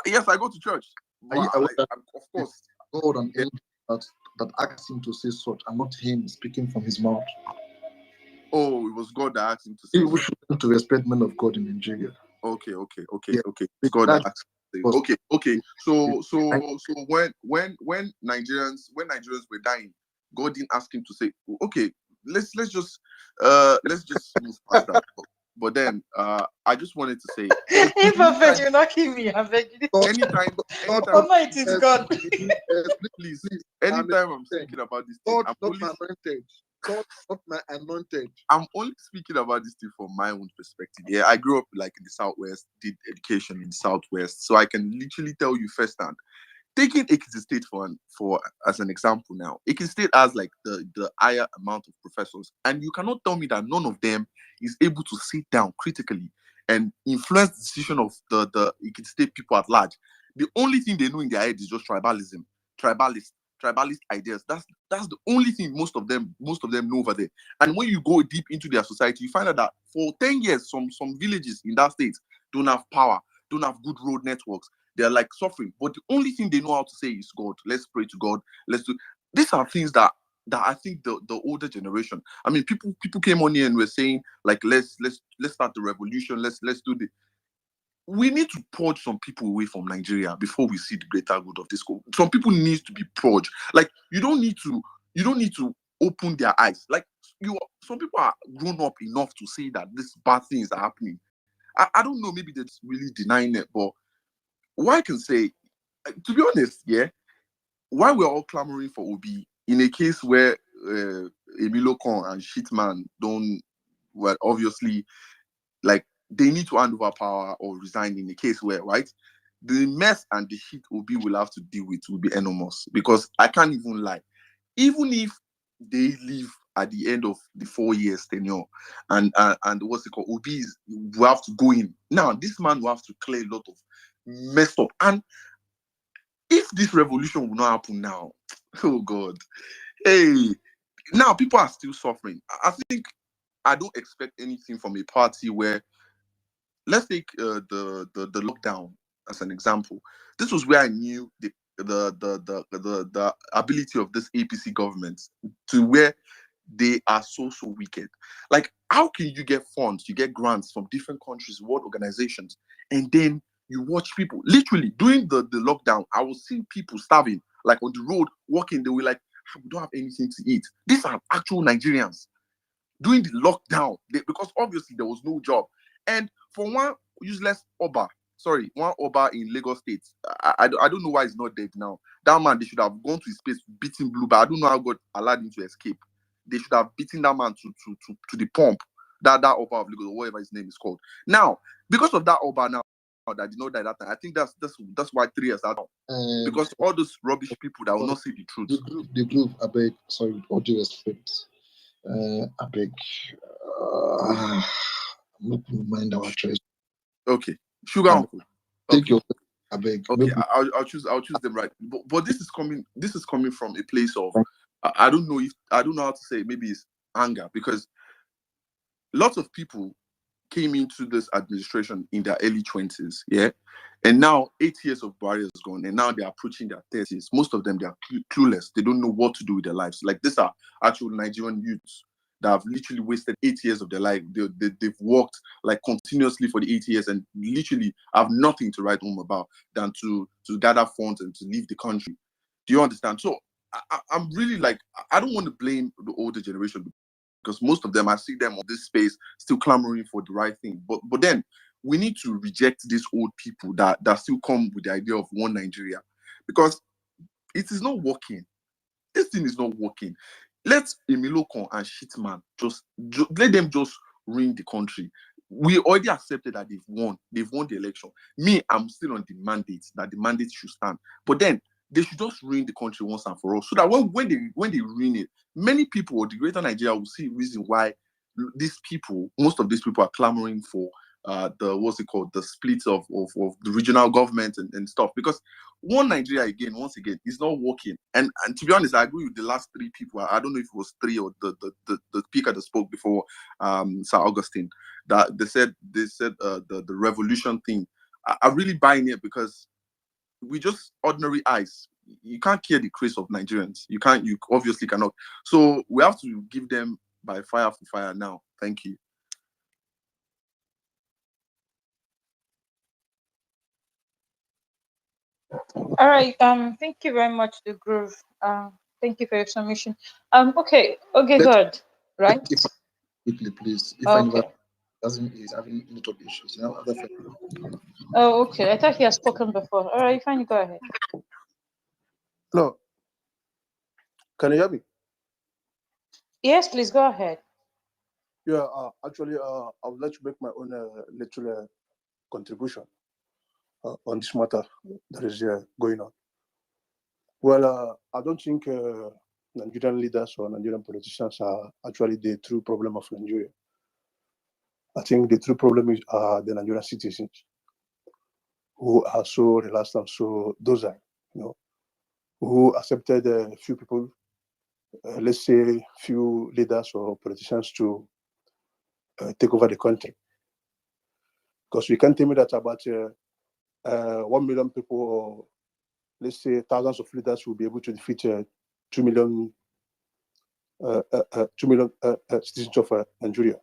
Yes, I go to church. Are you aware that of course. God and angels that asked him to say such, and not him speaking from his mouth? Oh, it was God that asked him to say. We should learn to respect men of God in Nigeria. Okay. God that asked him to say. Okay. So when Nigerians were dying, God didn't ask him to say. Okay, let's just move past that. But then I just wanted to say, If I beg you, not kill me. I beg you. Anytime it is God. Please. Anytime I'm thinking about this thing, God, not my anointed. God, not my anointed. I'm only speaking about this thing from my own perspective. Yeah, I grew up like in the Southwest, did education in the Southwest, so I can literally tell you firsthand. Taking Ekiti State for as an example now, Ekiti State has like the higher amount of professors, and you cannot tell me that none of them is able to sit down critically and influence the decision of the Ekiti State people at large. The only thing they know in their head is just tribalism, tribalist ideas. That's the only thing most of them know over there. And when you go deep into their society, you find out that for 10 years, some villages in that state don't have power, don't have good road networks. They're like suffering, but the only thing they know how to say is God. Let's pray to God. Let's do. These are things that I think the older generation. I mean, people came on here and were saying like, let's start the revolution. Let's do the. We need to purge some people away from Nigeria before we see the greater good of this country. Some people need to be purged. Like you don't need to open their eyes. Like some people are grown up enough to see that these bad things are happening. I don't know. Maybe they're really denying it, but. What I can say, to be honest, yeah, why we're all clamoring for Obi in a case where Emilio Con and Shitman obviously, like, they need to hand over power or resign in a case where, right, the mess and the shit Obi will have to deal with will be enormous. Because I can't even lie. Even if they leave at the end of the 4 years tenure and what's it called, Obi will have to go in. Now, this man will have to clear a lot of messed up. And if this revolution will not happen now, oh God, hey, now people are still suffering. I think I don't expect anything from a party where, let's take the lockdown as an example. This was where I knew the ability of this APC government to where they are so wicked. Like, how can you get funds, you get grants from different countries, world organizations, and then you watch people literally during the lockdown? I was seeing people starving, like on the road, walking. They were like, we don't have anything to eat. These are actual Nigerians during the lockdown because obviously there was no job. And for one Oba in Lagos State, I don't know why he's not dead now. That man, they should have gone to his place, beaten Blue, but I don't know how God allowed him to escape. They should have beaten that man to the pump. That Oba of Lagos, or whatever his name is called. Now, because of that Oba now, that did not die that time. I think that's why 3 years out. Because all those rubbish people that will not say the truth. The group, I beg, sorry, with all due respect, I beg, I'm not going to mind our choice. Okay, Sugar Uncle. Take your, I beg. Okay, I'll choose them, right. But this is coming from a place of I don't know how to say, maybe it's anger, because lots of people came into this administration in their early 20s, yeah, and now 8 years of Buhari is gone, and now they're approaching their 30s. Most of them, they are clueless. They don't know what to do with their lives. Like, these are actual Nigerian youths that have literally wasted 8 years of their life. They've worked like continuously for the 8 years and literally have nothing to write home about than to gather funds and to leave the country. Do you understand? So I'm really like, I don't want to blame the older generation, because most of them, I see them on this space still clamoring for the right thing. But then we need to reject these old people that still come with the idea of one Nigeria, because it is not working. This thing is not working. Let Emilokon and Shitman just let them just ruin the country. We already accepted that they've won. They've won the election. Me, I'm still on the mandate, that the mandate should stand. But then they should just ruin the country once and for all, so that when they ruin it, many people, or the greater Nigeria, will see reason why most of these people are clamoring for the split of the regional government and stuff, because one Nigeria once again is not working. And to be honest, I agree with the last 3 people. I don't know if it was 3 or the speaker that spoke before, Sir Augustine, that they said the revolution thing. I really buy in it, because we just ordinary eyes. You can't cure the craze of Nigerians. You obviously cannot. So we have to give them by fire for fire now. Thank you. All right. Thank you very much, the Groove. Thank you for your submission. Okay, good. Right? Quickly, please. If Okay. is having network issues, Oh, okay. I thought he has spoken before. All right, fine, go ahead. No. Can you hear me? Yes, please go ahead. Yeah, actually, I would like to make my own little contribution on this matter that is going on. Well, I don't think Nigerian leaders or Nigerian politicians are actually the true problem of Nigeria. I think the true problem is the Nigerian citizens, who are so relaxed and so docile, who accepted a few people, let's say few leaders or politicians, to take over the country. Because you can't tell me that about 1 million people, or let's say thousands of leaders, will be able to defeat 2 million citizens of Nigeria.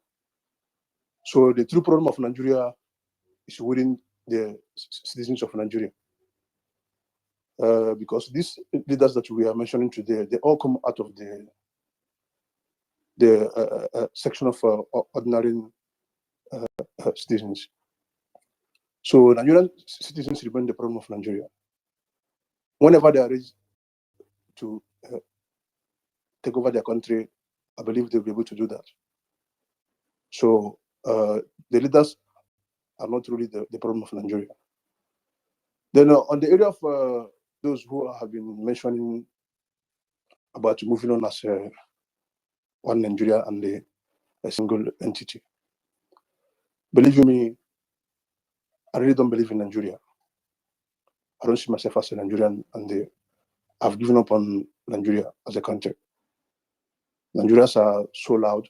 So the true problem of Nigeria is within the citizens of Nigeria. Because these leaders that we are mentioning today, they all come out of the section of ordinary citizens. So Nigerian citizens remain the problem of Nigeria. Whenever they are ready to take over their country, I believe they'll be able to do that. So the leaders are not really the problem of Nigeria. Then on the area of those who have been mentioning about moving on as one Nigeria and a single entity, believe you me, I really don't believe in Nigeria. I don't see myself as a Nigerian, and I've given up on Nigeria as a country. Nigerians are so loud.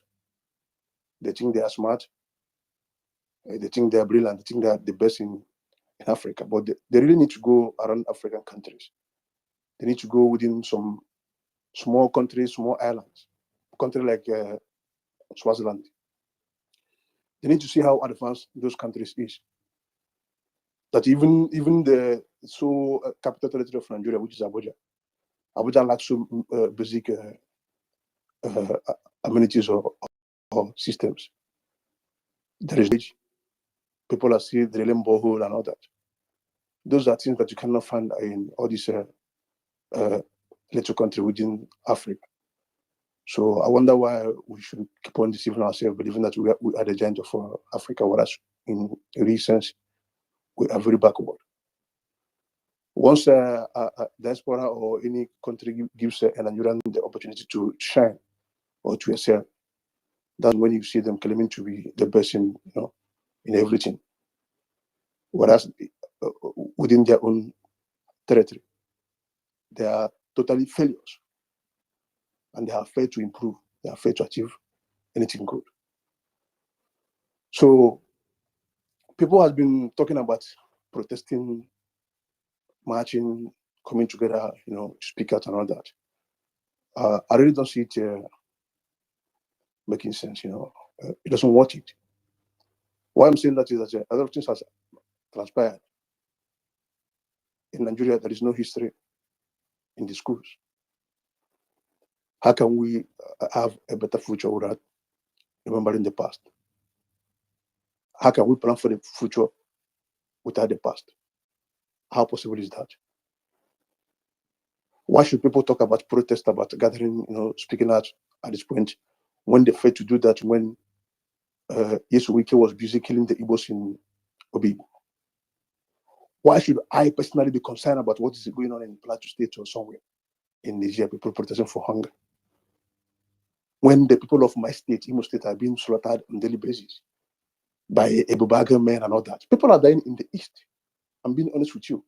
They think they are smart. They think they are brilliant. They think they are the best in Africa. But they really need to go around African countries. They need to go within some small countries, small islands, country like Swaziland. They need to see how advanced those countries is. That even the capital territory of Nigeria, which is Abuja lacks so basic amenities or systems. There is people are still drilling borehole and all that. Those are things that you cannot find in all these little countries within Africa. So I wonder why we should keep on deceiving ourselves, believing that we are the giant of Africa, whereas in a real sense, we are very backward. Once diaspora or any country gives a Nigerian the opportunity to shine or to excel, that's when you see them claiming to be the best in in everything. Whereas within their own territory, they are totally failures, and they have failed to improve. They have failed to achieve anything good. So people have been talking about protesting, marching, coming together, to speak out and all that. I really don't see it making sense. It doesn't worth it. Why I'm saying that is that a lot of things has transpired in Nigeria. There is no history in the schools. How can we have a better future without remembering the past? How can we plan for the future without the past? How possible is that? Why should people talk about protest, about gathering, speaking out at this point, when they failed to do that when Yesuwike was busy killing the Igbos in Obi? Why should I personally be concerned about what is going on in Plateau State or somewhere in Niger, people protesting for hunger, when the people of my state, Imo State, are being slaughtered on a daily basis by Ebubaga men and all that? People are dying in the east. I'm being honest with you.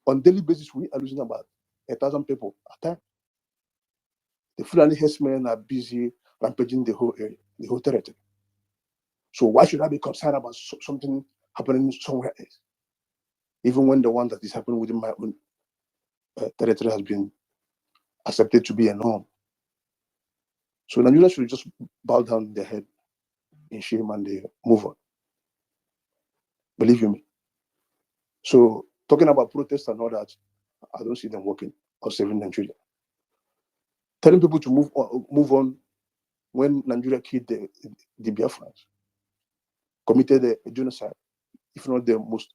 On a daily basis, we are losing about 1,000 people at a time. The Fulani herdsmen are busy rampaging the whole area, the whole territory. So why should I be concerned about something happening somewhere else, even when the one that is happening within my own territory has been accepted to be a norm? So Nigerians should just bow down their head in shame and they move on. Believe you me. So talking about protests and all that, I don't see them working or saving Nigeria. Telling people to move on when Nigeria killed the Biafrans, committed a genocide, if not the most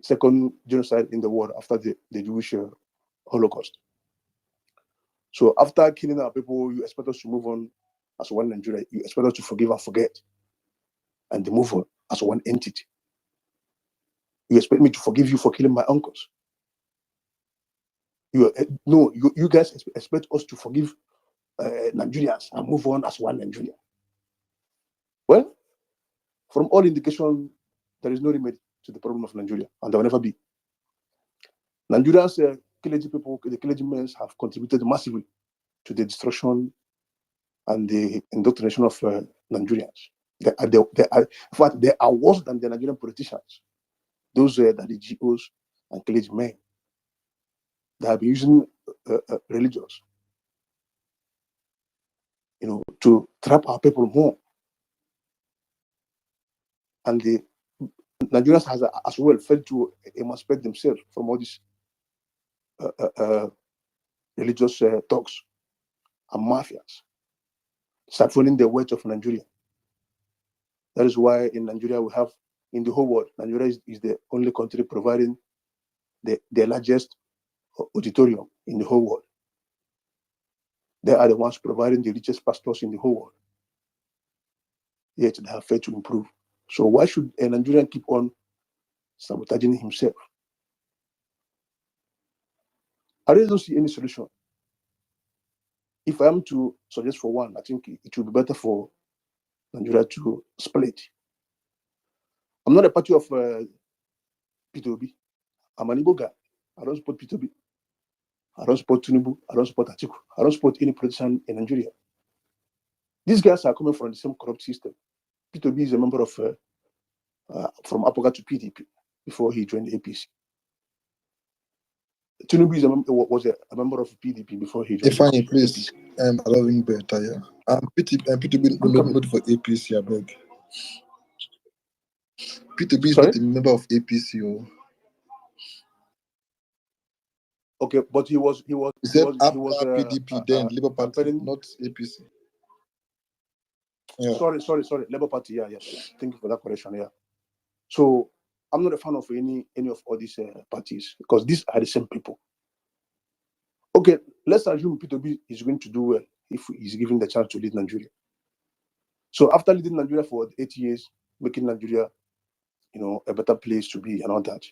second genocide in the world after the Jewish Holocaust. So after killing our people, you expect us to move on as one Nigeria. You expect us to forgive and forget and move on as one entity. You expect me to forgive you for killing my uncles. You guys expect us to forgive Nigerians and move on as one Nigeria. Well, from all indication, there is no remedy to the problem of Nigeria, and there will never be. Nigerians, clergy people, the clergymen have contributed massively to the destruction and the indoctrination of Nigerians. In fact, they are worse than the Nigerian politicians. Those that the GOs and clergymen, they have been using religions, to trap our people more. And the Nigerians has as well failed to emancipate themselves from all these religious talks and mafias, siphoning the wealth of Nigeria. That is why in Nigeria we have, in the whole world, Nigeria is the only country providing the largest auditorium in the whole world. They are the ones providing the richest pastors in the whole world. Yet they have failed to improve. So why should a Nigerian keep on sabotaging himself? I really don't see any solution. If I am to suggest for one, I think it would be better for Nigeria to split. I'm not a party of P2B. I'm an Igbo guy. I don't support P2B. I don't support Tinubu. I don't support Atiku. I don't support any politician in Nigeria. These guys are coming from the same corrupt system. P2B is a member of, from Apoga to PDP before he joined APC. Tinubu was a member of PDP before he joined APC. Please, allowing better, yeah. P2B not for APC, I beg. P2B is not a member of APC, or. Okay, but he was PDP, then Labour Party, not APC. Yeah. Sorry, Labour Party. Yeah. Thank you for that correction. Yeah. So I'm not a fan of any of all these parties, because these are the same people. Okay, let's assume P2B is going to do well if he's given the chance to lead Nigeria. So after leading Nigeria for 8 years, making Nigeria, a better place to be and all that.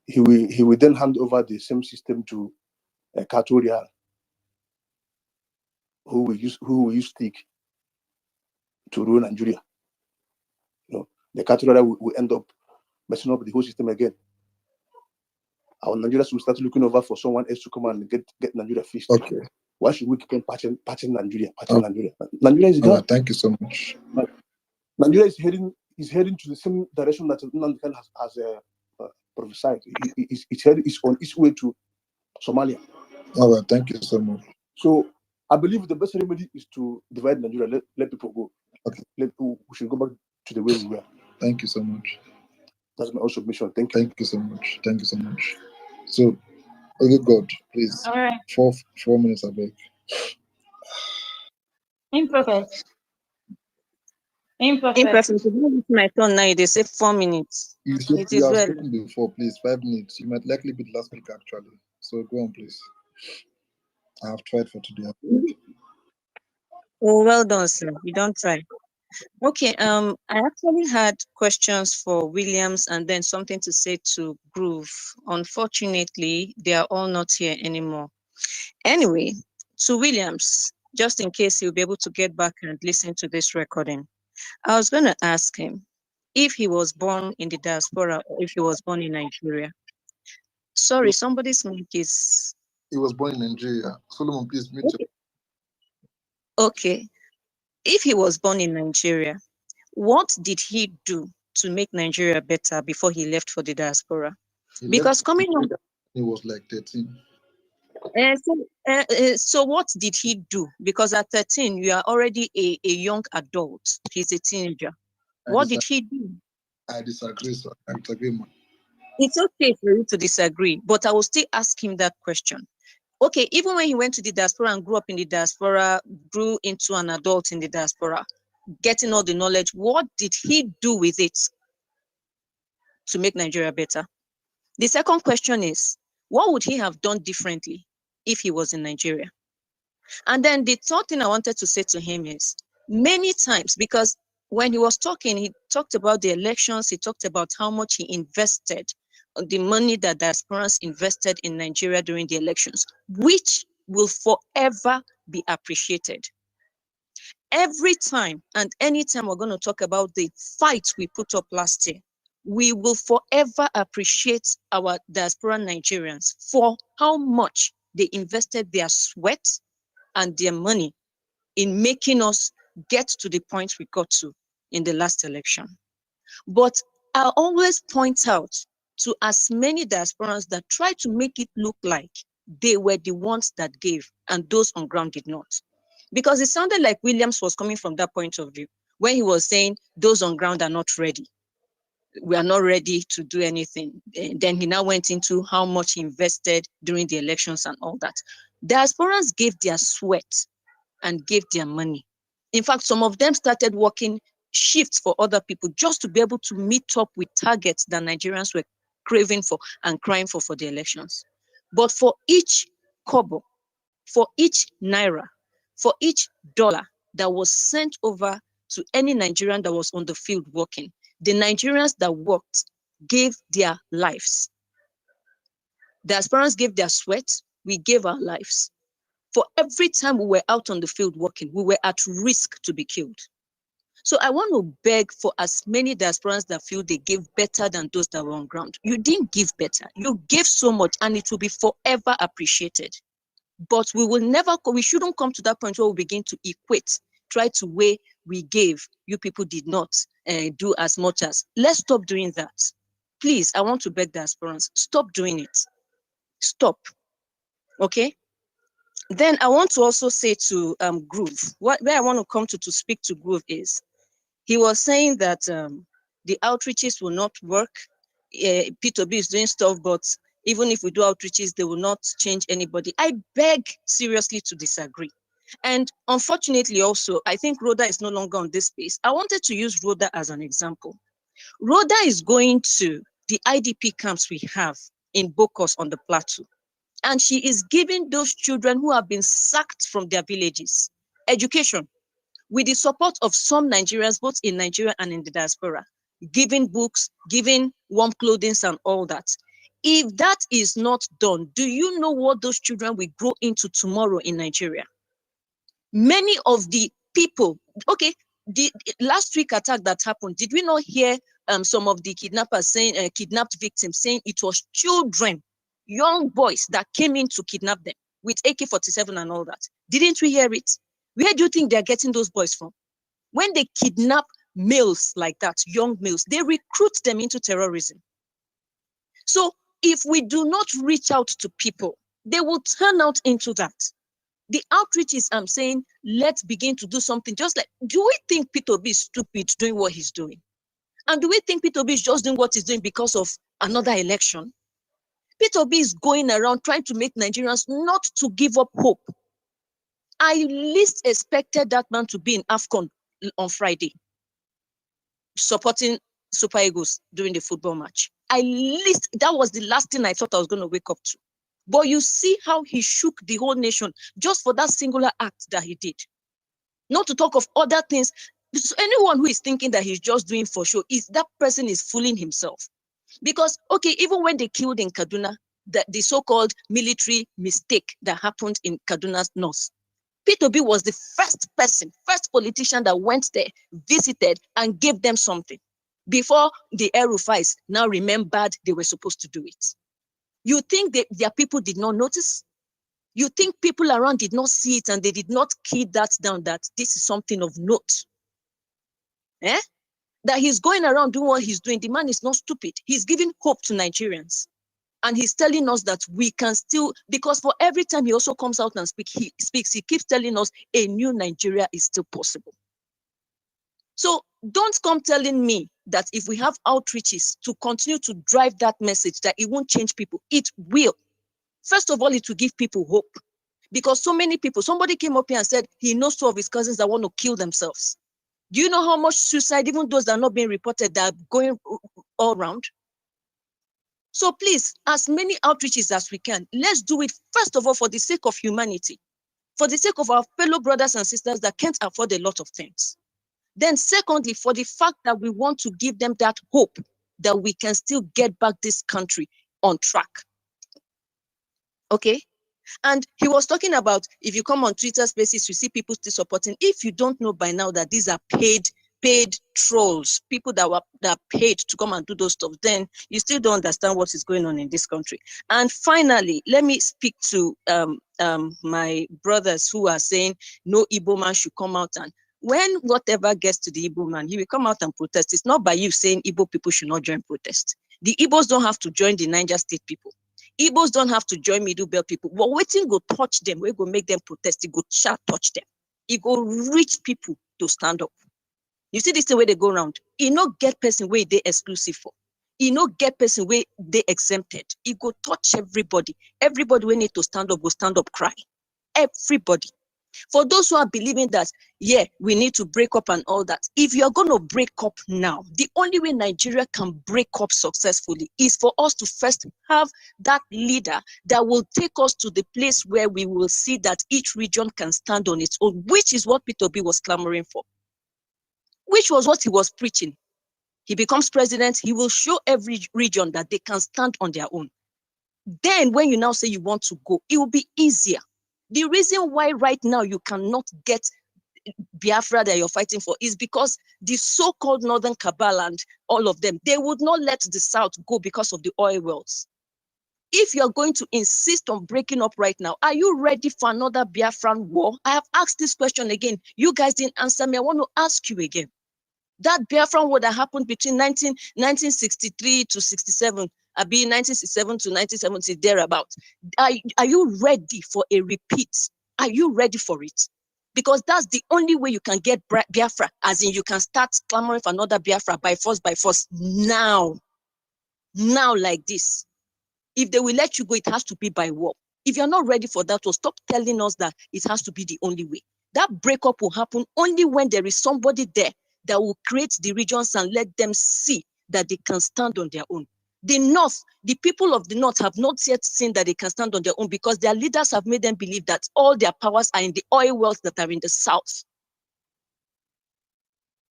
He will then hand over the same system to Katoria, who will use stick to rule Nigeria. The Katoria will end up messing up the whole system again. Our Nigerians will start looking over for someone else to come and get Nigeria fixed. Okay. Why should we keep on patching Nigeria? Nigeria. Nigeria is gone. Thank you so much. Nigeria is heading to the same direction that Nnamdi Kanu has prophesied. It's on its way to Somalia. All right, thank you so much. So I believe the best remedy is to divide Nigeria. Let people go. Okay. We should go back to the way we were. Thank you so much. That's my own submission. Thank you. Thank you so much. Thank you so much. So, okay, God, please. All right. 4 minutes, I beg. Imperfect. It's my turn now. They say 4 minutes. You have spoken before, please. 5 minutes. You might likely be the last speaker, actually. So go on, please. I have tried for today. Oh, well done, sir. You don't try. Okay. I actually had questions for Williams and then something to say to Groove. Unfortunately, they are all not here anymore. Anyway, to Williams, just in case he'll be able to get back and listen to this recording, I was going to ask him if he was born in the diaspora or if he was born in Nigeria. Sorry, somebody's mic is... He was born in Nigeria. Solomon, please mute him. Okay. If he was born in Nigeria, what did he do to make Nigeria better before he left for the diaspora? Because coming on... He was like 13. So what did he do? Because at 13, you are already a young adult. He's a teenager. What did he do? I disagree, sir. I disagree, man. It's okay for you to disagree, but I will still ask him that question. Okay, even when he went to the diaspora and grew up in the diaspora, grew into an adult in the diaspora, getting all the knowledge, what did he do with it to make Nigeria better? The second question is, what would he have done differently if he was in Nigeria? And then the third thing I wanted to say to him is, many times, because when he was talking, he talked about the elections, he talked about how much he invested, the money that diasporans invested in Nigeria during the elections, which will forever be appreciated. Every time and anytime we're going to talk about the fight we put up last year, we will forever appreciate our diaspora Nigerians for how much they invested their sweat and their money in making us get to the point we got to in the last election. But I always point out to as many diasporans that try to make it look like they were the ones that gave and those on ground did not. Because it sounded like Williams was coming from that point of view when he was saying those on ground are not ready. We are not ready to do anything. And then he now went into how much he invested during the elections and all that. Diasporans gave their sweat and gave their money. In fact, some of them started working shifts for other people just to be able to meet up with targets that Nigerians were craving for and crying for the elections. But for each kobo, for each naira, for each dollar that was sent over to any Nigerian that was on the field working, the Nigerians that worked gave their lives. Diasporans gave their sweat, we gave our lives. For every time we were out on the field working, we were at risk to be killed. So I want to beg for as many diasporans that feel they give better than those that were on ground. You didn't give better. You gave so much and it will be forever appreciated. But we shouldn't come to that point where we begin to equate, try to weigh we gave, you people did not do as much as. Let's stop doing that. Please, I want to beg diasporans, stop doing it. Stop. Okay? Then I want to also say to Groove, where I want to come to speak to Groove is, he was saying that the outreaches will not work. P2B is doing stuff, but even if we do outreaches, they will not change anybody. I beg seriously to disagree. And unfortunately also, I think Rhoda is no longer on this space. I wanted to use Rhoda as an example. Rhoda is going to the IDP camps we have in Bokos on the plateau. And she is giving those children who have been sacked from their villages education with the support of some Nigerians, both in Nigeria and in the diaspora. giving books, giving warm clothing and all that. If that is not done, do you know what those children will grow into tomorrow in Nigeria? Many of the people, okay, the last week attack that happened, did we not hear some of the kidnappers saying, kidnapped victims saying it was children, young boys that came in to kidnap them with AK-47 and all that? Didn't we hear it? Where do you think they're getting those boys from? When they kidnap males like that, young males, they recruit them into terrorism. So if we do not reach out to people, they will turn out into that. The outreach is, I'm saying, let's begin to do something. Just like, do we think Peter B is stupid doing what he's doing? And do we think Peter B is just doing what he's doing because of another election? Peter B is going around trying to make Nigerians not to give up hope. I least expected that man to be in AFCON on Friday, supporting Super Eagles during the football match. That was the last thing I thought I was going to wake up to. But you see how he shook the whole nation just for that singular act that he did. Not to talk of other things. So anyone who is thinking that he's just doing for show, that person is fooling himself. Because, okay, even when they killed in Kaduna, the so-called military mistake that happened in Kaduna's north, P2B was the first politician that went there, visited, and gave them something before the El-Rufais now remembered they were supposed to do it. You think their people did not notice? You think people around did not see it and they did not key that down, that this is something of note? Eh? That he's going around doing what he's doing. The man is not stupid. He's giving hope to Nigerians. And he's telling us that we can still, because for every time he also comes out and he keeps telling us a new Nigeria is still possible. So don't come telling me that if we have outreaches to continue to drive that message, that it won't change people. It will. First of all, it will give people hope. Because so many people, somebody came up here and said he knows two of his cousins that want to kill themselves. Do you know how much suicide, even those that are not being reported, that are going all around? So please, as many outreaches as we can, let's do it, first of all, for the sake of humanity, for the sake of our fellow brothers and sisters that can't afford a lot of things. Then secondly, for the fact that we want to give them that hope that we can still get back this country on track. Okay? And he was talking about, if you come on Twitter Spaces, you see people still supporting. If you don't know by now that these are paid trolls, people that are paid to come and do those stuff, then you still don't understand what is going on in this country. And finally, let me speak to my brothers who are saying no Igbo man should come out, and when whatever gets to the Igbo man, he will come out and protest. It's not by you saying Igbo people should not join protest. The Igbos don't have to join the Niger State people. Igbos don't have to join Middle Belt people. But waiting go touch them, we go make them protest, it go touch them. It go reach people to stand up. You see this the way they go around. It not get person where they exclusive for. It not get person where they exempted. It go touch everybody. Everybody we need to stand up, go stand up, cry. Everybody. For those who are believing that, yeah, we need to break up and all that, if you're going to break up now, the only way Nigeria can break up successfully is for us to first have that leader that will take us to the place where we will see that each region can stand on its own, which is what Peter B was clamoring for, which was what he was preaching. He becomes president, he will show every region that they can stand on their own. Then when you now say you want to go, it will be easier. The reason why right now you cannot get Biafra that you're fighting for is because the so-called Northern Cabal and all of them, they would not let the South go because of the oil wells. If you're going to insist on breaking up right now, are you ready for another Biafran war? I have asked this question again. You guys didn't answer me. I want to ask you again. That Biafran war that happened between 1963 to 67, be 1967 to 1970, thereabout. Are you ready for a repeat? Are you ready for it? Because that's the only way you can get Biafra, as in you can start clamoring for another Biafra by force, now like this. If they will let you go, it has to be by war. If you're not ready for that, well, stop telling us that it has to be the only way. That breakup will happen only when there is somebody there that will create the regions and let them see that they can stand on their own. The North, the people of the North have not yet seen that they can stand on their own because their leaders have made them believe that all their powers are in the oil wells that are in the South.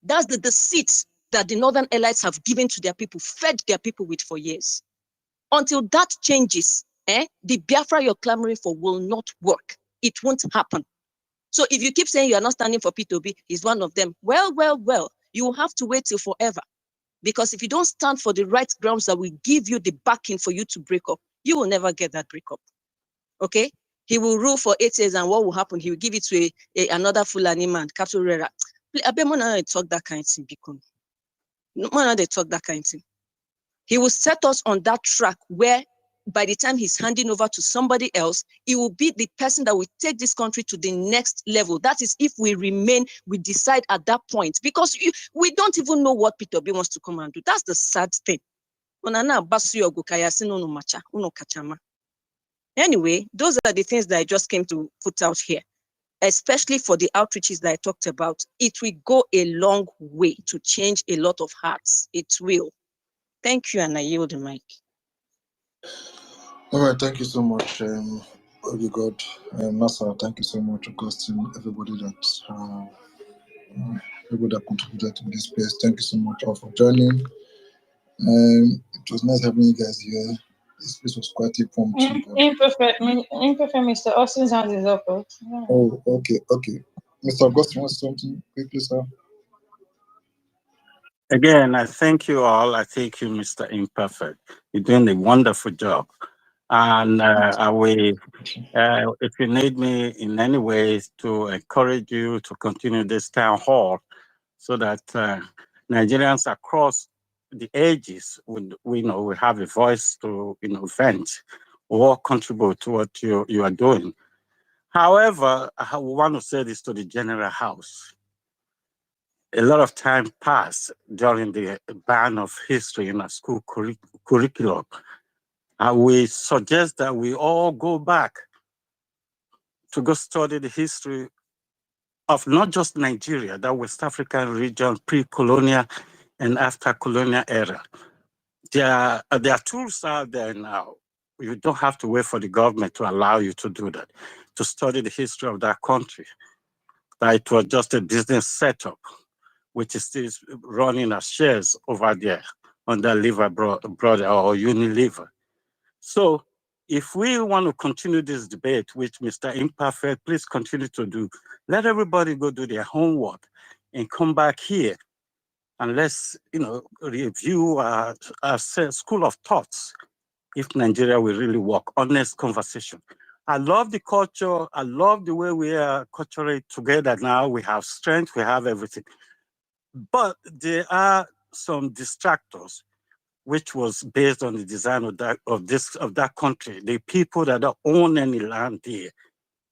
That's the deceit that the Northern elites have given to their people, fed their people with for years. Until that changes, the Biafra you're clamoring for will not work. It won't happen. So if you keep saying you are not standing for P2B, he's one of them. Well, you will have to wait till forever. Because if you don't stand for the right grounds that will give you the backing for you to break up, you will never get that breakup. Okay? He will rule for 8 years, and what will happen? He will give it to another Fulani man, Katurera. I bet they talk that kind of thing. They talk that kind of thing. He will set us on that track where by the time he's handing over to somebody else, he will be the person that will take this country to the next level. That is if we remain, we decide at that point. Because we don't even know what Peter B wants to come and do. That's the sad thing. Anyway, those are the things that I just came to put out here, especially for the outreaches that I talked about. It will go a long way to change a lot of hearts. It will. Thank you, and I yield the mic. All right, thank you so much, God, Nasa. Thank you so much, Augustine, everybody that contributed to this space. Thank you so much all for joining. It was nice having you guys here. This space was quite impromptu. Imperfect, Mr. Austin's hand is up. Oh, okay. Mr. Augustine, wants something quickly, sir? Again, I thank you all. I thank you, Mr. Imperfect. You're doing a wonderful job. And I will, if you need me in any way to encourage you to continue this town hall so that Nigerians across the ages we have a voice to vent or contribute to what you are doing. However, I want to say this to the General House. A lot of time passed during the ban of history in our school curriculum. We suggest that we all go back to go study the history of not just Nigeria, that West African region, pre-colonial and after colonial era. There are tools out there now. You don't have to wait for the government to allow you to do that, to study the history of that country. That it was just a business setup, which is still running as shares over there under Lever Brother or Unilever. So if we want to continue this debate, which Mr. Imperfect, please continue to do, let everybody go do their homework and come back here and let's, review our school of thoughts if Nigeria will really work. Honest conversation. I love the culture. I love the way we are culturally together now. We have strength, we have everything. But there are some distractors, which was based on the design of that country. The people that don't own any land there,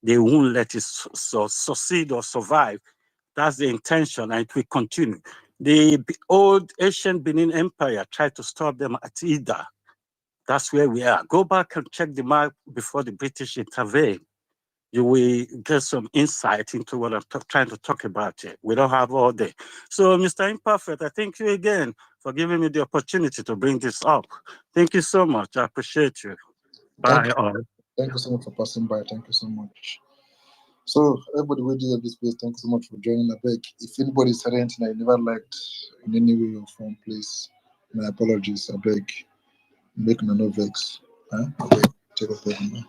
they won't let it succeed or survive. That's the intention, and it will continue. The old ancient Benin Empire tried to stop them at Ida. That's where we are. Go back and check the map before the British intervened. You will get some insight into what I'm trying to talk about here. We don't have all day. So, Mr. Imperfect, I thank you again for giving me the opportunity to bring this up. Thank you so much. I appreciate you. Bye all. Thank you so much for passing by. Thank you so much. So, everybody waiting at this place, thank you so much for joining. I beg, if anybody said anything I never liked in any way or form, please, my apologies. I beg, make no vex. I beg, take off the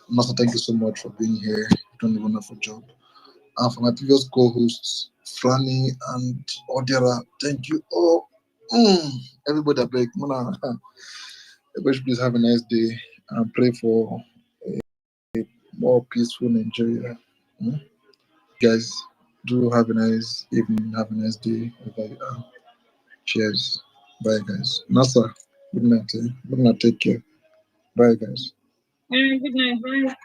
Master, thank you so much for being here. You've done a wonderful job. And for my previous co-hosts, Franny and Odiara, thank you all. Everybody, I beg, everybody, please have a nice day and pray for a more peaceful Nigeria. Guys, do have a nice evening, have a nice day. Cheers. Bye, guys. Nasa, good night. Good night. Take care. Bye, guys. Good night. Bye.